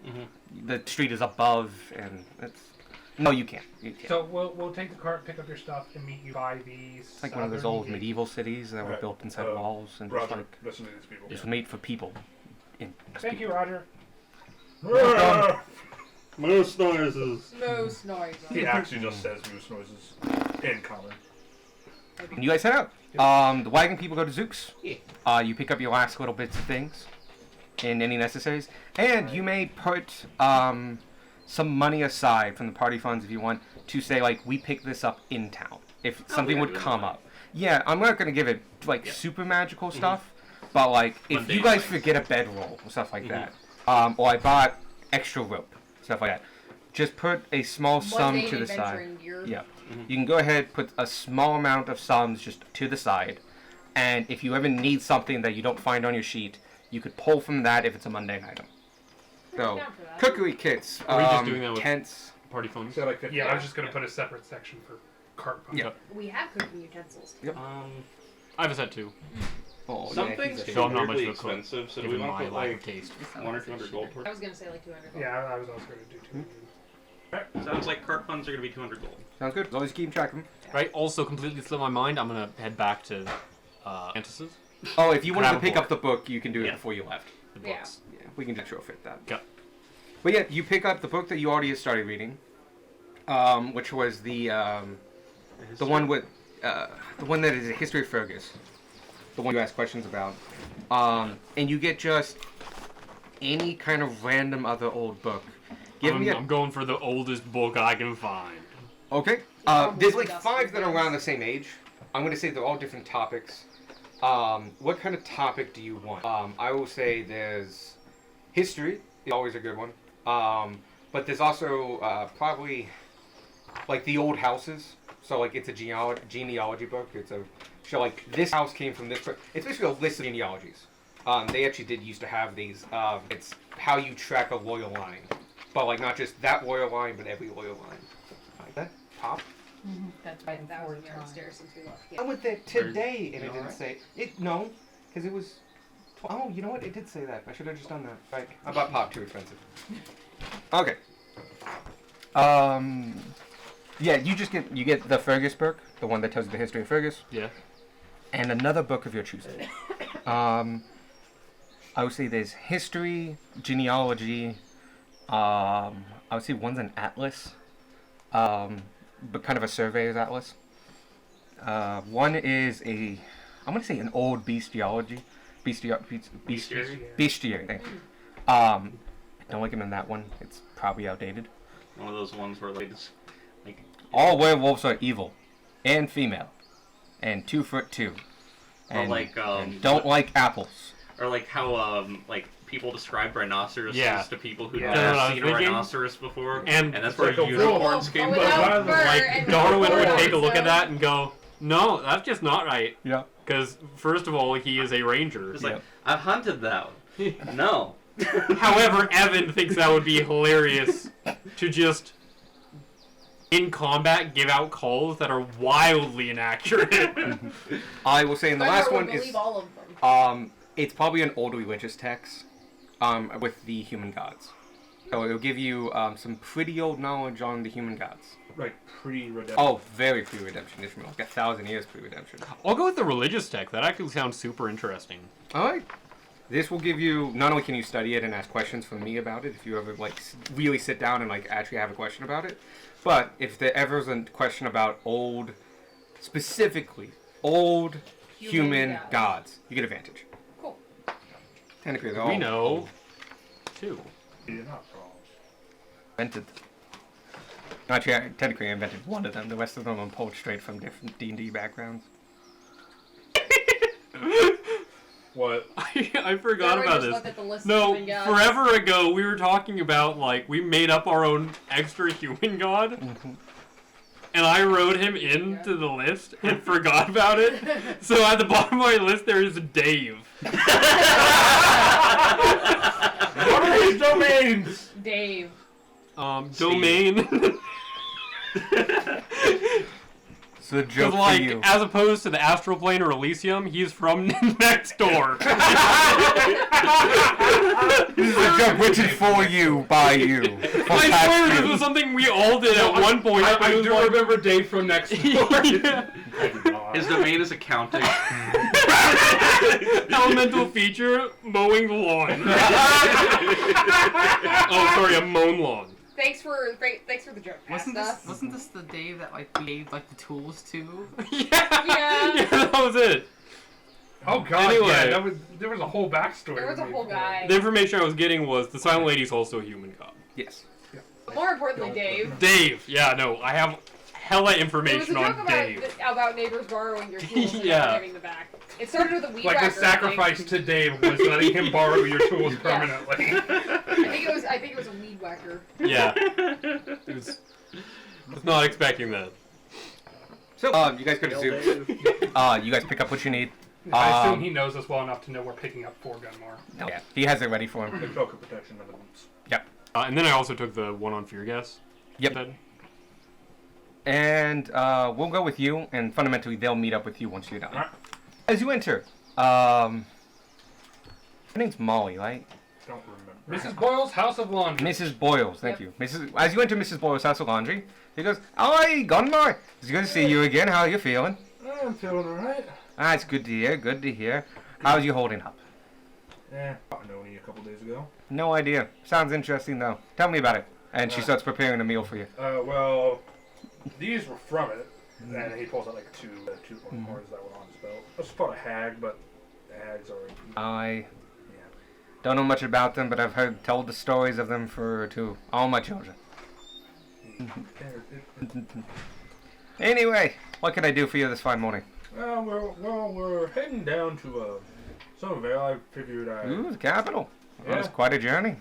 the street is above, and it's no, you can't. You can't. So we'll take the cart, pick up your stuff, and meet you by the. It's like one of those old medieval cities that were Right. built inside walls, and Roger, just like listen to these people. it's made for people. Thank you, Roger. Moose noises. Moose noise. He actually just says moose noises in common. And you guys head out. The wagon people go to Zook's. Yeah. You pick up your last little bits of things and any necessaries, and you may put some money aside from the party funds if you want to say like we pick this up in town if something yeah, would do it come that. up. Yeah, I'm not gonna give it like Yeah. super magical stuff, but like if Mundane you guys things. forget a bedroll or stuff like that, or I bought extra rope, stuff like that, just put a small sum Mundane to the side. adventuring gear. Yeah. You can go ahead, put a small amount of sums just to the side, and if you ever need something that you don't find on your sheet, you could pull from that if it's a mundane item. So, down for that. cookery kits, Are we just doing that with- tents. Party phones. So like 50 Yeah, I was just gonna put a separate section for cart pump. Yeah. We have cooking utensils. I have a set too. Oh, Something's he's So I'm not much weirdly of a cook, expensive, so do we given want my to put lack like of taste. 100 or 200 gold for I it? was gonna say like 200. Yeah, I was also gonna do 200. Sounds like cart funds are going to be 200 gold. Sounds good. As long as you keep track of them. Right. Also, completely slipped my mind. I'm gonna head back to Mantis's. Oh, if you wanted to Grab a pick book. up the book, you can do it Yeah. before you left. The Yeah. books. Yeah, we can just retrofit that. Okay. But yeah, you pick up the book that you already started reading, which was the one with the one that is a history of Fergus, the one you ask questions about, and you get just any kind of random other old book. Give me I'm going for the oldest book I can find. Okay. There's like 5 that are around the same age. I'm gonna say they're all different topics. What kind of topic do you want? I will say there's history is always a good one. But there's also probably like the old houses. So like it's a genealogy book. It's a show like this house came from this. It's basically a list of genealogies. They actually did used to have these. It's how you track a loyal line, but like not just that loyal line, but every loyal line. Like that pop. That's Right, that was in the downstairs since we left. I Yeah. went there today and You it didn't alright? say it. No, because it was. Oh, you know what? It did say that. I should have just done that. Like I bought pop too expensive. Okay. Yeah, you get the Fergus book, the one that tells you the history of Fergus, Yeah. and another book of your choosing. I would say there's history, genealogy. I would say one's an atlas, but kind of a surveyor's atlas. One is I'm gonna say an old bestiary. Bestiary. Thank you. I don't like him in that one. It's probably outdated. One of those ones where like, All werewolves are evil, and female, and 2'2", Or and, like, and don't like apples. or like how like people describe rhinoceroses Yeah. to people who Yeah. have That's what I never was seen a thinking. rhinoceros before, And that's It's where like a unicorns wolf. came Without from. fur Like and Darwin would horns, take a look at so- that and go, "No, that's just not right." Yeah. Because first of all, he is a ranger. It's like, I've hunted that one. No. However, Evan thinks that would be hilarious to just in combat give out calls that are wildly inaccurate. I will say, in the But I last would one is believe all of them. it's probably an old religious text, with the human gods. So it'll give you some pretty old knowledge on the human gods. Like pre-redemption. Oh, very pre-redemption, if like 1,000 years pre-redemption. I'll go with the religious tech. That actually sounds super interesting. All right. This will give you, not only can you study it and ask questions from me about it, if you ever like really sit down and like actually have a question about it, but if there ever is a question about specifically old human gods, you get advantage. Cool. Technically, they're We all know old. too. You're not wrong. Invented. Actually, technically I invented one of them. The rest of them are pulled straight from different D&D backgrounds. What? I forgot Everyone about just this. looked at the list of No, human gods. forever ago we were talking about like we made up our own extra human god, and I wrote him into the list and forgot about it. So at the bottom of my list there is Dave. What are these domains? Dave. Domain. So the joke Because, like, for you. as opposed to the astral plane or Elysium, he's from next door. This is a joke written for you, by you. from I past swear you. this was something we all did at one point. I It was do like- remember Dave from next door. Yeah. I do not. His domain is accounting. Elemental feature, mowing the lawn. Oh, sorry, a mown lawn. Thanks for the joke. Wasn't Pasta. this the Dave that like we gave like the tools to? Yeah. Yeah. That was it. Oh god, Anyway. yeah, there was a whole backstory. There was a to whole me. guy. The information I was getting was the Silent Lady's also a human god. Yes. More importantly, Dave. Dave. Yeah, no, I have hella There was a information joke on Dave. about neighbors borrowing your tools and Yeah. not giving them back. It started with a weed Like whacker, the sacrifice to Dave was letting him borrow your tools permanently. I think it was a weed whacker. Yeah. It was not expecting that. So, you guys go to zoo. You guys pick up what you need. I assume he knows us well enough to know we're picking up 4 Gunmore. No, yeah, he has it ready for him. The cloak of protection and the boots. And then I also took the one on Fear Gas. Yep. And we'll go with you, and fundamentally they'll meet up with you once you're done. Alright. As you enter, her name's Molly, right? Don't remember. Mrs. Boyle's House of Laundry. Mrs. Boyles, thank you. As you enter Mrs. Boyles' house of laundry, he goes, "Hi, Gunmar. It's good to see you again. How are you feeling?" I'm feeling alright. Ah, it's good to hear. Good to hear. How's you holding up? Yeah, I known you a couple days ago. No idea. Sounds interesting though. Tell me about it. And she starts preparing a meal for you. Well, these were from it, and he pulls out like two horns that were on his belt. I was thought a hag, but hags are. I don't know much about them, but I've heard told the stories of them to all my children. Anyway, what can I do for you this fine morning? We're heading down to Somerville. I figured Ooh, the capital. Yeah. That's quite a journey.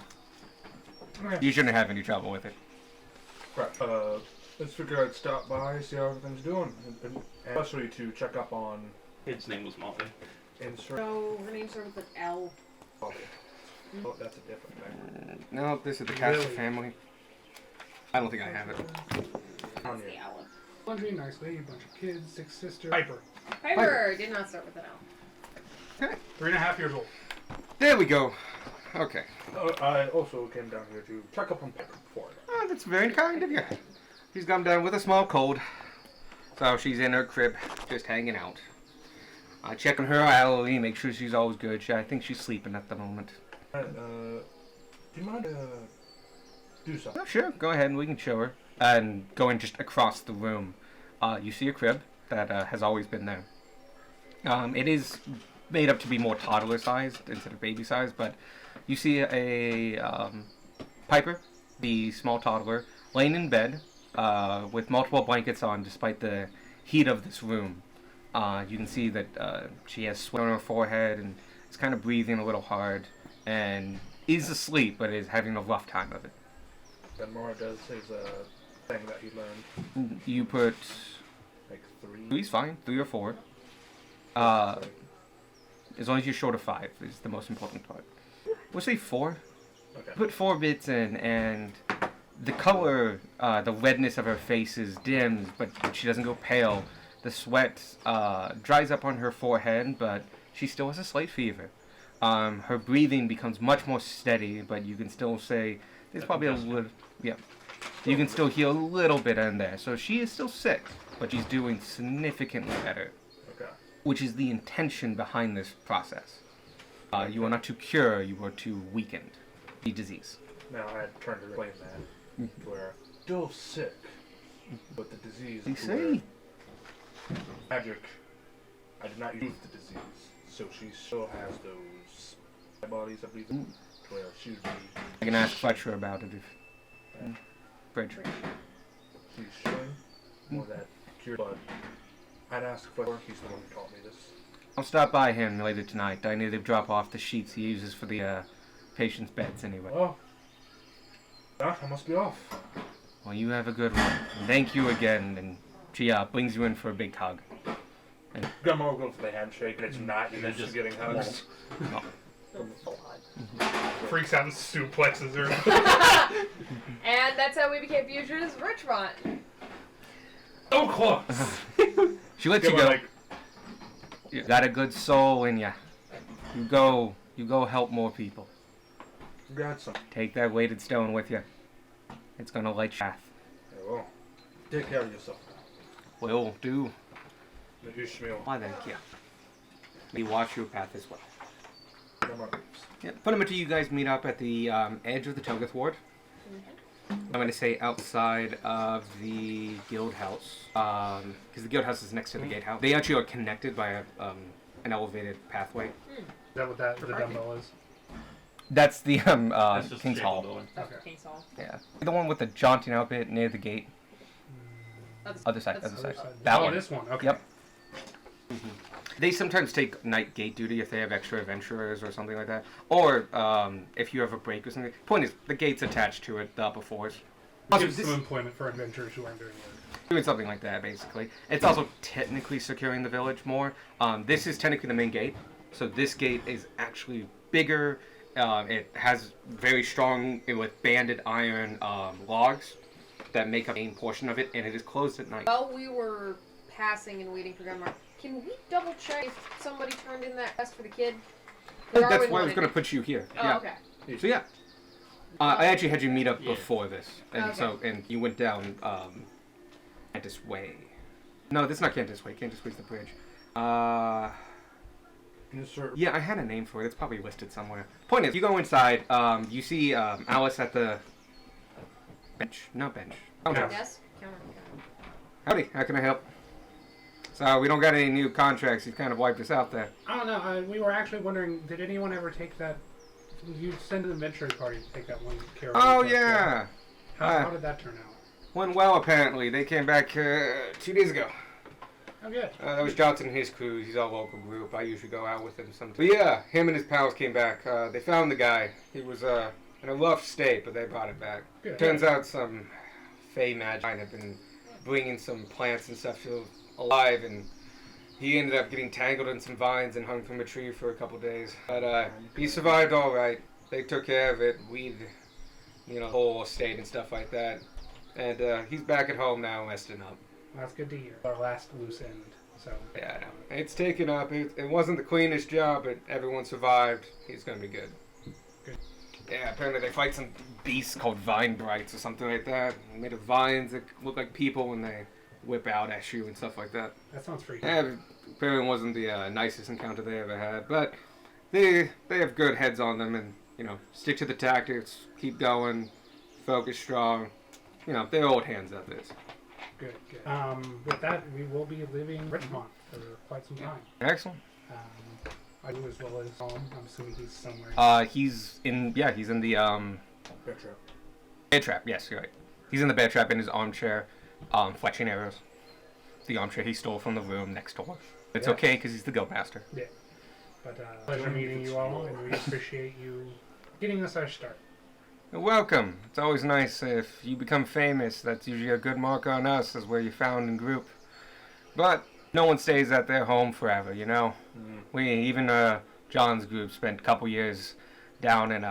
Yeah. You shouldn't have any trouble with it. Crap. Let's figure I'd stop by, see how everything's doing, and especially to check up on Kid's name was Molly. insert. So her name starts with an L. Oh, that's a different thing. No, this is the Castle Really? family. I don't think I have it. That's the L. Laundry, nice lady, bunch of kids, 6 sisters. Piper, Piper did not start with an L. 3.5 years old. There we go. Okay. I also came down here to check up on Piper before. Oh, that's very kind of you. She's come down with a small cold. So she's in her crib, just hanging out. I check on her hourly, make sure she's always good. I think she's sleeping at the moment. Do you mind do something? Oh, sure, go ahead and we can show her. And going just across the room, you see a crib that has always been there. It is made up to be more toddler sized instead of baby sized, but you see a Piper, the small toddler, laying in bed with multiple blankets on despite the heat of this room. You can see that she has sweat on her forehead and is kind of breathing a little hard and is asleep but is having a rough time of it. Then Mora does his thing that he learned. You put Like 3. 3's fine, 3 or 4. Sorry. As long as you're short of 5 is the most important part. We'll say 4. Okay. Put 4 bits in, and the color, the redness of her face is dimmed, but she doesn't go pale. The sweat dries up on her forehead, but she still has a slight fever. Her breathing becomes much more steady, but you can still say there's probably a little, yeah. You can still hear a little bit in there. So she is still sick, but she's doing significantly better, Okay. which is the intention behind this process. You are not to cure, you are to weaken the disease. Now I had tried to explain that, where still sick, but the disease. You to where see? Magic. I did not use the disease, so she still has those bodies, I believe, to where she would be. I can ask Fletcher about it if. Bridge. He's showing more that cure, but I'd ask Fletcher. He's the one who taught me this. I'll stop by him later tonight. I need to drop off the sheets he uses for the patient's beds anyway. Oh, I must be off. Well, you have a good one. And thank you again. And she brings you in for a big hug. Grandma will go for the handshake, and it's not And used then to getting hugs. Freaks out and suplexes her. And that's how we became Fusion's Richmond. So close. She lets Give you her, go. like, You got a good soul in ya. You go help more people. got some. Take that weighted stone with you. It's gonna light your path. Yeah, well, take care of yourself. Will do. Ishmael. Why thank you. May watch your path as well. Grandma leaves. Yeah, fundamentally, you guys meet up at the edge of the Togoth Ward. I'm going to say outside of the guild house, because the guild house is next to the gatehouse. They actually are connected by an elevated pathway. Is that what the dumbbell is? That's the That's just King's Shape of Hall. Building. That's Okay. King's Hall. Yeah, the one with the jaunting outfit near the gate. That's Other side, that's- other side. That oh, one. this one. Okay. Yep. They sometimes take night gate duty if they have extra adventurers or something like that, or if you have a break or something. Point is, the gate's attached to it, the upper floors. Also, Gives this- some employment for adventurers who aren't doing work. Doing something like that, basically. It's also technically securing the village more. This is technically the main gate, so this gate is actually bigger. It has very strong, with banded iron logs that make up the main portion of it, and it is closed at night. While we were passing and waiting for Grandma, can we double check if somebody turned in that quest for the kid? That's Darwin why I was wanted going to it. put you here. Oh, Yeah. okay. So yeah, I actually had you meet up Yeah. before this, and Okay. so you went down Cantus Way. No, this is not Cantus Way. Cantus Way's the bridge. Insert. Yeah, I had a name for it. It's probably listed somewhere. Point is, you go inside. You see Alice at the bench. No bench. Counter. Yes? Counter. Howdy. How can I help? So we don't got any new contracts. You've kind of wiped us out there. I don't know. We were actually wondering, did anyone ever take that? You send an adventurers party to take that one care. Oh yeah. How did that turn out? Went well apparently. They came back 2 days ago. Oh, good. That was Johnson and his crew. He's our local group. I usually go out with him sometimes. But yeah, him and his pals came back. They found the guy. He was in a rough state, but they brought him back. Good. Turns out some Fey magi had been bringing some plants and stuff to alive, and he ended up getting tangled in some vines and hung from a tree for a couple days. But he survived all right. They took care of it, weed, whole estate and stuff like that. And he's back at home now, resting up. That's good to hear. Our last loose end. So Yeah, I know. It's taken up. It wasn't the cleanest job, but everyone survived. He's gonna be good. Good. Yeah, apparently they fight some beasts called vine brights or something like that. Made of vines that look like people when they whip out at you and stuff like that. that sounds freaky. Yeah, apparently it wasn't the nicest encounter they ever had, but they have good heads on them, and stick to the tactics, keep going, focus strong. They're old hands at this. Good, good. With that, we will be leaving Richmond for quite some time. Excellent. I do as well as I'm assuming he's somewhere. He's in the Bear trap. bear trap. Yes, you're right. He's in the bear trap in his armchair, fletching arrows. The armchair he stole from the room next door. It's Yeah. okay because he's the guild master. But pleasure meeting you all, and we appreciate you getting us our start. You're welcome. It's always nice if you become famous. That's usually a good mark on us as where you're found in group. But no one stays at their home forever, We, even John's group, spent a couple years down in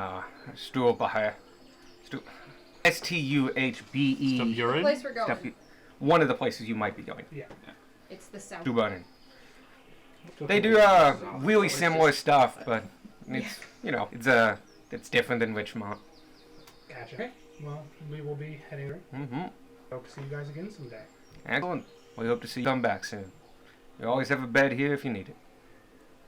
Stuhlbacher. Stuhbe. Stuburin? Place we're going. One of the places you might be going. It's the south. Stuhlbacher. They do really similar stuff, but it's it's different than Richmond. Gotcha. Okay. Well, we will be heading. Mm-hmm. Hope to see you guys again someday. Excellent. We hope to see you come back soon. You always have a bed here if you need it.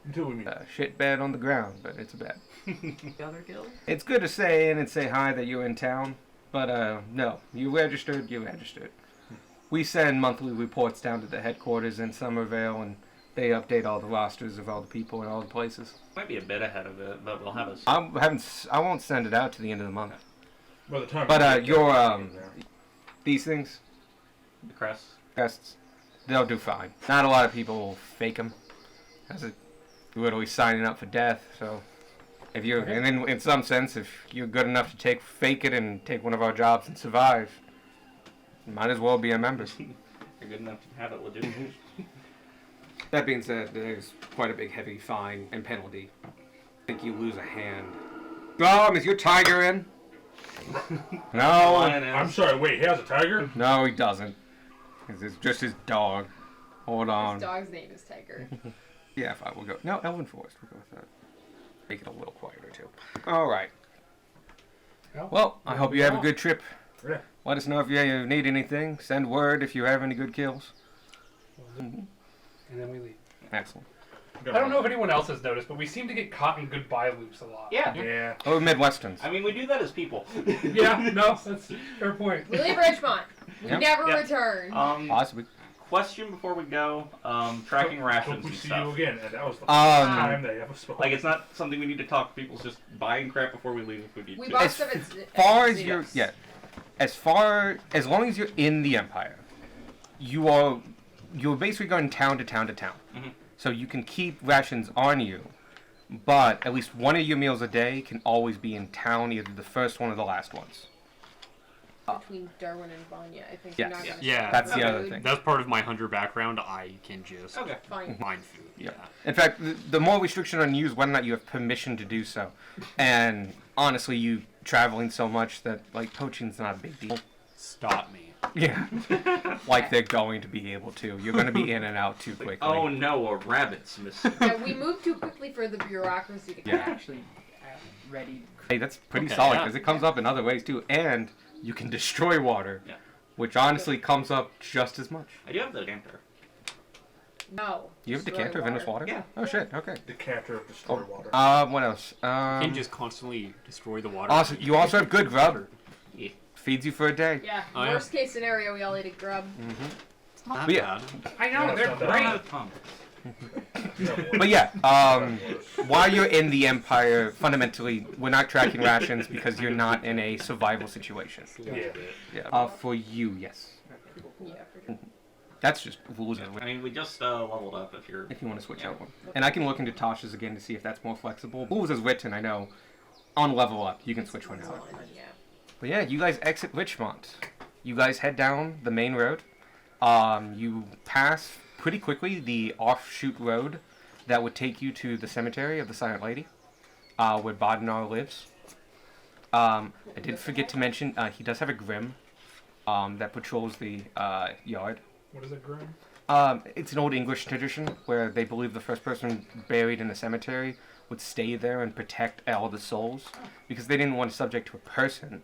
Until we meet. Shit bed on the ground, but it's a bed. The other guild? It's good to say in and say hi that you're in town, but no, you registered. We send monthly reports down to the headquarters in Somerville, and they update all the rosters of all the people in all the places. Might be a bit ahead of it, but we'll have a. I won't send it out to the end of the month. By the time. But we your get there. these things, The crests. crests, they'll do fine. Not a lot of people fake them. As a literally signing up for death. So if you and then in some sense, if you're good enough to fake it and take one of our jobs and survive, you might as well be a member. You're good enough to have it legit. That being said, there's quite a big heavy fine and penalty. I think you lose a hand. Is your tiger in? No, I'm sorry, wait, he has a tiger? no, he doesn't. It's just his dog. Hold on. His dog's name is Tiger. Yeah, fine, we'll go. No, Elven Forest, we'll go with that. Make it a little quieter, too. Alright. Well, I hope you have a good trip. Yeah. Let us know if you need anything. Send word if you have any good kills. And then we leave. Excellent. I don't know if anyone else has noticed, but we seem to get caught in goodbye loops a lot. Yeah. Yeah. Oh, Midwesterns. I mean, we do that as people. Yeah, no, that's a fair point. We leave Richmond. We Yep. never Yep. return. Possibly. Question before we go. Tracking rations Hope we and see you stuff. again, and that was the Um, first time they ever spoke. Like, it's not something we need to talk to people. It's just buying crap before we leave if we need We to. bought As stuff at far at as you're, Xenos. yeah, as long as you're in the Empire, you're basically going town to town to town. Mhm. So you can keep rations on you, but at least one of your meals a day can always be in town, either the first one or the last ones. Between Darwin and Vanya, I think Yes. you're not gonna Yeah. stop That's the for other food. thing. That's part of my hunter background. I can just Okay. Fine. mine food. Yeah. In fact, the more restriction on you is whether or not you have permission to do so. And honestly, you traveling so much that like poaching's not a big deal. Stop me. Yeah. Like they're going to be able to. You're going to be in and out too quickly. Oh no, a rabbit's missing. Yeah, we moved too quickly for the bureaucracy to Yeah. catch. Actually, ready. Hey, that's pretty Okay, solid yeah. because it comes up in other ways too, and you can destroy water, Yeah. which honestly comes up just as much. I do have the decanter. No. You have a destroy decanter of endless water? Yeah. Oh shit. Okay. Decanter of destroy water. What else? You can just constantly destroy the water. Also, you also have good grub. Yeah. Feeds you for a day. Yeah. Oh, yeah. Worst case scenario, we all ate a grub. It's not But yeah. bad. I know, Yeah, they're it's not that I don't great. have tongue. But yeah, while you're in the Empire, fundamentally, we're not tracking rations because you're not in a survival situation. Yeah. Yeah. For you, yes. Yeah, for sure. That's just rules I mean, we just leveled up if you're. if you want to switch out one. And I can look into Tasha's again to see if that's more flexible. Rules is written, I know. On level up, you can switch one out. Yeah. But yeah, you guys exit Richmond. You guys head down the main road. You pass pretty quickly the offshoot road that would take you to the cemetery of the Silent Lady, where Bodnar lives. I did forget to mention, he does have a Grim that patrols the yard. What is it, Grim? It's an old English tradition where they believe the first person buried in the cemetery would stay there and protect all the souls. Because they didn't want to subject to a person,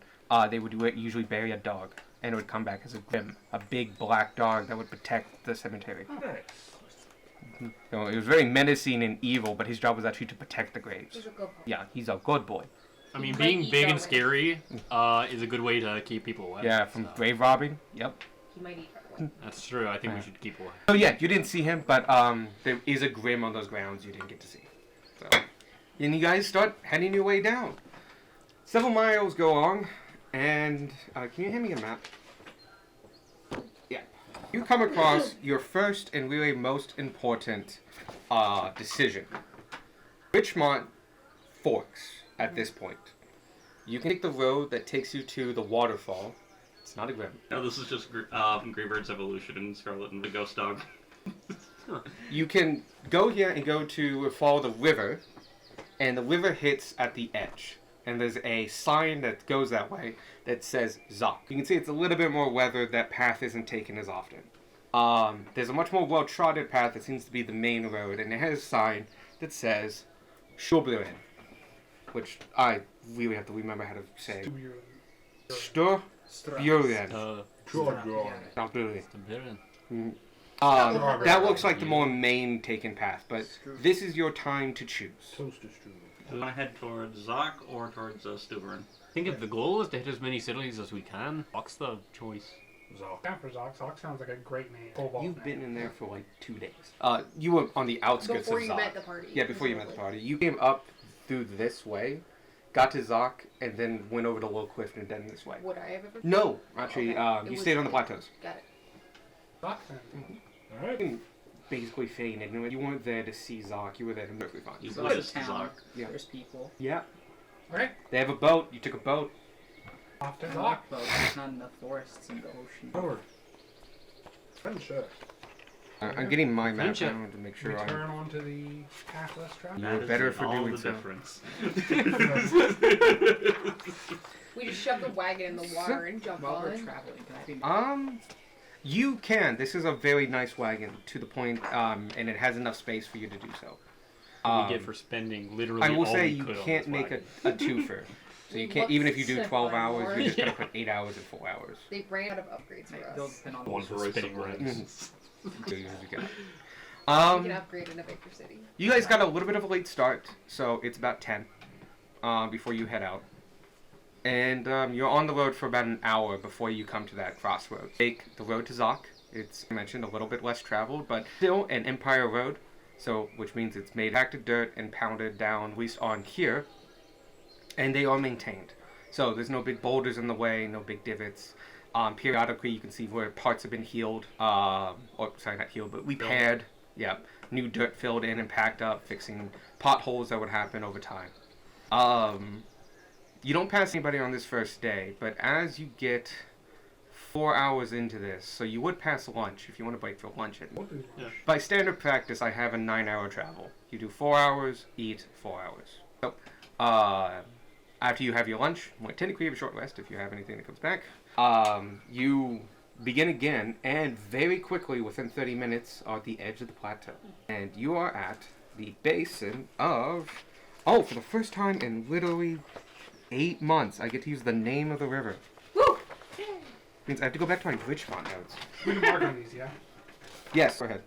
they would usually bury a dog, and it would come back as a Grim, a big black dog that would protect the cemetery. Nice. So it was very menacing and evil, but his job was actually to protect the graves. He's a good boy. Yeah, he's a good boy. I mean, He being might eat big and already. scary is a good way to keep people away. Yeah, from so. grave robbing. Yep. He might eat right away. That's true. I think we should keep away. So yeah, you didn't see him, but there is a Grim on those grounds you didn't get to see. So, and you guys start heading your way down. Several miles go on, and can you hand me a map? Yeah. You come across your first and really most important decision. Richmont forks at this point. You can take the road that takes you to the waterfall. It's not a Grim. No, this is just Greybird's evolution in Scarlet and the Ghost Dog. You can go here and go to follow the river, and the river hits at the edge. And there's a sign that goes that way that says Zoc. You can see it's a little bit more weathered. That path isn't taken as often. There's a much more well-trodden path that seems to be the main road, and it has a sign that says Sturburen, which I really have to remember how to say. Sturburen. Sturburen. That looks like the more main taken path, but this is your time to choose. Do you want to head towards Zoc or towards Stuberin? I think if the goal is to hit as many cities as we can, Zock's the choice. Yeah, for Zoc. Zoc sounds like a great name. Cobalt You've name. been in there for like 2 days. You were on the outskirts Before of you Zoc. met the party. Yeah, before you met the party. You came up through this way, got to Zoc, and then went over to Low Cliff and then this way. Would I have ever? No, actually, Okay. It you was- stayed on the plateaus. Got it. Zoc then. Alright. You can basically feign ignorant. You weren't there to see Zoc. You were there to perfectly fine. You So witnessed there's a town. Zoc. Yeah. There's people. Yeah. Okay. They have a boat. You took a boat. Off to I Zoc. like boats. There's not enough forests in the ocean. Forward. Friendship. I'm getting my map Friendship. down to make sure I. Return onto the path less traveled. You're That is better for all doing the so. difference. We just shove the wagon in the water and jump While we're on. traveling, can I be You can. This is a very nice wagon to the point, and it has enough space for you to do so. we get for spending literally I will all say we you could on can't this make wagon. a twofer. So you can't, even if you do 12 hours, you're just gonna put 8 hours and 4 hours. They ran out of upgrades for They'll us. depend on One the for spinning racing rigs. Do you got it. We can upgrade in a Victor City. You guys got a little bit of a late start, so it's about 10 before you head out. And you're on the road for about an hour before you come to that crossroads. Take the road to Zoc. It's, I mentioned, a little bit less traveled, but still an Empire road. So, which means it's made packed of dirt and pounded down, at least on here. And they are maintained. So there's no big boulders in the way, no big divots. Periodically, you can see where parts have been healed, or sorry, not healed, but repaired. Yeah, new dirt filled in and packed up, fixing potholes that would happen over time. You don't pass anybody on this first day, but as you get 4 hours into this, so you would pass lunch if you want to break for lunch. By standard practice, I have a 9-hour travel. You do 4 hours, eat 4 hours. So, after you have your lunch, well, technically you have a short rest if you have anything that comes back. You begin again, and very quickly, within 30 minutes, are at the edge of the plateau. And you are at the basin of... Oh, for the first time in literally 8 months, I get to use the name of the river. Woo! Means I have to go back to my Richmont notes. We can mark on these, yeah? Yes, go ahead.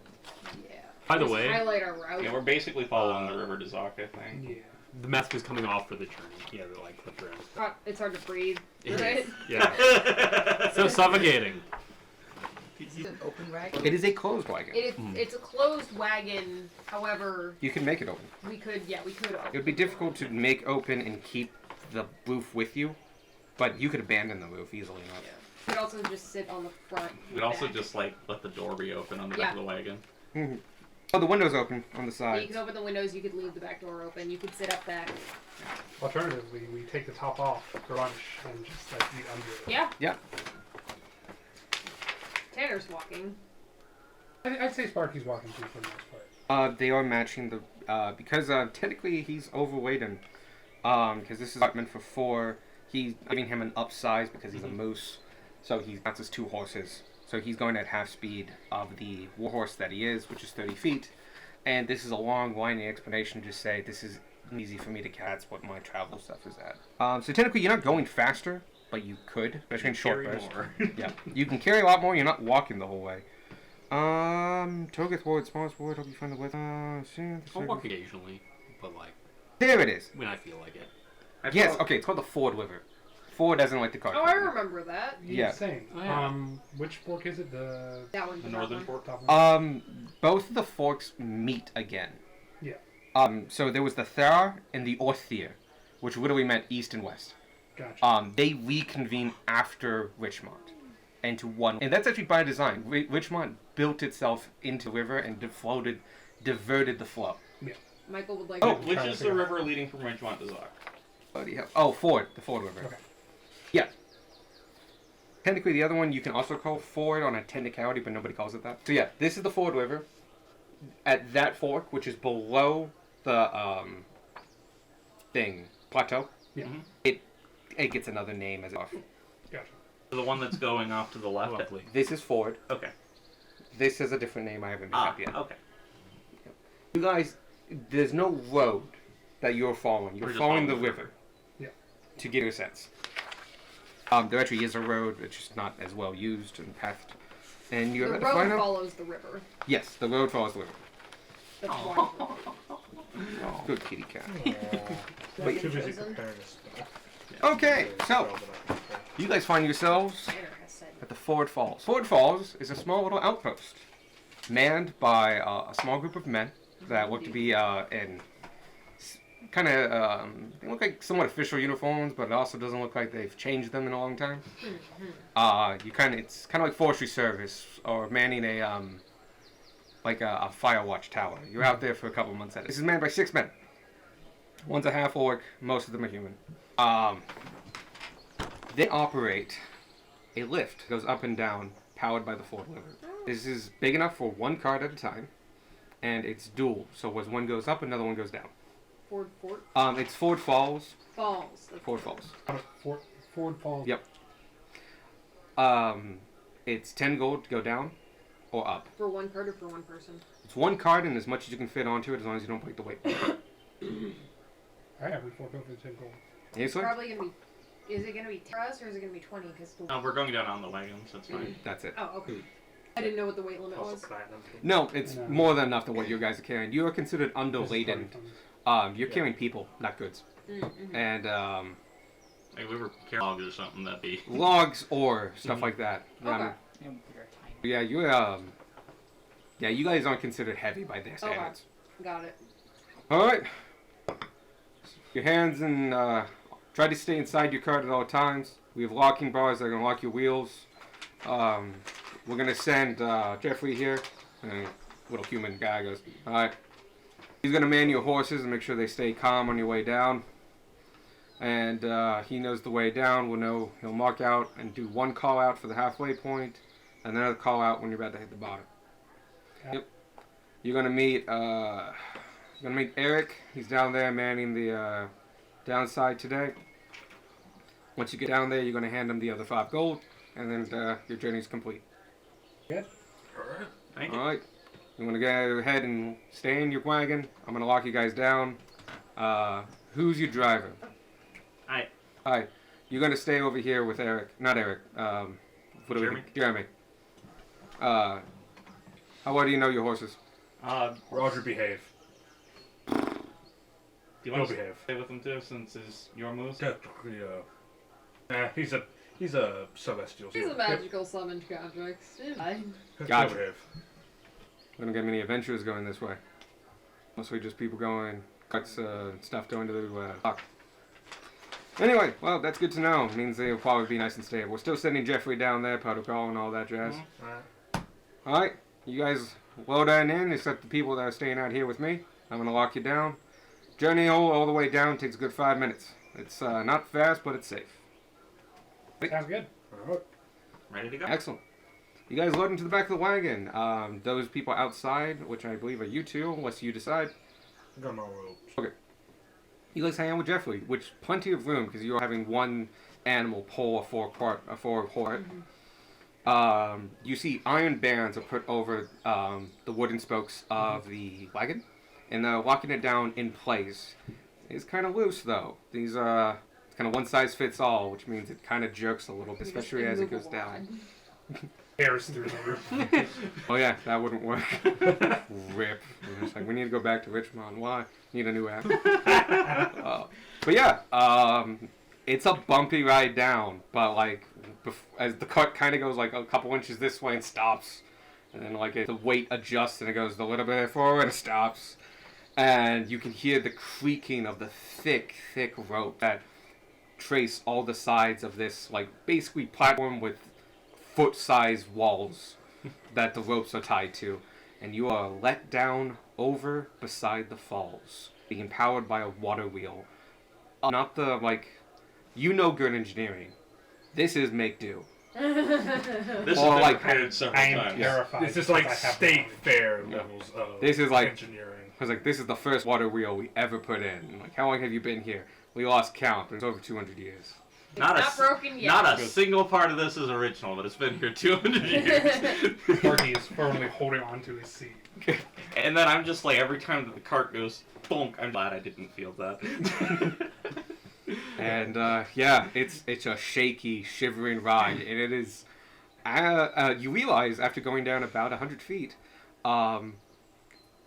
Yeah. By the Just way, highlight our route. Yeah, we're basically following the river to Zoc, I think. Yeah. the meth was coming off for the journey. Yeah, they're like clipped around. It's hard to breathe. It Right? is. Yeah. So suffocating. Is it an open wagon? It is a closed wagon. It's a closed wagon. However, You can make it open. we could It would be difficult to make open and keep the roof with you, but you could abandon the roof easily enough. We could also just sit on the front. We'd also back. just like let the door be open on the back of the wagon. Mm-hmm. Oh, the window's open on the Yeah, side. you can open the windows. You could leave the back door open. You could sit up back. Alternatively, we take the top off for lunch and just like eat under it. Yeah. Yeah. Tanner's walking. I'd say Sparky's walking too for the most part. They are matching the because technically he's overweight and because this is meant for 4. He's giving him an upsize because he's a moose, so that's his 2 horses. So he's going at half speed of the warhorse that he is, which is 30 feet. And this is a long, winding explanation to say this is easy for me to catch what my travel stuff is at. So technically you're not going faster, but you could, especially in short Carry bursts. more. Yeah, you can carry a lot more. You're not walking the whole way. Target forward, smallest forward, help you find the width. I'll walk occasionally, but like There it is. when I feel like it. Yes, okay, it's called the Ford River. Ford doesn't like the car. Oh, I remember that. Yeah. Insane. Oh, yeah. Which fork is it? The That one. The northern one. fork. top one? Both of the forks meet again. Yeah. So there was the Thar and the Orthir, which literally meant east and west. Gotcha. They reconvene after Richmond into one, and that's actually by design. Richmond built itself into the river and diverted the flow. Michael would like. Oh, to- Which is the river leading from Ridgemont to Zoc? Bloody hell. Oh, Ford, the Ford River. Okay. Yeah. Technically, the other one you can also call Ford on a technicality, but nobody calls it that. So yeah, this is the Ford River. At that fork, which is below the plateau. Yeah. It gets another name as off. Gotcha. The one that's going off to the left. Lovely. This is Ford. Okay. This is a different name I haven't made up yet. Okay. You guys, there's no road that you're following. You're We're just following the following the river. Yeah. To give you a sense. There actually is a road, it's just not as well used and pathed. And you're The about to find road out. follows the river. Yes, the road follows the river. That's why. Oh, good kitty cat. But Too busy chosen. preparing this stuff. Okay, so you guys find yourselves Tanner has said. at the Ford Falls. Ford Falls is a small little outpost, manned by a small group of men that look to be in kind of they look like somewhat official uniforms, but it also doesn't look like they've changed them in a long time. It's kind of like forestry service or manning a like a fire watch tower. You're out there for a couple months at it. This is manned by 6 men. One's a half orc. Most of them are human. They operate a lift that goes up and down, powered by the Ford River. This is big enough for 1 cart at a time, and it's dual. So as one goes up, another one goes down. Ford Fort It's Ford Falls. Falls. That's Ford Falls. Ford Falls. Yep. It's 10 gold to go down or up. For one card or for one person? It's 1 cart and as much as you can fit onto it, as long as you don't break the weight. Alright, we forked over the 10 gold. Seriously? Probably gonna be. Is it gonna be 10 for us or is it gonna be 20? Because We're going down on the wagons. That's fine. That's it. Oh, okay. I didn't know what the weight limit Also was. platinum. No, it's No. more than enough to what you guys are carrying. You are considered This is underladen. 20 tons. You're carrying people, not goods. Mm-hmm. And Like we were carrying logs or something that'd be. logs or stuff like that. Okay. Yeah, we're tiny. Yeah, you guys aren't considered heavy by their standards. Got it. All right. Your hands and try to stay inside your cart at all times. We have locking bars that are gonna lock your wheels. We're gonna send Jeffrey here. And little human guy goes, all right. He's gonna man your horses and make sure they stay calm on your way down. And he knows the way down. We'll know he'll mark out and do 1 call out for the halfway point, and another call out when you're about to hit the bottom. Okay. Yep. You're gonna meet Eric. He's down there manning the downside today. Once you get down there, you're gonna hand him the other 5 gold, and then your journey's complete. Thank you. All right. You want to go ahead and stay in your wagon? I'm gonna lock you guys down. Who's your driver? Hi. Hi. You're gonna stay over here with Eric. Not Eric. Jeremy? Jeremy. How well do you know your horses? Roger, behave. Do you want He'll to behave. stay with him too, since it's your moose? Technically, he's a celestial. He's a magical summoned contract. Fine. Gotcha. He'll behave. We don't get many adventurers going this way. Mostly just people going, cuts stuff going to the dock. Anyway, well, that's good to know. It means they'll probably be nice and stable. We're still sending Jeffrey down there, protocol and all that jazz. Alright. Alright, you guys load on in, except the people that are staying out here with me. I'm going to lock you down. Journey all the way down takes a good 5 minutes. It's not fast, but it's safe. Sounds good. Alright. Ready to go? Excellent. You guys load into the back of the wagon. Those people outside, which I believe are you two, unless you decide. I got no ropes. Okay. You guys hang out with Jeffrey, which plenty of room because you're having one animal pull a four horse. You see iron bands are put over the wooden spokes of the wagon, and they're locking it down in place. It's kind of loose though. These are kind of one size fits all, which means it kind of jerks a little bit, especially as it goes down. Hairs through the roof. Oh yeah, that wouldn't work. Rip. It's like we need to go back to Richmond. Why? Need a new app. But yeah, it's a bumpy ride down, but like as the cart kind of goes like a couple inches this way and stops, and then like the weight adjusts and it goes a little bit forward and stops, and you can hear the creaking of the thick rope that trace all the sides of this like basically platform with foot-sized walls that the ropes are tied to, and you are let down over beside the falls, being powered by a water wheel. Not the, like, you know good engineering. This is make do. This Or has been like- repaired several I am times. terrified. This is because like I have state no fair levels of This is like- engineering. I was like, this is the first water wheel we ever put in. Like, how long have you been here? We lost count, but it's over 200 years. It's Not not a- broken yet. Not a single part of this is original, but it's been here 200 years. Marty is firmly holding onto his seat. And then I'm just like, every time that the cart goes bonk, I'm glad I didn't feel that. And yeah, it's a shaky, shivering ride, and it is. You realize after going down about 100 feet,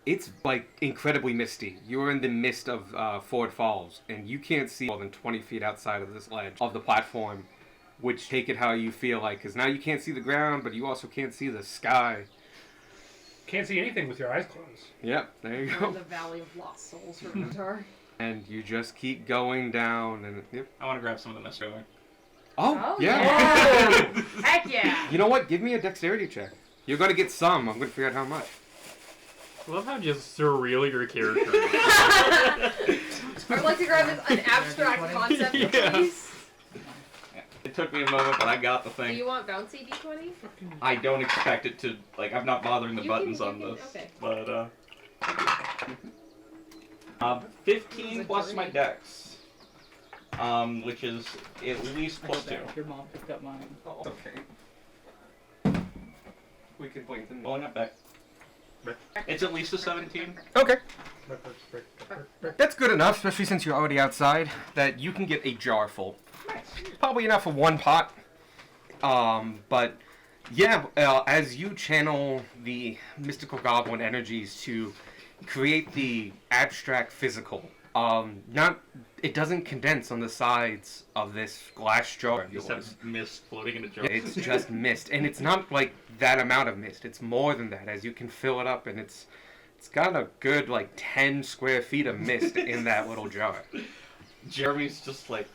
it's like incredibly misty. You're in the mist of Ford Falls, and you can't see more than 20 feet outside of this ledge of the platform. Which take it how you feel like, because now you can't see the ground, but you also can't see the sky. Can't see anything with your eyes closed. Yep, there you We're in go. the Valley of Lost Souls for Guitar. And you just keep going down, and yep. I want to grab some of the mist going. Oh, Yeah! Heck yeah! You know what? Give me a dexterity check. You're gonna get some. I'm gonna figure out how much. I love how just surreal your character is. I'd like to grab this an abstract concept, Yeah. please. It took me a moment, but I got the Do thing. you want bouncy d20? I don't expect it to, like, I'm not bothering the You buttons can- on you can- this. okay. But, 15 plus my dex. Which is at least plus 2. Your mom picked up mine. Okay. We can blink them. Well, not back. It's at least a 17. Okay. That's good enough, especially since you're already outside, that you can get a jar full. Probably enough for one pot. But yeah, as you channel the mystical goblin energies to create the abstract physical, it doesn't condense on the sides of this glass jar. You just have mist floating in a jar. It's just mist, and it's not like that amount of mist. It's more than that, as you can fill it up, and it's got a good like 10 square feet of mist in that little jar. Jeremy's just like,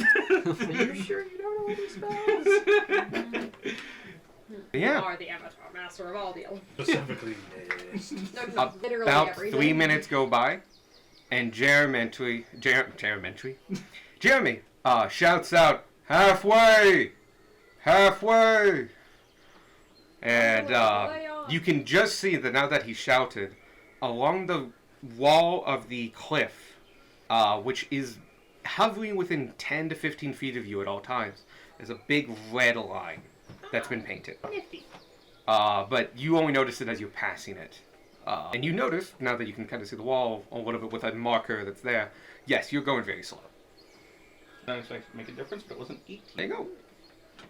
Are you sure you don't know all these spells? You Yeah, are the Avatar Master of all deal. Specifically mist. No, literally about everything. 3 minutes go by, and Jeremy shouts out, "Halfway! Halfway!" And you can just see that now that he shouted, along the wall of the cliff, which is hovering within 10 to 15 feet of you at all times, there's a big red line that's been painted. Nifty. But you only notice it as you're passing it. And you notice, now that you can kind of see the wall a little bit with a marker that's there, yes, you're going very slow. I didn't expect it to make a difference, but it wasn't 18. There you go.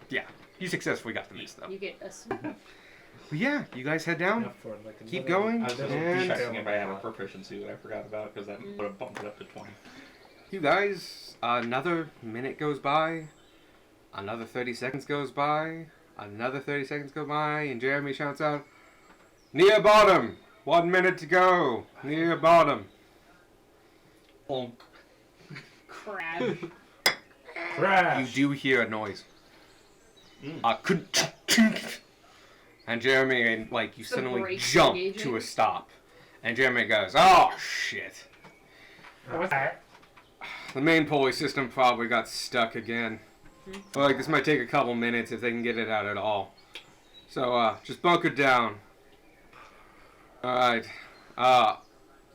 Yeah, you successfully got the mist, though. You get us. But yeah, you guys head down. Enough for, like, Keep another- going, I was and checking if I have a proficiency that I forgot about, because that would have bumped it up to 20. you guys, another minute goes by, another 30 seconds goes by, another 30 seconds go by, and Jeremy shouts out, "Near bottom! 1 minute to go! Near bottom!" Bonk. Crab. Crash! You do hear a noise. And Jeremy, like, you The suddenly brakes jump engaging? to a stop. And Jeremy goes, "Oh, shit. What's that? The main pulley system probably got stuck again. Well, like, this might take a couple minutes if they can get it out at all." So, just bunker down. Alright. I'm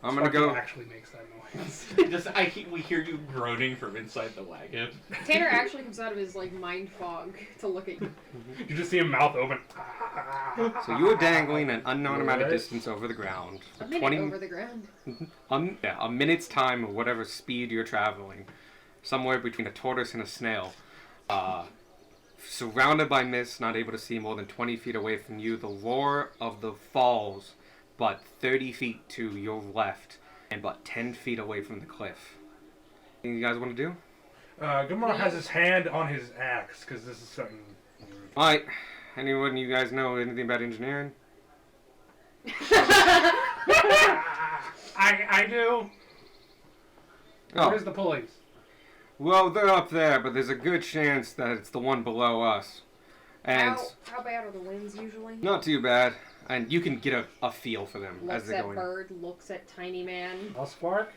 gonna Sparky go. actually makes that noise. We hear you groaning from inside the wagon. Tanner actually comes out of his like mind fog to look at you. You just see him mouth open. So you are dangling an unknown amount of Alright. distance over the ground. A For minute over the ground. a minute's time of whatever speed you're traveling. Somewhere between a tortoise and a snail. Surrounded by mist, not able to see more than 20 feet away from you, the roar of the falls, but 30 feet to your left, and but 10 feet away from the cliff. Anything you guys want to do? Gumar has his hand on his axe, because this is something... Alright. Anyone you guys know anything about engineering? I do. Oh. Where's the pulleys? Well, they're up there, but there's a good chance that it's the one below us. And How bad are the winds usually? not too bad. And you can get a feel for them as Looks they're at going. bird, looks at tiny man. Well, Spark.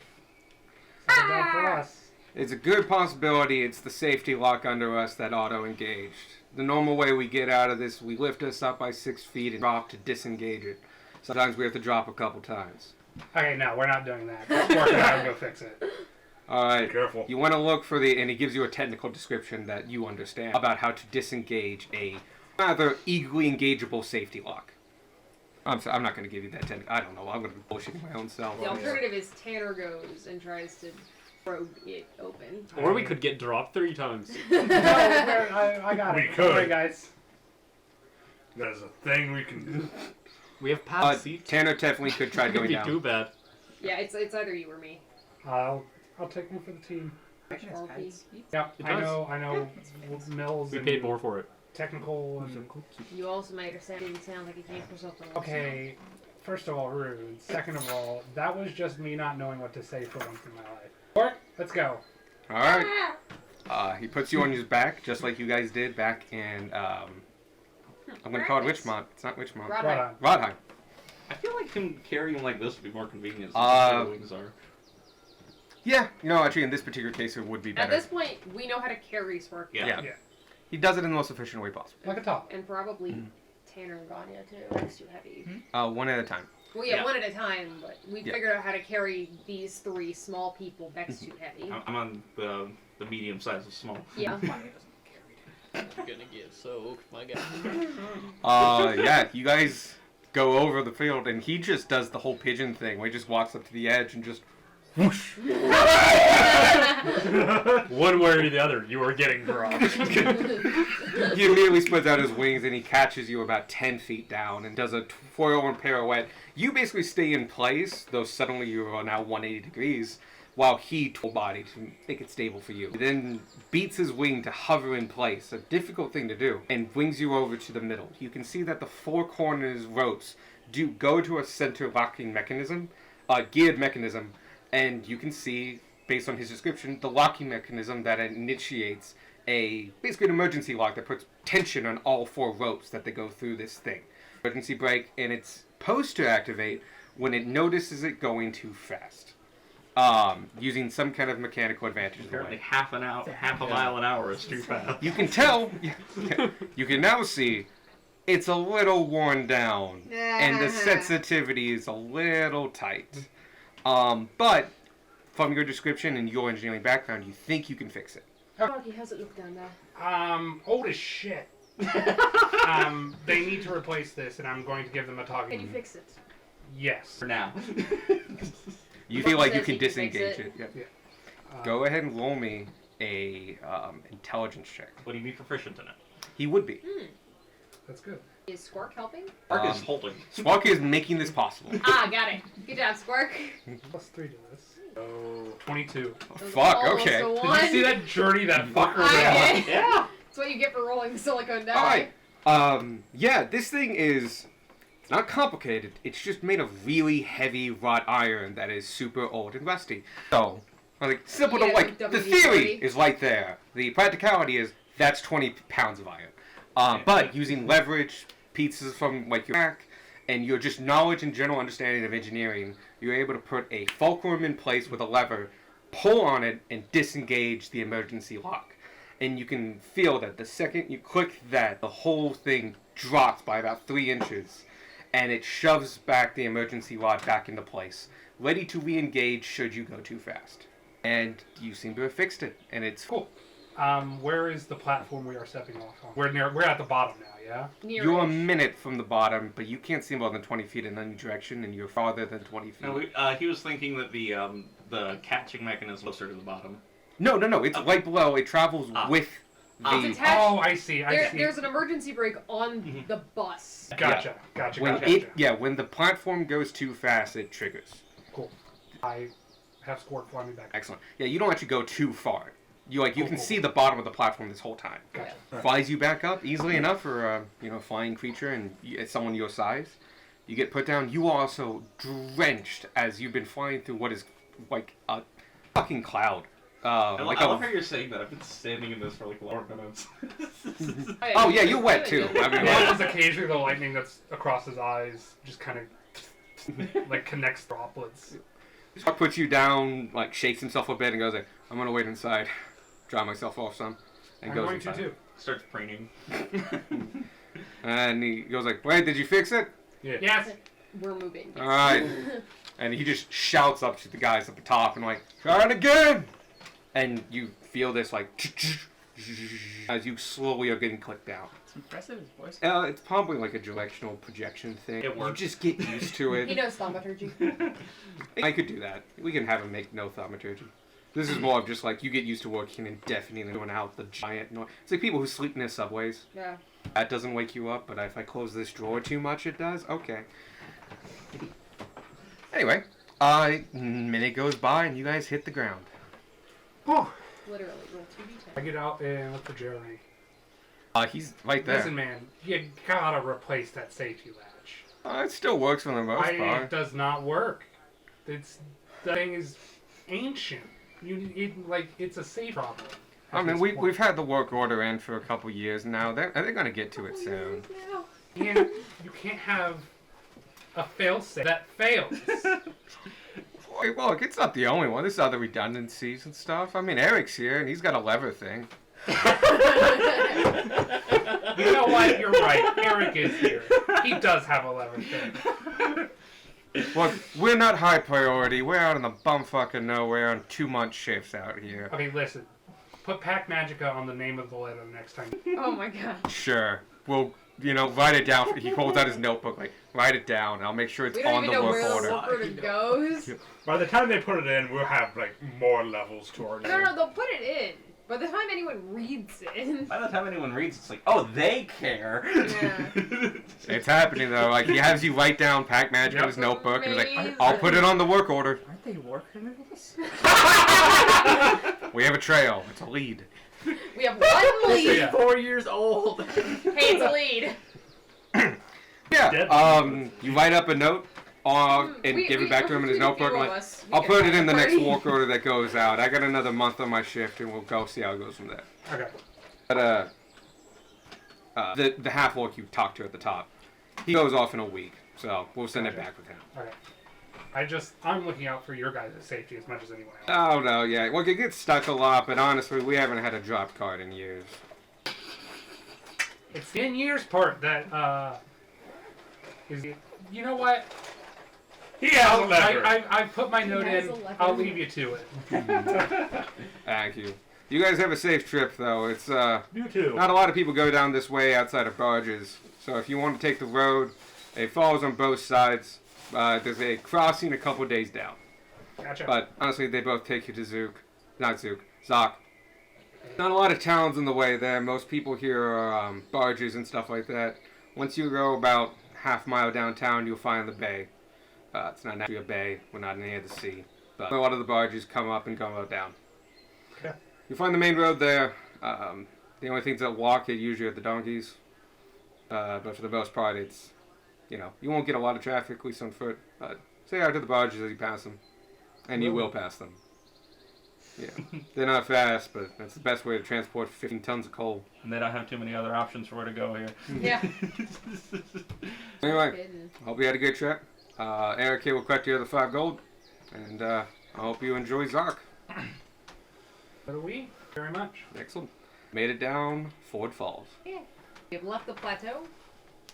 It's a job for us. It's a good possibility it's the safety lock under us that auto-engaged. The normal way we get out of this, we lift us up by 6 feet and drop to disengage it. Sometimes we have to drop a couple times. Okay, no, we're not doing that. Spark and I will go fix it. Alright, Be careful. you want to look for and he gives you a technical description that you understand about how to disengage a rather easily engageable safety lock. I'm sorry, I'm not going to give you that technical. I don't know, I'm going to be bullshitting my own self. The alternative is Tanner goes and tries to probe it open. Or we could get dropped 3 times. No, I got We it. could. Alright, guys. That is a thing we can do. We have path seats. Tanner definitely could try It going be down. too bad. Yeah, it's either you or me. I'll take one for the team. Sparky. Yeah, It I does. know. Mills We and paid more for it. technical and You also might have said it didn't sound like he came for something else. okay. First of all, rude. Second of all, that was just me not knowing what to say for once in my life. Spark, let's go. Alright. He puts you on his back, just like you guys did back in, I'm going to call it Witchmont. It's not Witchmont. Right. Right on. Rodheim. I feel like him carrying him like this would be more convenient. Uh, Since the wings are. Yeah, actually in this particular case it would be At better. this point, we know how to carry Sparky. Yeah. He does it in the most efficient way possible. Like a top. And probably Tanner and Vanya too. That's too heavy. One at a time. Well, yeah, Yeah. one at a time, but we Yeah. figured out how to carry these 3 small people. Beck's too heavy. I'm on the medium size of small. Yeah. I'm gonna get soaked, my God. Yeah, you guys go over the field and he just does the whole pigeon thing where he just walks up to the edge and just whoosh. One way or the other, you are getting dropped. He immediately spreads out his wings and he catches you about 10 feet down and does a twirl and pirouette. You basically stay in place, though suddenly you are now 180 degrees, while he twirl body to make it stable for you. He then beats his wing to hover in place, a difficult thing to do, and brings you over to the middle. You can see that the 4 corners ropes do go to a center locking mechanism, a geared mechanism, and you can see, based on his description, the locking mechanism that initiates basically an emergency lock that puts tension on all 4 ropes that they go through this thing. Emergency brake, and it's supposed to activate when it notices it going too fast. Using some kind of mechanical advantage. Apparently half a mile an hour is too fast. You can tell, you can now see it's a little worn down, and the sensitivity is a little tight. But from your description and your engineering background, you think you can fix it. Sparky, how's it look down there? Old as shit. They need to replace this, and I'm going to give them a talking. Can you fix it? Yes. For now. You feel like you Says can he can fix disengage it. it. Yep. Uh, Go ahead and roll me a intelligence check. What do you be proficient in it? He would be. That's good. Is Squark helping? Mark Um, is holding. Squawk is making this possible. Got it. Good job, Squark. Plus 3 to this. Oh, 22. Fuck, Almost okay. a Did one. you see that journey that fucker went I on? did. Yeah. That's what you get for rolling the silicone die. Alright. Yeah, this thing is... It's not complicated. It's just made of really heavy wrought iron that is super old and rusty. So, like, simple to Yeah, like, like the WD-40. theory is right there. The practicality is, that's 20 pounds of iron. But using leverage, pieces from, like, your back, and your just knowledge and general understanding of engineering, you're able to put a fulcrum in place with a lever, pull on it, and disengage the emergency lock. and you can feel that the second you click that, the whole thing drops by about 3 inches, and it shoves back the emergency rod back into place, ready to re-engage should you go too fast. And you seem to have fixed it, and it's Cool. Where is the platform we are stepping off on? We're at the bottom now, yeah? You're a Near-ish. minute from the bottom, but you can't see more than 20 feet in any direction, and you're farther than 20 feet. No, he was thinking that the catching mechanism was closer to the bottom. No, it's right below. It travels with It's the... attached. Oh, I see. There's an emergency brake on the bus. Gotcha. When the platform goes too fast, it triggers. Cool. I have scored flying me back. Excellent. Yeah, you don't actually go too far. You Cool. can see the bottom of the platform this whole time. Gotcha. Flies you back up easily enough for a flying creature and someone your size. You get put down. You are also drenched as you've been flying through what is like a fucking cloud. I love how you're saying that. I've been standing in this for like 4 minutes. Oh yeah, you're wet too. I mean, Yeah, just occasionally the lightning that's across his eyes just kind of like connects droplets. Spock puts you down, like shakes himself a bit, and goes like, "I'm gonna wait inside, dry myself off some," and I'm goes going inside. to too. Starts preening. And he goes like, "Wait, did you fix it?" Yeah. Yes. We're moving. All right. And he just shouts up to the guys at the top and like, "Try it again!" And you feel this like as you slowly are getting clicked down. It's impressive, his voice. It's probably like a directional projection thing. It works. You just get used to He it. knows thaumaturgy. I could do that. We can have him make no thaumaturgy. This is more of just like you get used to working indefinitely and going out the giant noise. It's like people who sleep in their subways. Yeah. That doesn't wake you up, but if I close this drawer too much, it does? Okay. Anyway, minute goes by and you guys hit the ground. Literally, roll 2d10. I get out and look for Jeremy. He's right there. Listen, man, you gotta replace that safety latch. It still works for the most It part. does not work. The thing is ancient. It's a safe problem. I mean, we've had the work order in for a couple years now. They're going to get to it soon. You can't have a failsafe that fails. Boy, look, it's not the only one. There's other redundancies and stuff. I mean, Eric's here, and he's got a lever thing. You know what? You're right. Eric is here. He does have a lever thing. Look, we're not high priority. We're out in the bumfucking nowhere on 2-month shifts out here. Okay, listen. Put Pac Magica on the name of the letter next time. Oh my god. Sure. We'll, write it down. He holds out his notebook, like, write it down. I'll make sure it's We don't on even the know work where order. the work order goes. By the time they put it in, we'll have like more levels to our name. No, they'll put it in. By the time anyone reads it. By the time anyone reads, it's like, oh, they care. Yeah. It's happening, though. Like, he has you write down Pac Magic in his notebook, and he's like, I'll put it on the work order. Aren't they war criminals? We have a trail. It's a lead. We have one lead. Yeah. 4 years old. Hey, it's a lead. Yeah, you write up a note and give it back to him in his between a notebook. few Like, of us, we I'll can put it find in the a next party. work order that goes out. I got another month on my shift, and we'll go see how it goes from there. Okay. But the half orc you talked to at the top, he goes off in a week, so we'll send it back with him. Okay. I'm looking out for your guys' safety as much as anyone else. Oh no, yeah, well, it gets stuck a lot, but honestly, we haven't had a drop card in years. It's the 10 years part that, is, you know what? He has a lever. I put my note has in. a lever. I'll leave you to it. Thank you. You guys have a safe trip, though. It's, You too. not a lot of people go down this way outside of barges, so if you want to take the road, it falls on both sides. There's a crossing a couple days down. Gotcha. But honestly, they both take you to Zoc. Not a lot of towns in the way there. Most people here are barges and stuff like that. Once you go about half mile downtown, you'll find the bay. It's not actually a bay. We're not near the sea. But a lot of the barges come up and come down. Okay. You'll find the main road there. The only things that walk are usually are the donkeys. But for the most part, it's, you won't get a lot of traffic, at least on foot. Say hi to the barges as you pass them. And you will pass them. Yeah. They're not fast, but that's the best way to transport 15 tons of coal. And they don't have too many other options for where to go here. Yeah. Anyway, Kidding. hope you had a good trip. Eric here will collect the other 5 gold. And I hope you enjoy Zoc. So do we? Very much. Excellent. Made it down Ford Falls. We have left the plateau.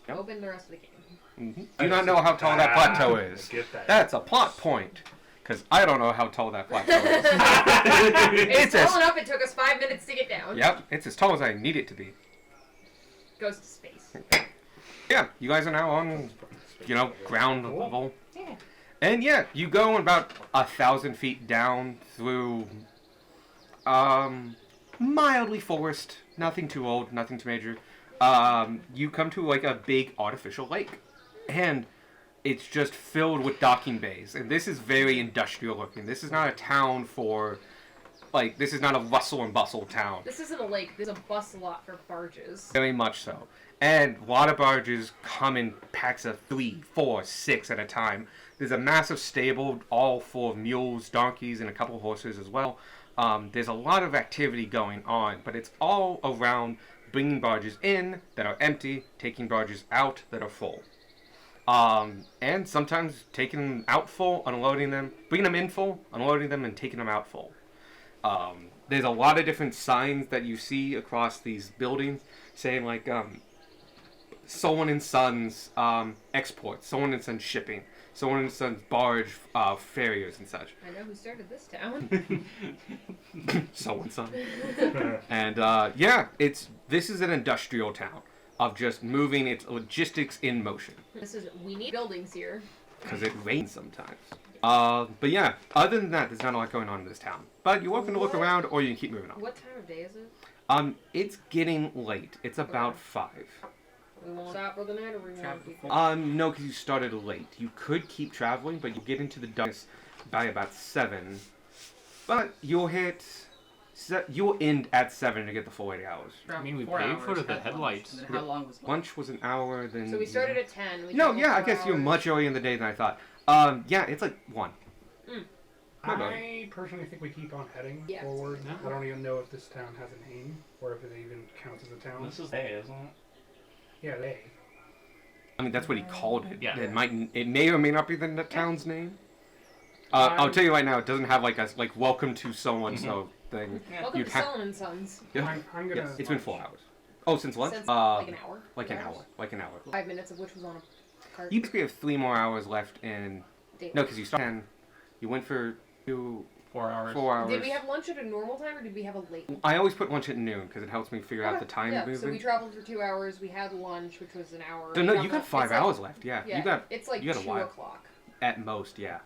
Yep. Open the rest of the game. Do not know how tall that plateau is. Get that. That's a plot point. Because I don't know how tall that plateau is. It's as- tall enough. It took us 5 minutes to get down. Yep, it's as tall as I need it to be. Goes to space. Yeah, you guys are now on, ground level. Yeah. And yeah, you go about 1,000 feet down through, mildly forest. Nothing too old, nothing too major. You come to like a big artificial lake. And it's just filled with docking bays. And this is very industrial looking. This is not a town for, this is not a rustle and bustle town. This isn't a lake. This is a bus lot for barges. Very much so. And a lot of barges come in packs of 3, 4, 6 at a time. There's a massive stable, all full of mules, donkeys, and a couple of horses as well. There's a lot of activity going on, but it's all around bringing barges in that are empty, taking barges out that are full. And sometimes taking them out full, unloading them, bringing them in full, unloading them, and taking them out full. There's a lot of different signs that you see across these buildings saying like, Solon and Sons exports, Solon and Sons shipping, Solon and Sons barge farriers and such. I know who started this town. Solon and Sons. And this is an industrial town of just moving its logistics in motion. We need buildings here. Because it rains sometimes. But yeah, other than that, there's not a lot going on in this town. But you're welcome to look around, or you can keep moving on. What time of day is it? It's getting late. It's about 5. We won't stop for the night, or we won't keep No, because you started late. You could keep traveling, but you get into the darkness by about 7. But you'll end at 7 to get the full 8 hours. I mean, we 4 paid hours, for the had headlights. lunch, and then how long was lunch? Lunch was an hour, then... So we started at 10. We No, traveled yeah, I 4 guess you're hours. much earlier in the day than I thought. Yeah, it's like 1. I personally think we keep on heading Yeah. forward. Yeah. I don't even know if this town has a name or if it even counts as a town. This is A, isn't it? Yeah, they. I mean, that's what he called it. Yeah. It may or may not be the town's name. I'll tell you right now, it doesn't have like a welcome to so and so thing. Welcome You'd to have- Solomon Sons. Yeah. I'm gonna. It's been 4 hours. Oh, since what? Since like an hour. Like an 2 hour. hours. Like an hour. 5 minutes of which was on a cart. You basically have 3 more hours left in. Daylight. No, because you started 10. You went for 4 hours. Did we have lunch at a normal time or did we have a late? I always put lunch at noon because it helps me figure out the time yeah, movement. so we traveled for 2 hours. We had lunch, which was an hour. So We no, got you got the- 5 it's like- hours left. Yeah, Yeah, you got it's like you got a 2 while. o'clock. At most. Yeah.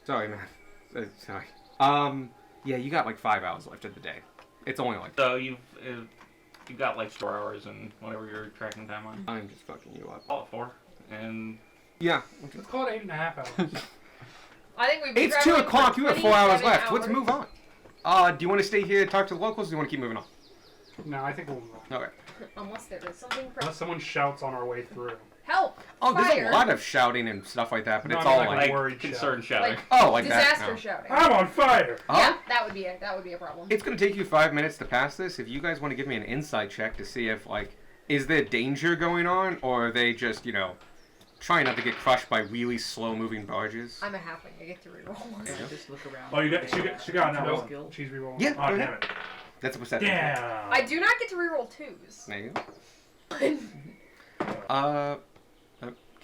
Sorry, man. Sorry. Yeah, you got like 5 hours left of the day. It's only like. So you've got like 4 hours and whatever you're tracking time on. I'm just fucking you up. Call it 4. And Yeah. Let's call it 8.5 hours. I think we've been It's 2 traveling o'clock. for You have 4 hours 27 left. Let's hours. move on. Do you want to stay here and talk to the locals? Or do you want to keep moving on? No, I think we'll move on. Okay. Unless there is something. Unless someone shouts on our way through. Help! Oh, there's Fire. a lot of shouting and stuff like that, but No, it's I mean, all like, like, worried concerned shout. shouting. like Disaster that. No. shouting. I'm on fire! Yeah, that would be a problem. It's gonna take you 5 minutes to pass this. If you guys want to give me an insight check to see if is there danger going on, or are they just trying not to get crushed by really slow moving barges? I'm a halfling. I get to reroll. Yeah, just look around. Oh, she got an No, hour. skill. she's rerolling. Yeah, Oh, go damn ahead. it. That's a perception. Damn! I do not get to reroll 2s. There you go.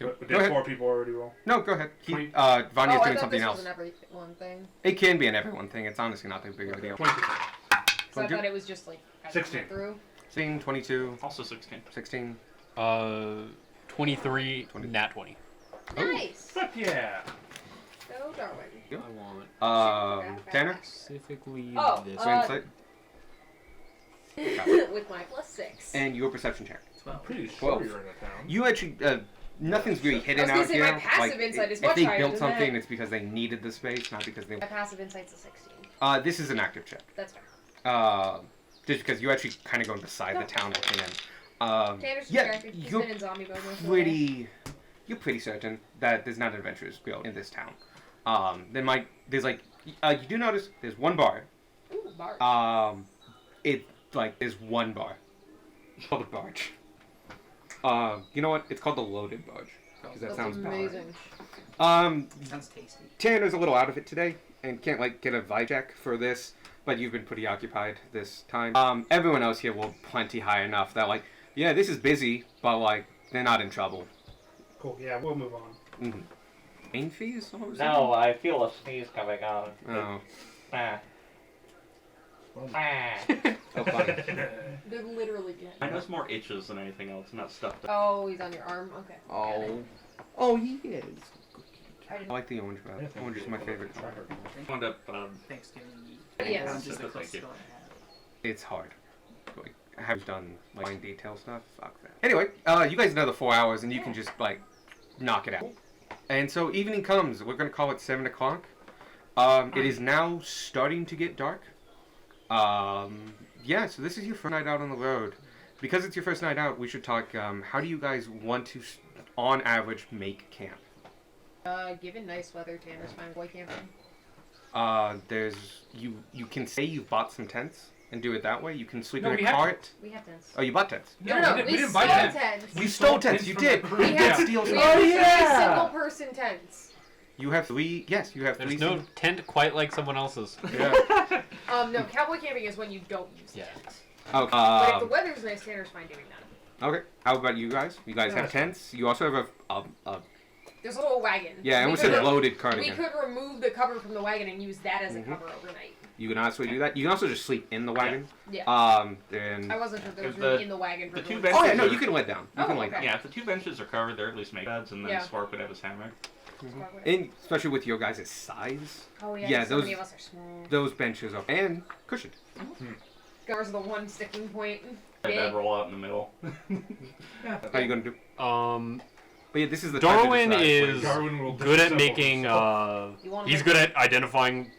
Go Did ahead. 4 people already roll? No, go ahead. Twenty- Vanya's I doing thought something this else. was an everyone thing. It can be an everyone thing. It's honestly not that big of a deal. 22. So I 22? thought it was just like as it 16. went through. 16, 22, Also 16. 16. 23, 20. nat 20. Nice. Fuck yeah! So Darwin. I want Tanner? specifically Oh, this. So insight. With my +6. And your perception check. 12. Pretty sure 12. you're in the town. You actually, nothing's really I hidden was gonna out say here. my passive insight is if much they higher built than something, that. it's because they needed the space, not because they. My passive insight's a 16. This is an active check. That's fair. Just because you actually kind of go beside the town looking in. Tanner's Yeah, distracted. He's you're been in zombie mode most of the day. you're pretty certain that there's not an adventurers guild in this town. You do notice there's one bar. Ooh, Bart. There's one bar. It's called a barge. You know what? It's called the loaded barge. Because that That's sounds better. amazing. Sounds tasty. Tanner's a little out of it today and can't get a vibe check for this, but you've been pretty occupied this time. Everyone else here will plenty high enough that like, yeah, this is busy, but like they're not in trouble. Cool. Yeah, we'll move on. Mm-hmm. Main fees? No, I feel a sneeze coming on. Oh. Ah. So funny. They're literally dead. I know it's more itches than anything else, not stuffed up. Oh, he's on your arm. Okay. Oh. Oh, he is. I I didn't. like the orange one. Orange is my favorite color. Wound up, Thanksgiving Eve. Yes. Everyone's just Thank like, you. still It's hard. Like, I have done like fine detail stuff. Fuck that. Anyway, you guys know the 4 hours, and you can just like knock it out. And so evening comes. We're gonna call it 7 o'clock. It is now starting to get dark. Yeah. So this is your first night out on the road. Because it's your first night out, we should talk. How do you guys want to, on average, make camp? Given nice weather, Tanner's fine boy camping. You can say you've bought some tents and do it that way. You can sleep No, in we a have- cart. We have tents. Oh, you bought tents. No, we we didn't stole buy tents. tents. You stole tents. You from did. the crew. We You have, did steal we some. have three yeah. single person tents. You have 3. Yes, you have 3. There's no tent quite like someone else's. Yeah. No, cowboy camping is when you don't use Yeah. tents. Okay. But if the weather's nice, Tanner's fine doing that. Okay. How about you guys? You guys have tents. You also have a There's also a wagon. yeah. I We almost could said re- loaded We cardigan. could remove the cover from the wagon and use that as a Mhm. cover overnight. You can also do that. You can also just sleep in the wagon. Yeah. Then. I wasn't sure if there was If room the- in the wagon for the two doing benches Oh yeah, no, are- you can lay down. You Oh, can lay okay. down. Yeah, if the 2 benches are covered, they're at least make beds, and then Yeah. Spark would have his hammock. And especially with your guys' size, Oh yeah, Yeah, so those- many of us are small. those benches are and cushioned. Covers the one sticking point. That Big. roll out in the middle. How you gonna do? But yeah, this is the time to Darwin decide is when- Darwin will good at disassemble making. himself. You wanna He's make- good at identifying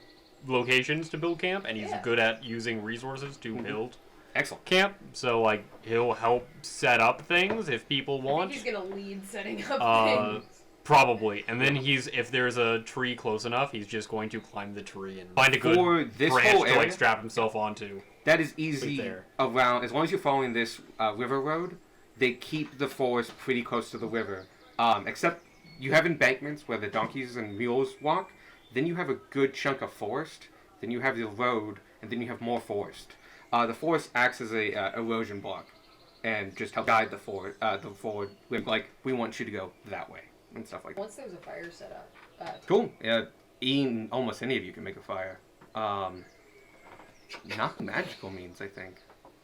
locations to build camp, and he's Yeah. good at using resources to build Excellent. camp. So like he'll help set up things if people I want. think he's gonna lead setting up Uh, things. Probably, and then if there's a tree close enough, he's just going to climb the tree and find a good For this branch whole to area, like strap himself onto. that is easy there. around. As long as you're following this river road, they keep the forest pretty close to the river. Except you have embankments where the donkeys and mules walk. Then you have a good chunk of forest. Then you have the road, and then you have more forest. The forest acts as a erosion block, and just help guide the forward. Like we want you to go that way and stuff like that. Once there's a fire set up. Cool. Yeah, almost any of you can make a fire. Not magical means, I think.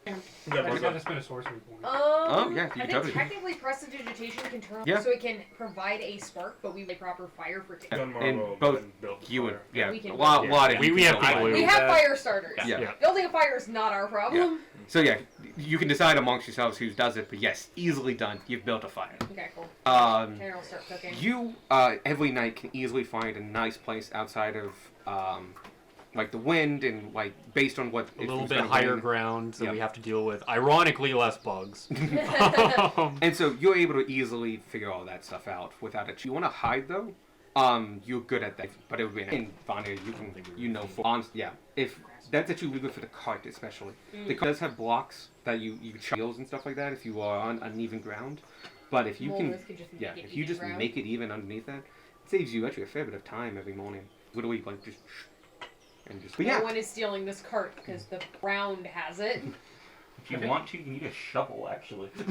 Yeah, I but just got to spend a sorcery point. Oh, yeah, you I think totally- technically prestidigitation can turn Yeah. so it can provide a spark, but we need proper fire for it. Gun And Marlowe both and built the you and fire. yeah, We can a lot of We you have can build people fire. We who- have that- fire starters. Yeah. Yeah. Building a fire is not our problem. So yeah, you can decide amongst yourselves who does it, but yes, easily done. You've built a fire. Okay, cool. Tanner will start cooking. You every night can easily find a nice place outside of like the wind and like based on what A little bit higher ground, so we have to deal with, ironically, less bugs. And so you're able to easily figure all that stuff out without it. You want to hide though? You're good at that, but it would be in Vanya. You know for yeah. If that's actually good for the cart, especially. The cart does have blocks that you can shields and stuff like that if you are on uneven ground. But if you Molars could just yeah, make it if you even just ground. make it even underneath that, it saves you actually a fair bit of time every morning. Literally like just and just. But No yeah, one is stealing this cart because the ground has it. If you want to, you need a shovel, actually. I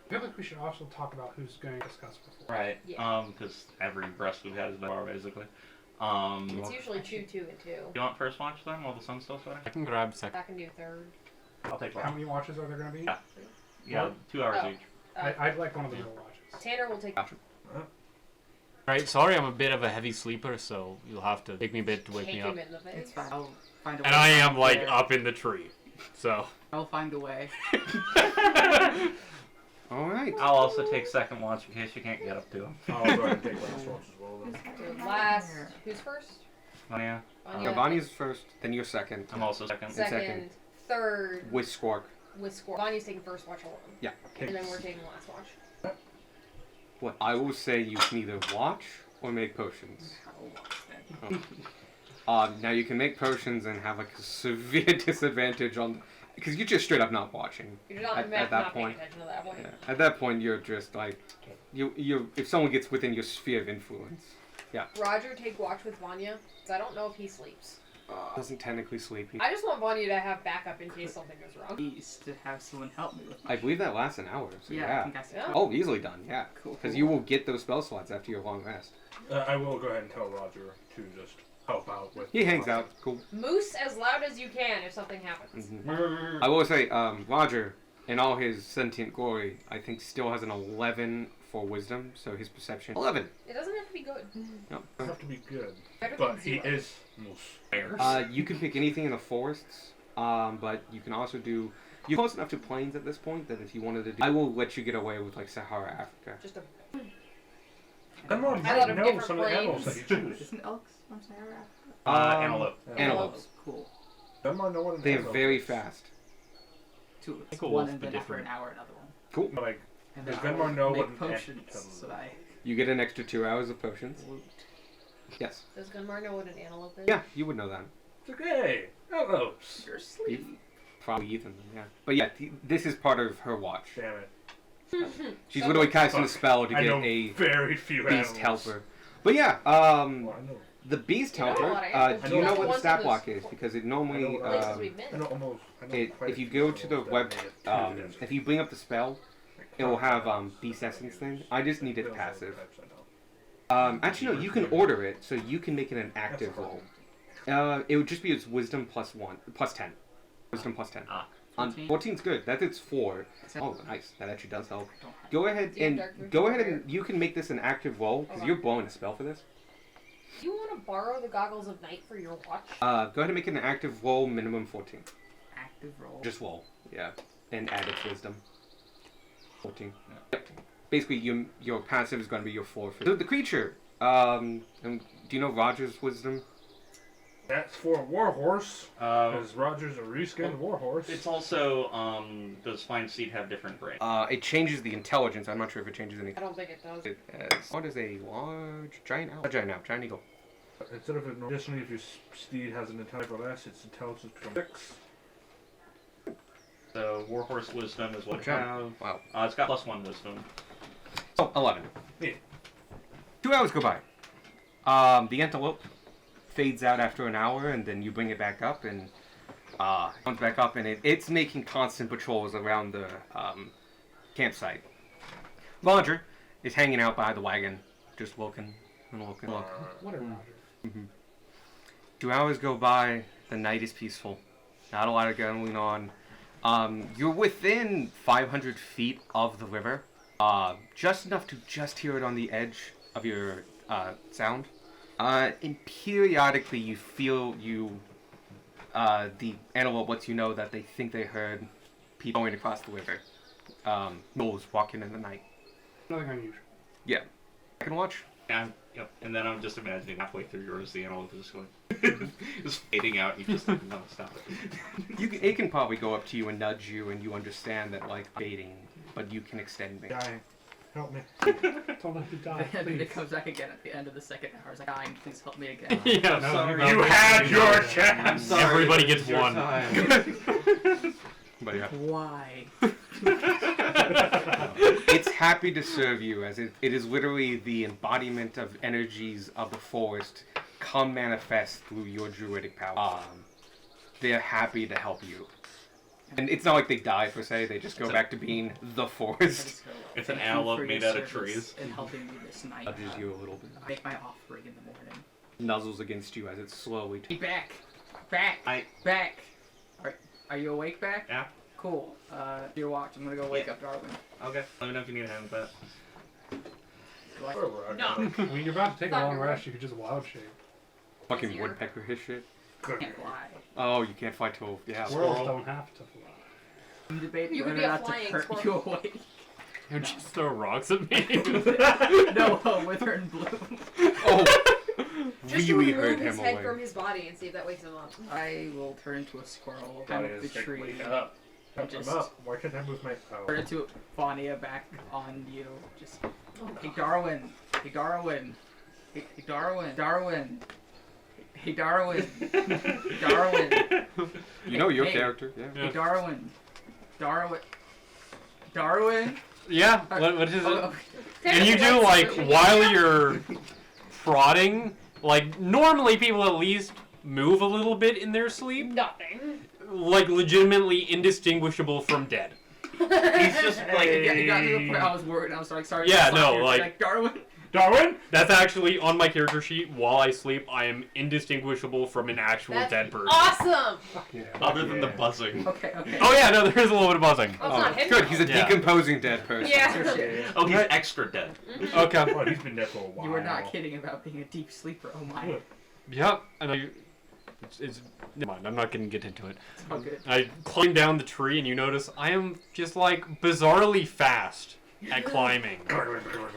feel like we should also talk about who's going to discuss before. Right. Yeah. Because every breast we've had is bar, basically. It's usually 2, 2, and 2. You want first watch then, while the sun's still setting? I can grab second. I can do third. I'll take How one. many watches are there going to be? Yeah. Yeah, 2 hours Oh. each. I'd like one of the middle watches. Tanner will take. Alright, sorry, I'm a bit of a heavy sleeper, so you'll have to take me a bit to wake Kick me him up. in the face. It's fine. I'll find a way. And I to am find like there. up in the tree, so. I'll find a way. all right. I'll also take second watch in case you can't get up to him. I'll go ahead and take last watch as well then. So last. Who's first? Oh, yeah. Vanya. Vanya's first, then you're second. I'm also second. Second. Third. With Squark. With score. Vanya's taking first watch alone. Yeah. And then we're taking last watch. What I will say, you can either watch or make potions. Now you can make potions and have like a severe disadvantage on, because you're just straight up not watching. You're not, At not that paying point. attention to that point. Yeah. At that point, you're just like, you. If someone gets within your sphere of influence. Roger, take watch with Vanya. Because I don't know if he sleeps. Doesn't technically sleep. I just want Vanya to have backup in case something goes wrong. Please to have someone help me with I believe that lasts an hour. So Yeah, I yeah. think that's Yeah. Oh, easily done. Yeah. Cool. Because you will get those spell slots after your long rest. I will go ahead and tell Roger to just help out with. He hangs out. Cool. Moose as loud as you can if something happens. I will say, Roger, in all his sentient glory, I think still has an 11 for wisdom, so his perception 11. It doesn't have to be good. No. Have to be good, Better but than he zero. is moose. Bears. You can pick anything in the forests, but you can also do. You're close enough to plains at this point that if you wanted to do, I will let you get away with like Sahara Africa. Just a Gunmar I might love know different some of the animals that planes. you choose. Isn't elks from Sahara? Antelope. Antelopes. Cool. Gunmar know what an They're antelope very is. fast. Two. It's Cool, one but and then after different. an hour another one. Cool. But, like, And Does then Venmar I'll know make what an potions antelope so that I You get an extra 2 hours of potions. loot. Yes. Does Gunmar know what an antelope is? Yeah, you would know that. it's like, hey, antelopes. You're asleep. Probably Ethan. Yeah. But yeah, this is part of her watch. Damn it. She's literally casting a spell to I get know a very few beast animals. helper. But yeah, Well, I know. the beast You know a helper. lot of animals. Do you know That's what the ones stat in block this- is? Because it I normally, know, Places we've I been. know almost. I know it, quite if a you few go to the animals web, that made it to the desert. if you bring up the spell, it will have beast essence thing. I just need it Those are the passive. types I know. Actually, no, you can order it, so you can make it an active roll. It would just be its wisdom plus 10. Wisdom plus 10. Ah. 14's good. That's its 4. Except Oh, nice. That actually does help. I don't have Go ahead Do you have and dark vision go ahead or- and you can make this an active roll because Okay. you're blowing a spell for this. Do you want to borrow the goggles of night for your watch? Go ahead and make it an active roll, minimum 14. active roll. Just roll, yeah, and add its wisdom. 14. Yep. Basically, your passive is going to be your 4. So the creature. Do you know Roger's wisdom? That's for Warhorse, Uh, because Roger's a reskinned Warhorse. it's also, does Fine Seed have different brains? It changes the intelligence. I'm not sure if it changes I anything. don't think it does. It as what is a large giant owl? A giant owl, giant eagle. Instead of additionally, if your steed has an intelligence or less, its intelligence becomes 6. So Warhorse Wisdom is what Okay. I have. Wow. It's got +1 Wisdom. So 11. Yeah. 2 hours go by. The antelope fades out after an hour, and then you bring it back up, and comes back up, and it's making constant patrols around the campsite. Roger is hanging out by the wagon, just looking and looking. What a Roger. 2 hours go by. The night is peaceful. Not a lot of going on. You're within 500 feet of the river. Just enough to just hear it on the edge of your sound. And periodically you feel the antelope lets you know that they think they heard people going across the river. Moles walking in the night. Nothing unusual. Yeah. I can watch. Yeah, yep. And then I'm just imagining halfway through yours, the antelope is just going, just fading out. You just like, no, stop it. It can probably go up to you and nudge you, and you understand that like baiting, but you can extend me. Guy, help me. Don't let me die, And then please. it comes back again at the end of the second hour. It's like, dying, please help me again. Yeah, sorry. You had your chance! sorry, Everybody it was gets your one. time. But yeah. Why? It's happy to serve you, as it is literally the embodiment of energies of the forest come manifest through your druidic power. They're happy to help you. And it's not like they die per se, they just go back to being the forest. It's an Thank you antelope for made your out of service trees. And helping me this night. Nudges you a little bit. I make my offering in the morning. Nuzzles against you as it slowly... Be back! Back! Back! Are you awake back? Yeah. Cool. Your watch. I'm gonna go wake up Darwin. Okay. Let me know if you need a hand with that. Do I- Where were I No. going? When you're about to take a Thought long you were. rest, you could just wild shape. Fucking Easier. woodpecker his shit. Good. Can't fly. Oh, you can't fly till... Yeah. Squirrels Squirrel. don't have to fly. I'm debating You could whether be or a not to flying hurt squirrel. you awake. You just throw rocks at me. No, wither and bloom. Oh! Just really remove hurt his him head away. from his body and see if that wakes him up. I will turn into a squirrel, That climb up the is, tree, wake up. and I'm just up. Why can't I move my... turn Oh. into Vanya back on you. Just, Oh, hey God. Darwin, hey Darwin, hey Darwin, Darwin, hey Darwin, Darwin, You know your Hey. character, yeah. hey Darwin, Darwin. Yeah, what is it? Oh, And you do, like, while you're prodding, like, normally people at least move a little bit in their sleep, Nothing. like legitimately indistinguishable from dead. He's just like It got to the point I was worried. I was like, sorry. Yeah, to slap no, you, like- Darwin. Darwin? That's actually on my character sheet. While I sleep, I am indistinguishable from an actual That's dead person. awesome. Yeah. other than the buzzing. Okay. Oh yeah, no, there is a little bit of buzzing. Well, it's not him. Good, he's a Yeah. decomposing dead person. Yeah. Oh, he's extra dead. Okay. Oh, he's been dead for a while. You were not kidding about being a deep sleeper. Oh my. Yep. And it's never mind. I'm not gonna get into it. It's all good. I climb down the tree, and you notice I am just like bizarrely fast at climbing.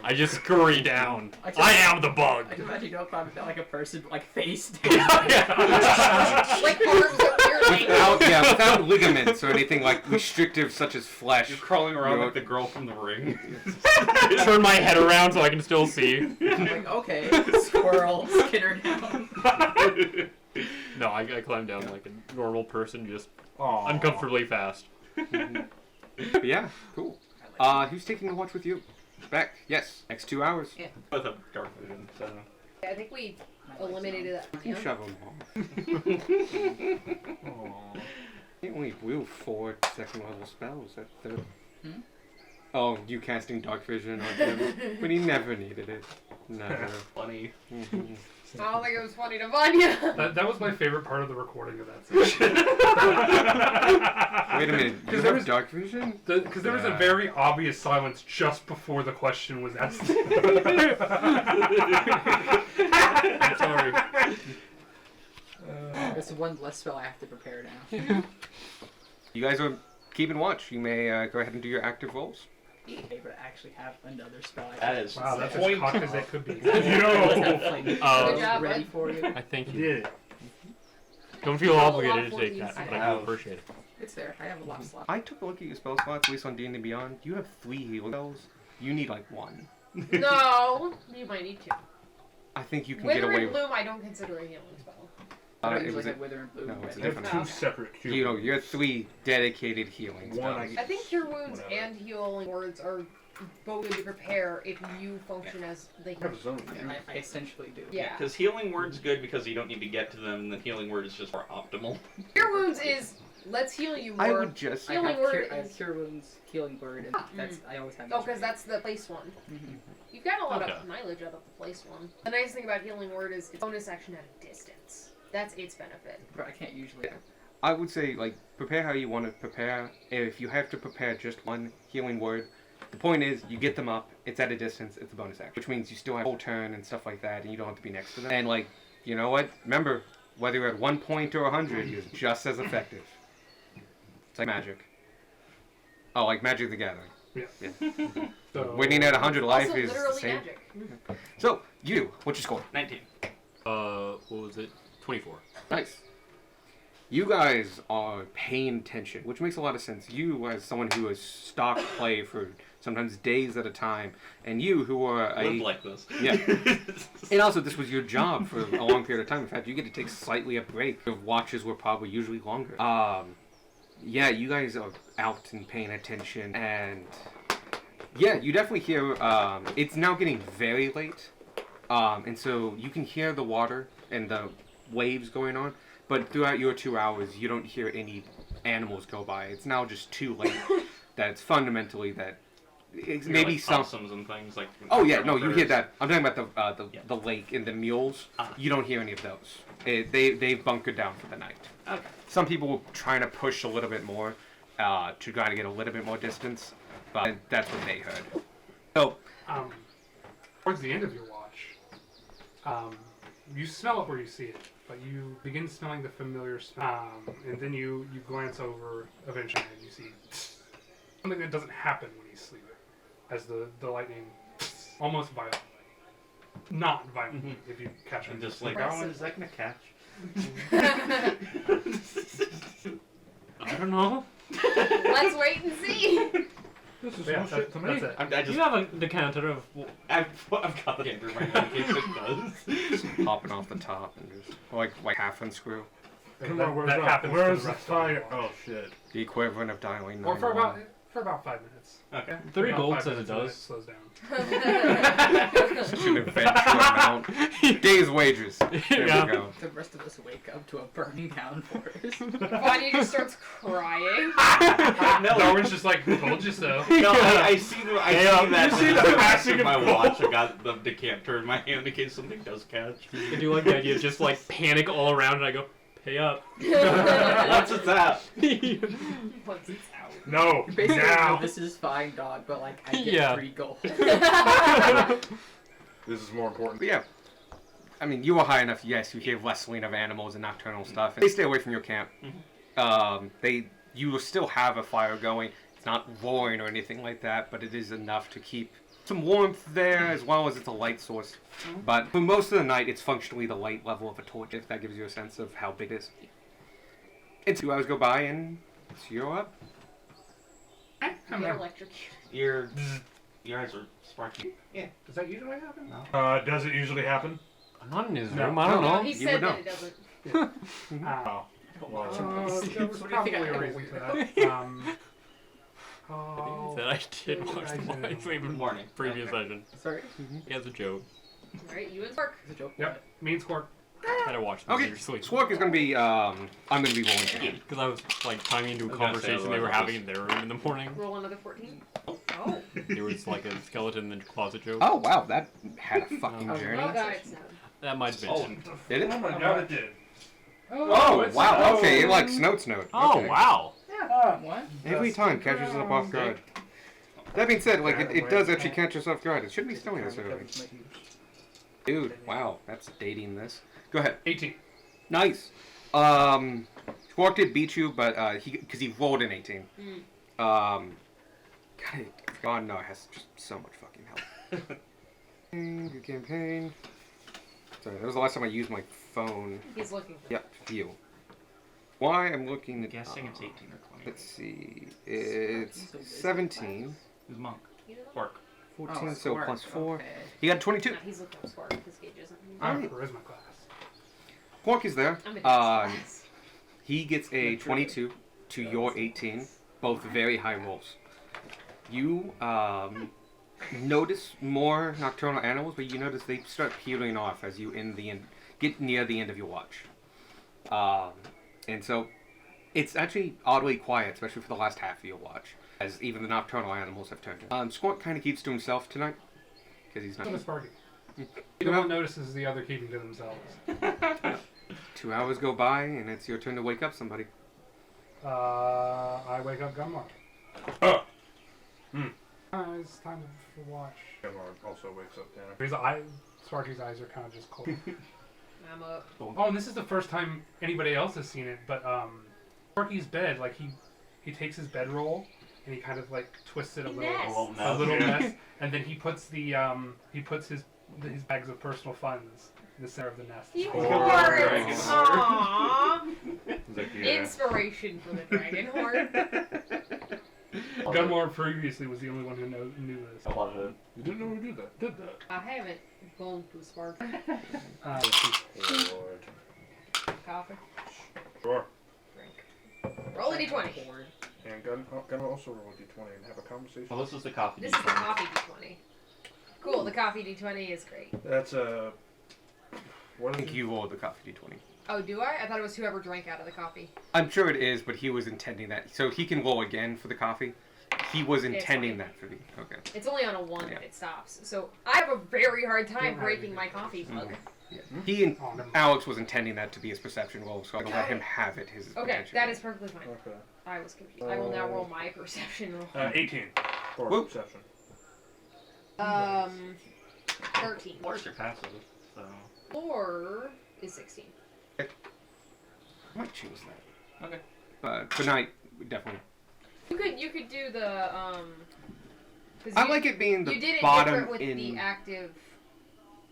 I just scurry down. I am the bug. I can imagine you don't climb down like a person, but like face down. Yeah. Like arms at weird angles. Without ligaments or anything like restrictive such as flesh. You're crawling around You're- like the girl from The Ring. Turn my head around so I can still see. I'm like, okay, squirrel, skinner down. No, I climb down like a normal person, just Aw. uncomfortably fast. But yeah, cool. Who's taking the watch with you? Beck, yes. Next 2 hours. Yeah. With a dark vision, so. I think we eliminated that. You Yeah. shove them all. Aw. You only wield 4 second level spells. That's the... Hmm? Oh, you casting dark vision on him. But he never needed it. Never. Funny. Mhm. I don't think it was funny to Vanya. That was my favorite part of the recording of that session. Wait a minute. You Because there have was- dark vision? Because there was a Yeah. very obvious silence just before the question was asked. I'm sorry. There's one less spell I have to prepare now. You guys are keeping watch. You may go ahead and do your active rolls. Okay, but I actually have another spell. I That is Wow, that's as point. cocked as it could be. Good Good job, ready bud. for you. I thank You you. did it. Don't feel Roll a lot obligated of to take 14s. that, but I Wow. do appreciate it. It's there. I have a lot of slots. I took a look at your spell slots, at least on D&D Beyond. You have 3 healing spells. You need like 1. No, you might need to. I think you can get Wither away and with... Bloom, I don't consider a healing spell. I don't it usually was have Wither and Bloom. no, it's I ready. have different. 2 separate cubes. You know, you have 3 dedicated healing One spells. I I think Cure Wounds Whatever. and Healing Words are both good to prepare if you function as the I have a zone. Yeah, I essentially do. Yeah. Because healing word's good because you don't need to get to them, and the healing word is just more optimal. Cure Wounds is let's heal you more. I would just... I Healing have, Word I have is- Cure Wounds, Healing Word, and that's I always have. Oh, those because ready. that's the place one. Mhm. You've got a lot Okay. of mileage out of the place one. The nice thing about Healing Word is it's bonus action at a distance. That's its benefit. But I can't usually. I would say, like, prepare how you want to prepare. If you have to prepare just 1 healing word, the point is, you get them up, it's at a distance, it's a bonus action. Which means you still have a whole turn and stuff like that, and you don't have to be next to them. And, like, you know what? Remember, whether you're at 1 point or 100, you're just as effective. It's like magic. Oh, like Magic the Gathering. So, Winning at 100 life Also, is the literally same. magic. So, you, what's your score? 19. What was it? 24. Nice. You guys are paying attention, which makes a lot of sense. You, as someone who has stock play for sometimes days at a time, and you, who are Live like this. Yeah. And also, this was your job for a long period of time. In fact, you get to take slightly a break. Your watches were probably usually longer. Yeah, you guys are out and paying attention, and yeah, you definitely hear. It's now getting very late, and so you can hear the water and the waves going on. But throughout your 2 hours, you don't hear any animals go by. It's now just too late. That's fundamentally that. It's You're maybe like some. possums and things like. Oh yeah, no, you hear birds. that. I'm talking about Yeah. the lake and the mules. Ah. You don't hear any of those. They've bunkered down for the night. Okay. Some people were trying to push a little bit more to try to get a little bit more distance, but that's what they heard. So towards the end of your watch, you smell it where you see it, but you begin smelling the familiar smell, and then you glance over eventually and you see something that doesn't happen when you sleep, as the lightning almost violently, not violently, if you catch And it. just like, Impressive. Darwin, is that gonna catch? I don't know. Let's wait and see. This is Yeah, no shit to me. that's it. I Do just. you have a decanter of? I've got the gander right now in case it does. popping off the top and just like half unscrew. Come That- on, where's that up? happens Where's for the the rest of the fire? watch. Oh shit. The equivalent of dialing Or for 911. For about 5 minutes. Okay. 30 About gold 5 says it minutes and then does. slows down. Such an eventual amount. Day's wages. There Yeah. we go. The rest of us wake up to a burning down forest. Bonnie just starts crying. No, Darwin's just like, told you so. no, I see the, I Yeah, see that. you see the passing passing my of watch. I got the decanter in my hand in case something does catch. I do like the idea of just like panic all around and I go, pay up. Once it's out. Once it's out. No, Basically, now. this is fine, dog, but like, I get Yeah. 3 gold. This is more important. But yeah. I mean, you were high enough, yes, you hear rustling of animals and nocturnal stuff. And they stay away from your camp. You will still have a fire going. It's not roaring or anything like that, but it is enough to keep some warmth there, as well as it's a light source. But for most of the night, it's functionally the light level of a torch, if that gives you a sense of how big it is. And 2 hours go by, and you're up. You get electrocuted. Your eyes are sparking. Yeah. Does that usually happen? No. Does it usually happen? I'm not in his No. room, I don't No, know. he You said would that know. it doesn't. Oh. Well, There was What do you think probably I a know? reason for that. That I did watch the I live Good stream morning. previous session. Sorry? He has a joke. Alright, you and Spark. It's a joke. Yep, me and Squark. Had to watch this Okay, seriously. Squawk is going to be, I'm going to be rolling for him. Because I was like timing into a I was gonna say, conversation they were otherwise having in their room in the morning. Roll another 14. Oh. There was like a skeleton in the closet joke. Oh, wow, that had a fucking Oh, journey. Oh god, it's 7. That might have been. Oh, Did it? Oh my god, it did. Oh, it's wow, snowed. okay, it like snowed. Oh, Okay. wow. What? Every time catches us off guard. That being said, like, it does actually catch us off guard. It shouldn't be snowing this early. Dude, wow, that's dating this. Go ahead. 18. Nice. Squawk did beat you, but because he rolled an 18. God, God no, it has just so much fucking help. Good campaign. Sorry, that was the last time I used my phone. He's looking for Yep, you. Why I'm looking I'm at. guessing it's 18 or 20. Let's see. It's 17. Who's monk? You know? Spark. 14, Oh, so Squark, plus 4. okay. He got 22. No, he's looking for Spark. His gauge isn't. I have a Alright. charisma class. Quark is there. I'm in Uh, class. he gets a 22 to your 18. Both very high rolls. You notice more nocturnal animals, but you notice they start peeling off as you get near the end of your watch. And so it's actually oddly quiet, especially for the last half of your watch, as even the nocturnal animals have turned. Squawk kind of keeps to himself tonight because he's not. So does Sparky. Either one notices the other keeping to themselves. 2 hours go by, and it's your turn to wake up somebody. I wake up Gunmar. It's time to watch. Gunmar also wakes up Tanner. Sparky's eyes are kind of just cold. I'm up. Oh, and this is the first time anybody else has seen it, but Sparky's bed, like he takes his bedroll and he kind of like twists it a little, Nests. a little mess, and then he puts his bags of personal funds in the center of the nest. You Oh, are dragon. Aww. He's like, yeah. Inspiration for the dragon horn. Gunmar previously was the only one who knew this. I love it. You didn't know we did that, did that? I haven't gone to Spark. Lord. Coffee. Sure. Drink. Roll a d20. And Gunmar also roll a d20 and have a conversation. Well, this is the coffee. This is the coffee d20. Cool, the coffee d20 is great. That's a. What I is think it? you rolled the coffee d20. Oh, do I? I thought it was whoever drank out of the coffee. I'm sure it is, but he was intending that. So he can roll again for the coffee. He was It's intending fine. that for the. Okay. It's only on a 1 Yeah. if it stops. So I have a very hard time Don't have breaking anything. my coffee mug. He and Oh, never mind. Alex was intending that to be his perception roll, so I let him have it. His Okay, attention. that is perfectly fine. Okay. I was confused. I will now roll my perception roll. 18 for Whoop. perception. 13. Where's your passive? So. 4 is 16. I might choose that. Okay. But for night, definitely. You could do the 'cause I you- like it being the You did it bottom different with in. the active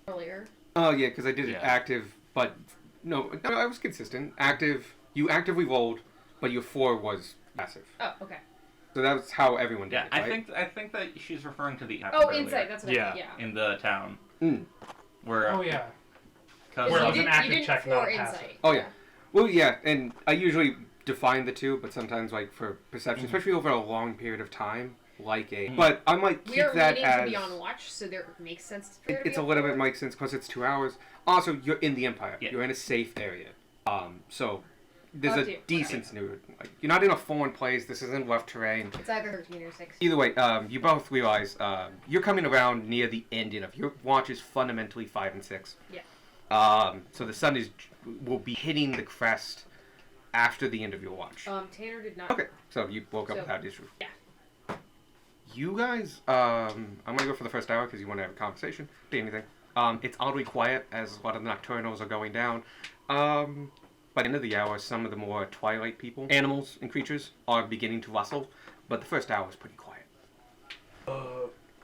earlier. Oh yeah, because I did it Yeah. active, but no, I was consistent. Active, you actively rolled, but your 4 was passive. Oh, okay. So that's how everyone did Yeah, it, right? I think that she's referring to the Oh, earlier insight. That's what Yeah. I meant. Yeah. in the town Mm. where Oh yeah. cause Where it you was an did, active you did check, 4 not a passive. insight. Oh yeah. Well, yeah, and I usually define the two, but sometimes like for perception, especially over a long period of time, like a. But I might keep We are that meaning as. to be on watch, so there makes sense. It's a little bit makes sense because it's 2 hours. Also, you're in the Empire. Yeah. You're in a safe area. So there's Up a to you. decent snooze. Like, you're not in a foreign place. This isn't rough terrain. It's either 13 or 16. Either way, you both realize you're coming around near the ending of your watch is fundamentally 5 and 6. Yeah. So the sun will be hitting the crest after the end of your watch. Tanner did not. Okay, so you woke up So- without issue. Yeah. You guys, I'm gonna go for the first hour because you want to have a conversation. Do anything. It's oddly quiet as a lot of the nocturnals are going down. By the end of the hour, some of the more twilight people, animals and creatures, are beginning to rustle, but the first hour is pretty quiet.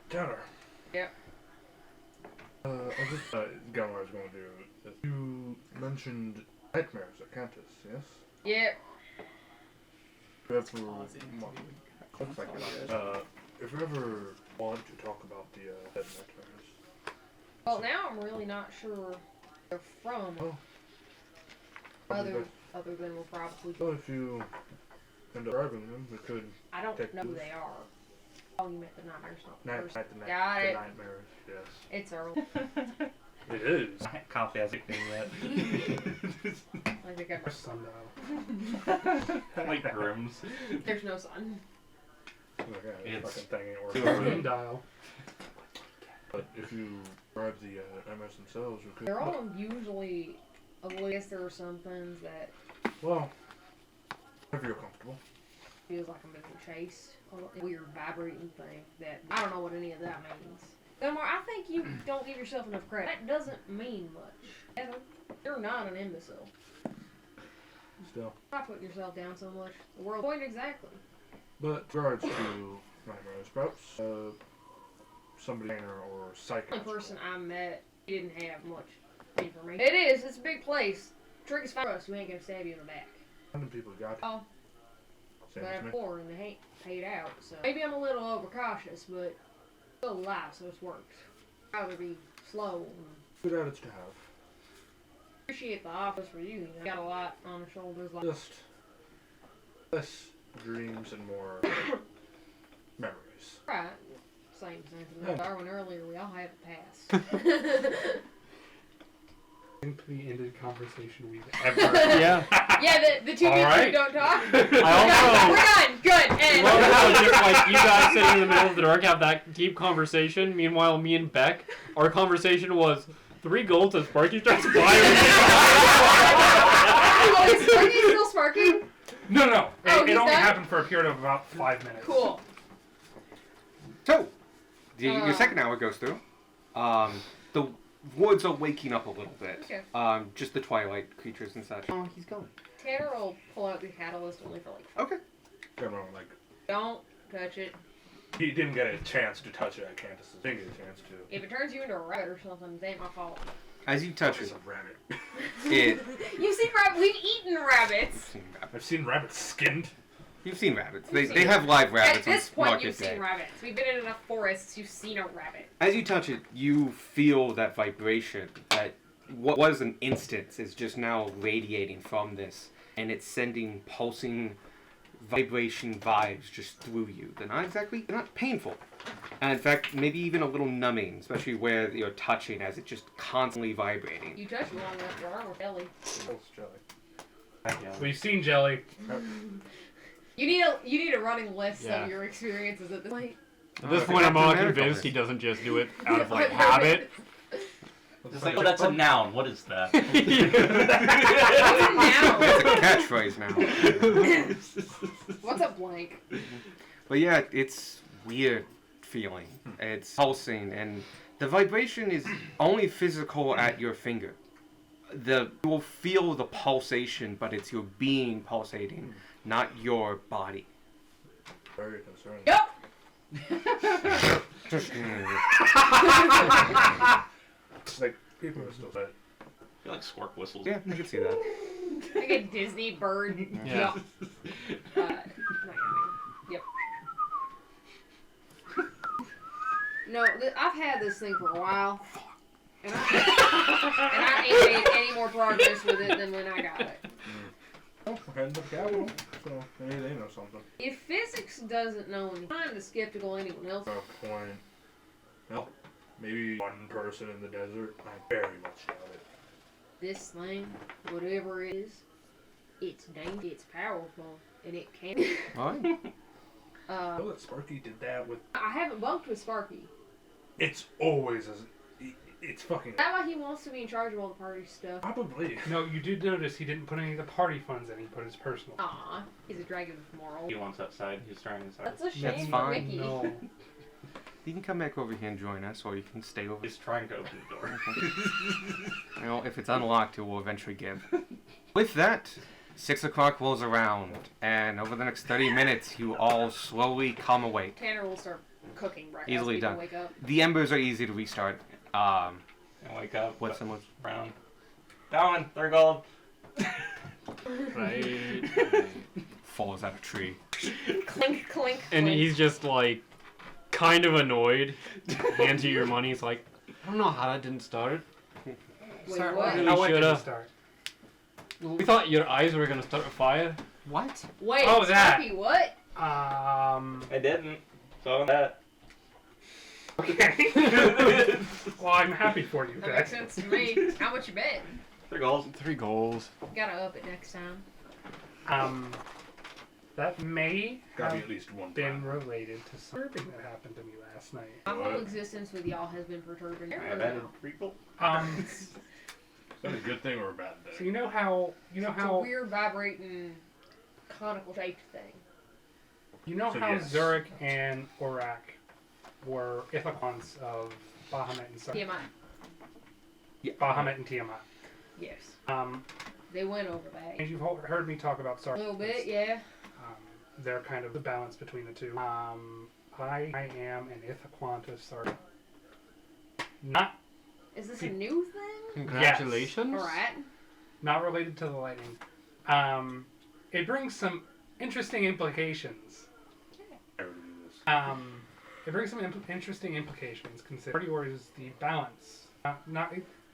Tanner. Yeah. I just got what I was going to do. You mentioned nightmares at Cantus, yes? Yeah. If you ever, looks like it. If you ever want to talk about the dead nightmares. Well, now I'm really not sure where they're from. Oh. Other than we'll probably. So if you end up driving them, we could I don't take know who these. they are. Oh, you meant the nightmares, not the person. the Got it. nightmares, yes. It's early. It is. Coffee hasn't been yet. I think I There's sundial. Like rooms. There's no sun. Okay, It's- fucking thing ain't Too working. early. Sundial. But if you drive the nightmares themselves, we could. They're all usually. I guess there are some things that Well, if you're comfortable. feels like I'm being chased. A weird vibrating thing that I don't know what any of that means. Gunmar, I think you don't give yourself enough credit. That doesn't mean much. Evan, you're not an imbecile. Still. Not putting yourself down so much. The world point exactly. But in regards to nightmares, perhaps somebody or The psychic. only person I met didn't have much information. It is. It's a big place. Trick is fine for us. We ain't gonna stab you in the back. Random people got Oh, same but I as have me. 4 and they ain't paid out. So maybe I'm a little overcautious, but still alive, so it's worked. Rather be slow. And Good attitude to have. appreciate the office for you. You got a lot on the shoulders. Like Just less dreams and more memories. right. Same Yeah. Darwin earlier. We all have a past. Simply ended conversation we've ever. Yeah. Yeah, the two All people right. who don't talk. I We're done. Good. And Love how just like you guys sitting in the middle of the dark have that deep conversation. Meanwhile, me and Beck, our conversation was 3 golds as Sparky starts flying. Oh, is Sparky still sparking? No. Oh, It he's only done? happened for a period of about 5 minutes. Cool. So, your second hour goes through. The woods are waking up a little bit. Okay. Just the twilight creatures and such. Oh, he's going. Tanner will pull out the catalyst only for like. Okay. Like, Don't touch it. he didn't get a chance to touch it at Cantus. He didn't get a chance to. If it turns you into a rabbit or something, it ain't my fault. As you touch It's it, a rabbit. it. You've seen rabbits. We've eaten rabbits. I've seen rabbits skinned. You've seen rabbits. They You've they seen have live At rabbits this on point, market you've day. seen rabbits. We've been in enough forests. You've seen a rabbit. As you touch it, you feel that vibration. That what was an instance is just now radiating from this, and it's sending pulsing vibration vibes just through you. They're not painful. And in fact, maybe even a little numbing, especially where you're touching as it's just constantly vibrating. You touch long enough, your arm will belly. We've seen jelly. You need a running list Yeah. of your experiences at this point. At this Oh, point, I'm Captain not America convinced list. he doesn't just do it out of like habit. It's like, oh, that's a noun. What is that? Now, It's a catchphrase now. what's a blank? But yeah, it's weird feeling. It's pulsing, and the vibration is only physical at your finger. You will feel the pulsation, but it's your being pulsating, not your body. Very concerning. Yep. It's like people are still dead. I feel like Squark whistles. Yeah, I can see that. Like a Disney bird. Yeah. Yep. No, I've had this thing for a while, and I ain't made any more progress with it than when I got it. Oh, we're heading to the capital, so maybe they know something. If physics doesn't know anything, I'm kind of skeptical anyone else. Fair point. Well, maybe one person in the desert. I very much doubt it. This thing, whatever it is, it's dangerous, it's powerful, and it can. Alright. I know that Sparky did that with. I haven't bunked with Sparky. It's always as. It's fucking. Is that why he wants to be in charge of all the party stuff? Probably. No, you did notice he didn't put any of the party funds in. He put his personal. Aw, he's a dragon with morals. He wants that side. He's trying his side. That's a shame That's for fine. Mickey. No. You can come back over here and join us, or you can stay over. He's trying to open the door. You know, if it's unlocked, it will eventually give. With that, 6 o'clock rolls around, and over the next 30 minutes, you all slowly come awake. Tanner will start cooking breakfast. Easily People done. Wake up. The embers are easy to restart. And wake up. What's someone's Brown. Down. They're gold. Right. falls out of tree. Clink, clink, And clink. he's just like, kind of annoyed. Hands you your money. He's like, I don't know how that didn't start. Wait, Sorry, what? Really How did shoulda. it start? We thought your eyes were gonna start a fire. What? Wait, Oh, that. Sparky, what? I didn't. So that. Well, I'm happy for you. That makes sense to me. How much you bet? 3 goals. 3 goals. Gotta up it next time. That may Gotta be have at least one. been related to something that happened to me last night. My whole What? existence with y'all has been perturbing. I have added 3 goals. Is that a good thing or a bad So thing? you know how It's a weird vibrating conical shaped thing. So yes. Zurich and Orak were Ithacons of Bahamut and Sark. TMI. Bahamut and Tiamat. Yes. They went over that. And you've heard me talk about A Sark. little bit, yeah. They're kind of the balance between the two. I am an Ithaquanta Sark. Not Is this a new thing? Congratulations. Alright. not related to the lightning. It brings some interesting implications. I already knew this. It brings some interesting implications. Consider Sardior is the balance.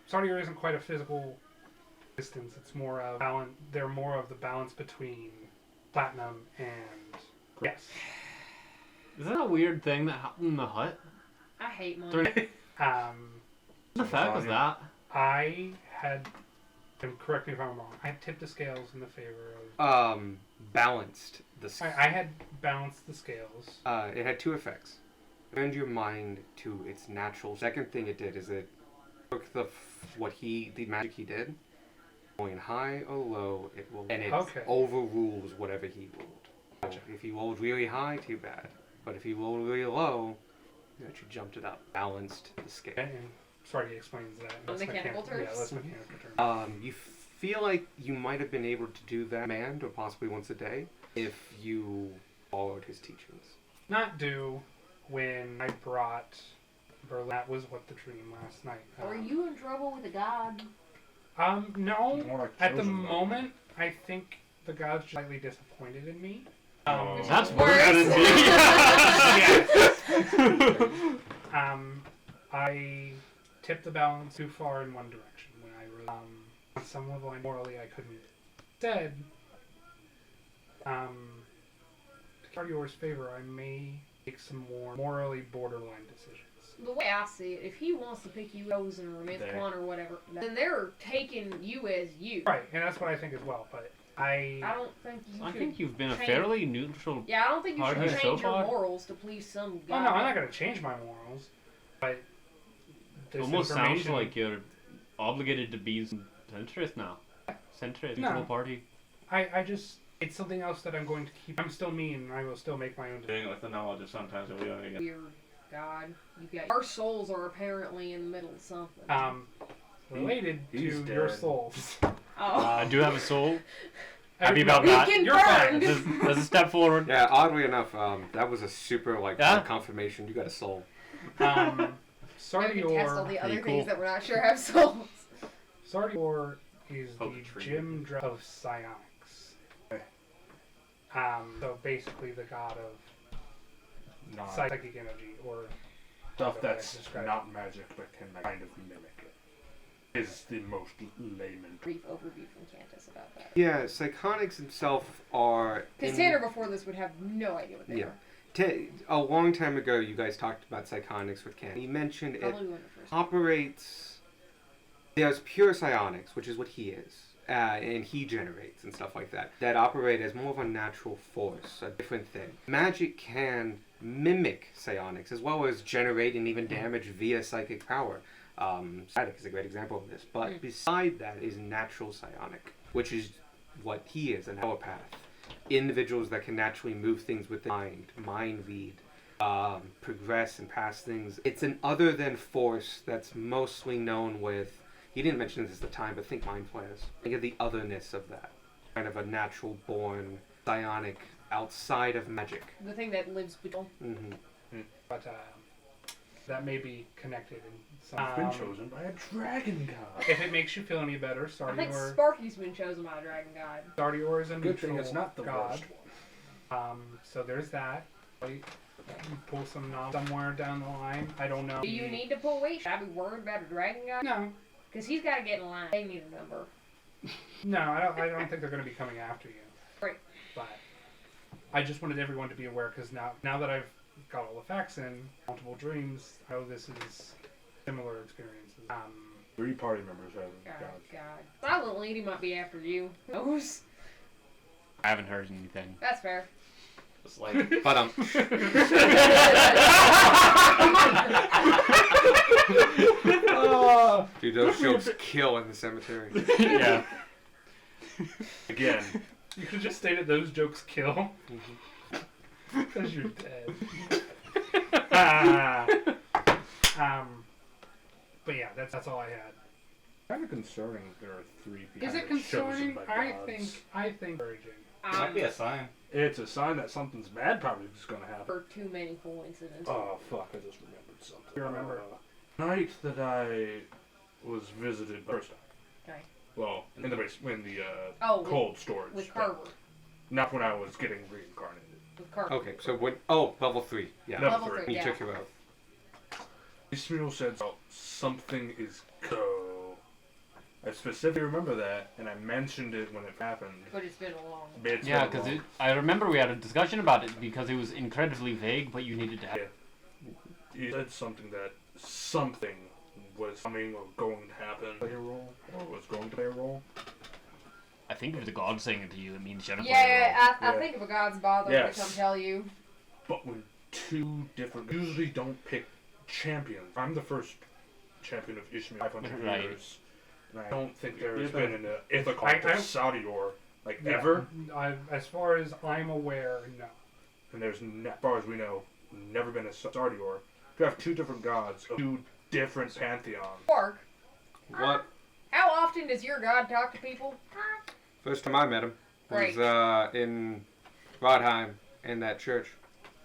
Sardior isn't quite a physical distance. It's more of balance. They're more of the balance between platinum and yes. Is that a weird thing that happened in the hut? I hate money. Um, What the fuck was that? I had, and correct me if I'm wrong. I had tipped the scales in the favor of. Balanced the. I had balanced the scales. It had 2 effects. It turned your mind to its natural. Second thing it did is it took the magic he did, going high or low, it will, and it Okay. overrules whatever he rolled. So Gotcha. if he rolled really high, too bad. But if he rolled really low, you actually jumped it up, balanced the scale. And Sardi explains that. On mechanical terms? Yeah, that's mechanical terms. You feel like you might have been able to do that command, or possibly once a day, if you followed his teachings. Not due when I brought Berlin. That was what the dream last night. Are you in trouble with a god? No. More like At the chosen, though. moment, I think the gods are slightly disappointed in me. Oh. That's Worse. worse than me. I tipped the balance too far in one direction when I really, on some level, morally, I couldn't. Instead, to Sardior's favor, I may make some more morally borderline decisions. The way I see it, if he wants to pick you chosen or There. Mythicon or whatever, then they're taking you as you. Right, and that's what I think as well. But I don't think you I should. think you've been a change- fairly neutral. Yeah, I don't think you should Partner change so your far? morals to please some oh guy. no, I'm not going to change my morals. But this Almost sounds information- like you're obligated to be centrist now. Centrist, No. neutral party. I just it's something else that I'm going to keep. I'm still me, and I will still make my own decisions. Doing it with the knowledge of sometimes we'll be doing it again. Weird God. You got our souls are apparently in the middle of something. Related He's to your dead. souls. oh. I do have a soul. Happy about We that. can You're fine. burn. There's a step forward. Yeah, oddly enough, that was a super Yeah? confirmation. You got a soul. Now we can test all Sardior. the other Pretty things cool. that we're not sure have souls. Sardior is Poke the tree. Jim Dre of psionics. So basically the god of Not psychic energy, or stuff I don't know how to that's describe not magic but can kind of mimic it. is the most layman. Brief overview from Candace about that. Yeah, psionics themselves are. Because Tanner before this would have no idea what they Yeah. are. A long time ago, you guys talked about psionics with Ken. He mentioned it Probably one of the first. operates. There's pure psionics, which is what he is, and he generates and stuff like that. That operate as more of a natural force, a different thing. Magic can mimic psionics as well as generate and even damage via psychic power. Static is a great example of this. But beside that is natural psionic, which is what he is, an telepath. Individuals that can naturally move things with the mind read, progress and pass things. It's an other than force that's mostly known with, he didn't mention this at the time, but think mind flayers. Think of the otherness of that. Kind of a natural born psionic outside of magic. The thing that lives between. Mm-hmm. But that may be connected in some. I've been chosen by a dragon god. If it makes you feel any better, I think Sardior. Sparky's been chosen by a dragon god. Sardior is a Good thing neutral it's not the god. worst one. So there's that. Wait, you pull some knobs somewhere down the line. I don't know. Do you need to pull weight? Should I be worried about a dragon god? No, Because he's got to get in line. They need a number. no, I don't think they're going to be coming after you. Right. But I just wanted everyone to be aware because now that I've got all the facts in multiple dreams, I know this is similar experiences. 3 party members have God, gods. God. Silent Lady might be after you. Who knows? I haven't heard anything. That's fair. It's like, But dude, those jokes kill in the cemetery. Yeah. Again, You could just stated those jokes kill. Because you're dead. But yeah, that's all I had. kind of concerning there are 3 people. Is it chosen concerning? by I gods. think encouraging. might be a sign. It's a sign that something's bad probably is going to happen. For too many coincidences. Oh, fuck, I just remembered something. You remember? Night that I was visited by first time. Okay. Well, in the Oh, with- cold storage. With but Carver. Not when I was getting reincarnated. With Carver. Okay, so what? Oh, level 3. Yeah. No. Level Level 3, He yeah. took you out. Ismail said something is go. I specifically remember that, and I mentioned it when it happened. But it's been a long. It's Yeah, been because long. I remember we had a discussion about it because it was incredibly vague, but you needed to have. He said something that something was coming or going to happen. Play a role, or was going to play a role. I think if the god's saying it to you, it means you have to play Yeah, I Yeah. think if a god's bothering Yes. to come tell you. But when 2 different, usually don't pick champions. I'm the first champion of Ishmael 500 Right. years, and I don't think there has Yeah. been an Ithaca I- of Saudi or like Yeah. ever. As far as I'm aware, no. And there's, as far as we know, never been a Sardior. You have 2 different gods of 2 different pantheons. Quark, What? how often does your god talk to people? First time I met him was Right. in Rodheim in that church.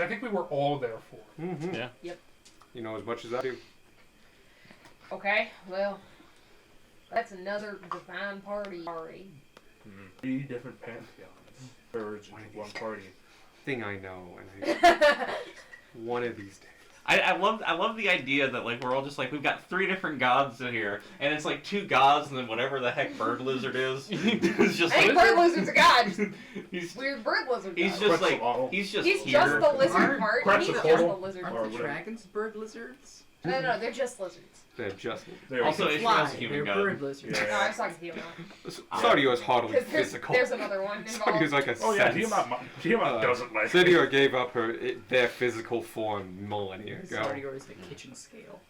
I think we were all there for. Mm-hmm. Yeah. Yep. You know as much as I do. Okay, well, that's another divine party. Sorry. 3 different pantheons. Birds into one party. Thing I know, and one of these days. I love the idea that like we're all just like we've got 3 different gods in here, and it's like 2 gods and then whatever the heck bird lizard is. It's just Hey, like bird lizard's a god. he's Weird bird lizard. he's god. just like Quetzalcoatl. he's just He's here. just the lizard Aren't- part. Quetzalcoatl He's just the lizard. or Aren't the whatever. dragons bird lizards? No, they're just lizards. They're just. There Also, we go. Ishmael's a Fly. human They're god. bird lizards. Yeah. No, I was talking to you. Sadio is hardly Because physical. there's another one Sadio is involved. like a Oh yeah, sense. Tiamat doesn't like Sadio gave up their physical form millennia ago. Sardior is the kitchen scale.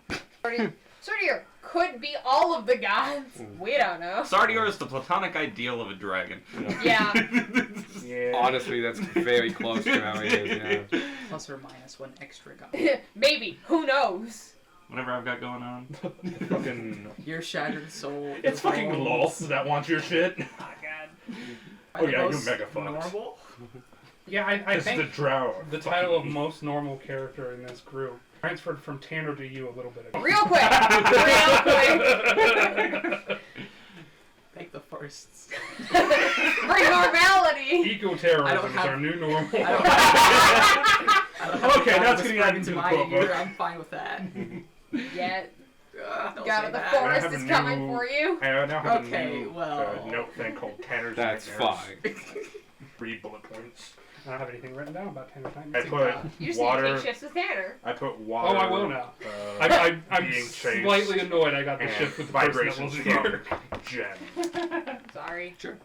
Sardior could be all of the gods. We don't know. Sardior is the platonic ideal of a dragon. Yeah. Yeah. Honestly, that's very close to how he is. Yeah. Plus or minus 1 extra god. Maybe. Who knows? Whatever I've got going on. Fucking. Your shattered soul. It's fucking lol evolves. that wants your shit. Oh, God. By Oh, the yeah, you're most mega fucked. Normal? Yeah, I It's the think drow. the title of most normal character in this group transferred from Tanner to you a little bit ago. Real quick. Real quick. Thank the forests. Bring normality. Eco-terrorism is have- our new normal. I don't have Okay, a god that's getting out whispering into to the my quote ear. book. I'm fine with that. Yeah. No, Got say it. The that. forest have a is coming new- for you. I now have Okay, a new well. note thing called Tanner's That's Nightmares. fine. 3 bullet points. I don't have anything written down about Tanner's I Nightmares. put You just need to water. take shifts with Tanner. I put water. Oh, I will now. I'm being chased slightly annoyed I got the and shift with the person that vibrations wasn't from here. Jen. Sorry. Sure.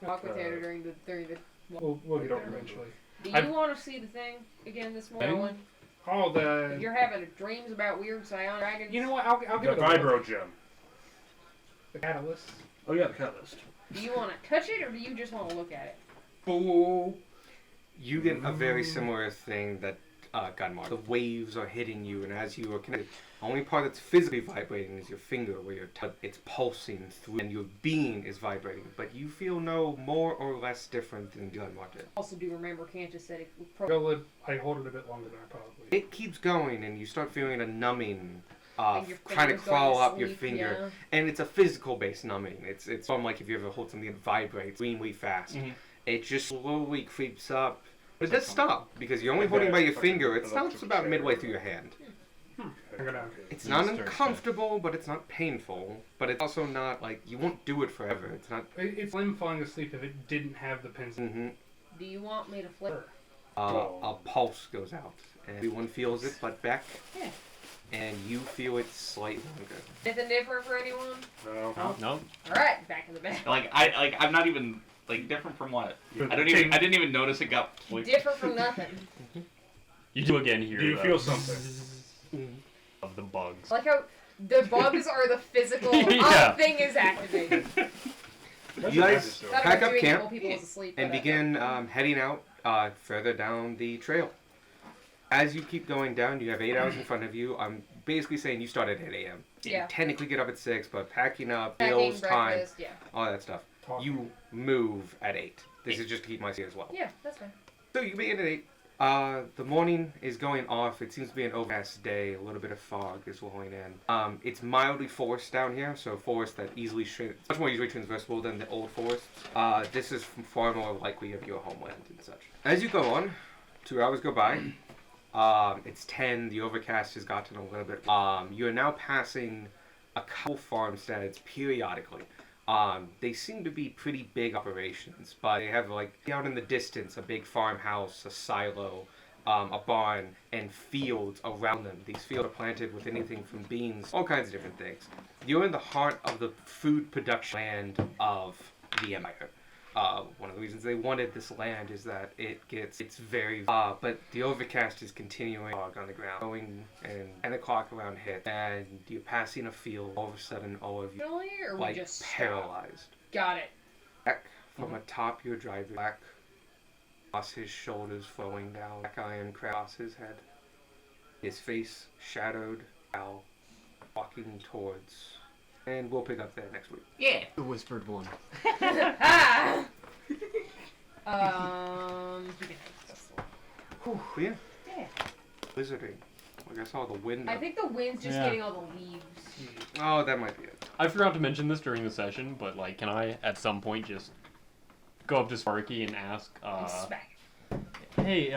Walk with Tanner during the. We'll get there eventually. Do I've- you want to see the thing again this Thing? morning? Oh, the. You're having dreams about weird psionic dragons. You know what? I'll The give it a look. vibro gem. The catalyst. Oh yeah, the catalyst. Do you want to touch it or do you just want to look at it? Boo. You get a very similar thing that Gunmar. The waves are hitting you, and as you are connected, the only part that's physically vibrating is your finger, where it's pulsing through, and your being is vibrating. But you feel no more or less different than Gunmar did. Also, do remember Cantus said it. I hold it a bit longer than I probably. It keeps going, and you start feeling a numbing, And your trying to finger's crawl going to up your sleep, finger. And it's a physical-based numbing. It's from like if you ever hold something that vibrates extremely fast. Mhm. It just slowly creeps up. But it does stop, because you're only holding by your finger. It stops about midway through your hand. I'm gonna. It's not uncomfortable, but it's not painful. But it's also not like, you won't do it forever. It's not... It's Slim falling asleep if it didn't have the pins. Mm-hmm. Do you want me to flip? A pulse goes out, and everyone feels it but Beck. Yeah. And you feel it slightly longer. Anything different for anyone? No. No. All right, back in the bed. I'm not even different from what? I didn't even notice it got flipped. Different from nothing. You do again here. Do you feel something? Of the bugs. Like how the bugs are the physical. Yeah. Thing is activated. You guys Thought pack about up doing it camp while people was asleep, and but, begin heading out further down the trail. As you keep going down, you have 8 hours in front of you. I'm basically saying you start at 8 a.m. You Yeah. technically get up at 6, but packing up, packing, bills, time, breakfast, yeah. all that stuff. Talking. You move at 8. This is just to keep my seat as well. Yeah, that's fine. So you begin at 8. The morning is going off. It seems to be an overcast day. A little bit of fog is rolling in. It's mildly forest down here, so forest that much more easily traversable than the old forests. This is far more likely of your homeland and such. As you go on, 2 hours go by. It's 10. The overcast has gotten a little bit. You are now passing a couple farmsteads periodically. They seem to be pretty big operations, but they have, like, out in the distance, a big farmhouse, a silo, a barn, and fields around them. These fields are planted with anything from beans, all kinds of different things. You're in the heart of the food production land of the Empire. One of the reasons they wanted this land is that it's very, but the overcast is continuing on the ground, going, and 10 o'clock around hit, and you're passing a field, all of a sudden, all of you, Really, or we like, just stop? paralyzed. Got it. Back from atop your driver, back across his shoulders flowing down, black iron across his head, his face shadowed, out, walking towards, and we'll pick up there next week. Yeah. The whispered one. Ah! Whew, yeah. Yeah. Wizarding. I guess all the wind. I think the wind's just Yeah. getting all the leaves. Oh, that might be it. I forgot to mention this during the session, but like, can I at some point just go up to Sparky and ask, And smack. hey,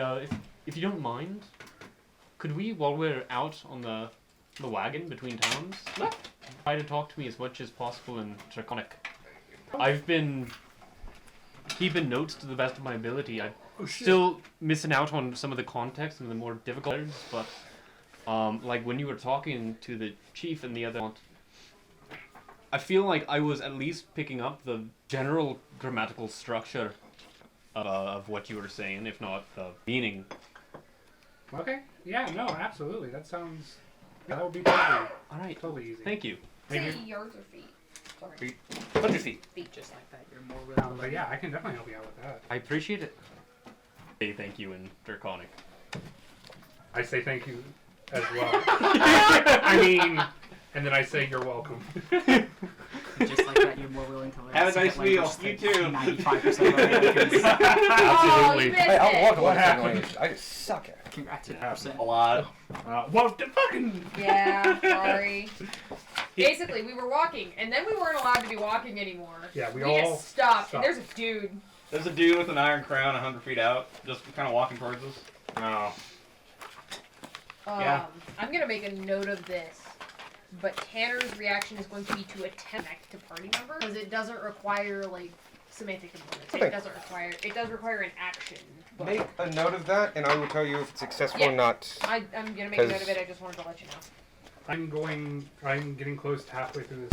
if you don't mind, could we, while we're out on the wagon between towns, try to talk to me as much as possible in Draconic? I've been keeping notes to the best of my ability. I'm still missing out on some of the context and the more difficult words, but like when you were talking to the chief and the other, I feel like I was at least picking up the general grammatical structure of what you were saying, if not the meaning. Okay. Yeah. No. Absolutely. That sounds. Yeah, that would be totally, All right. totally easy. Thank you. Say yards or feet. Sorry. Feet. 100 feet. Feet. Just like that, you're more willing. But yeah, I can definitely help you out with that. I appreciate it. Say thank you in Draconic. I say thank you as well. I mean, and then I say you're welcome. Just like that, you're more willing to learn. Have a second nice meal. language You than too. 95% of Americans. Oh, you missed it. What happened? I just suck at it. Congratulations. A lot. Well, the fucking. Yeah, sorry. Basically, we were walking, and then we weren't allowed to be walking anymore. Yeah, we We all just stopped, stopped. and there's a dude. There's a dude with an iron crown 100 feet out, just kind of walking towards us. No. Yeah. I'm gonna make a note of this. but Tanner's reaction is going to be to attempt to connect to party member because it doesn't require like semantic components. Okay. It does require an action. But Make a note of that, and I will tell you if it's successful Yeah. or not. I'm gonna make a note of 'Cause- it. I just wanted to let you know. I'm getting close to halfway through this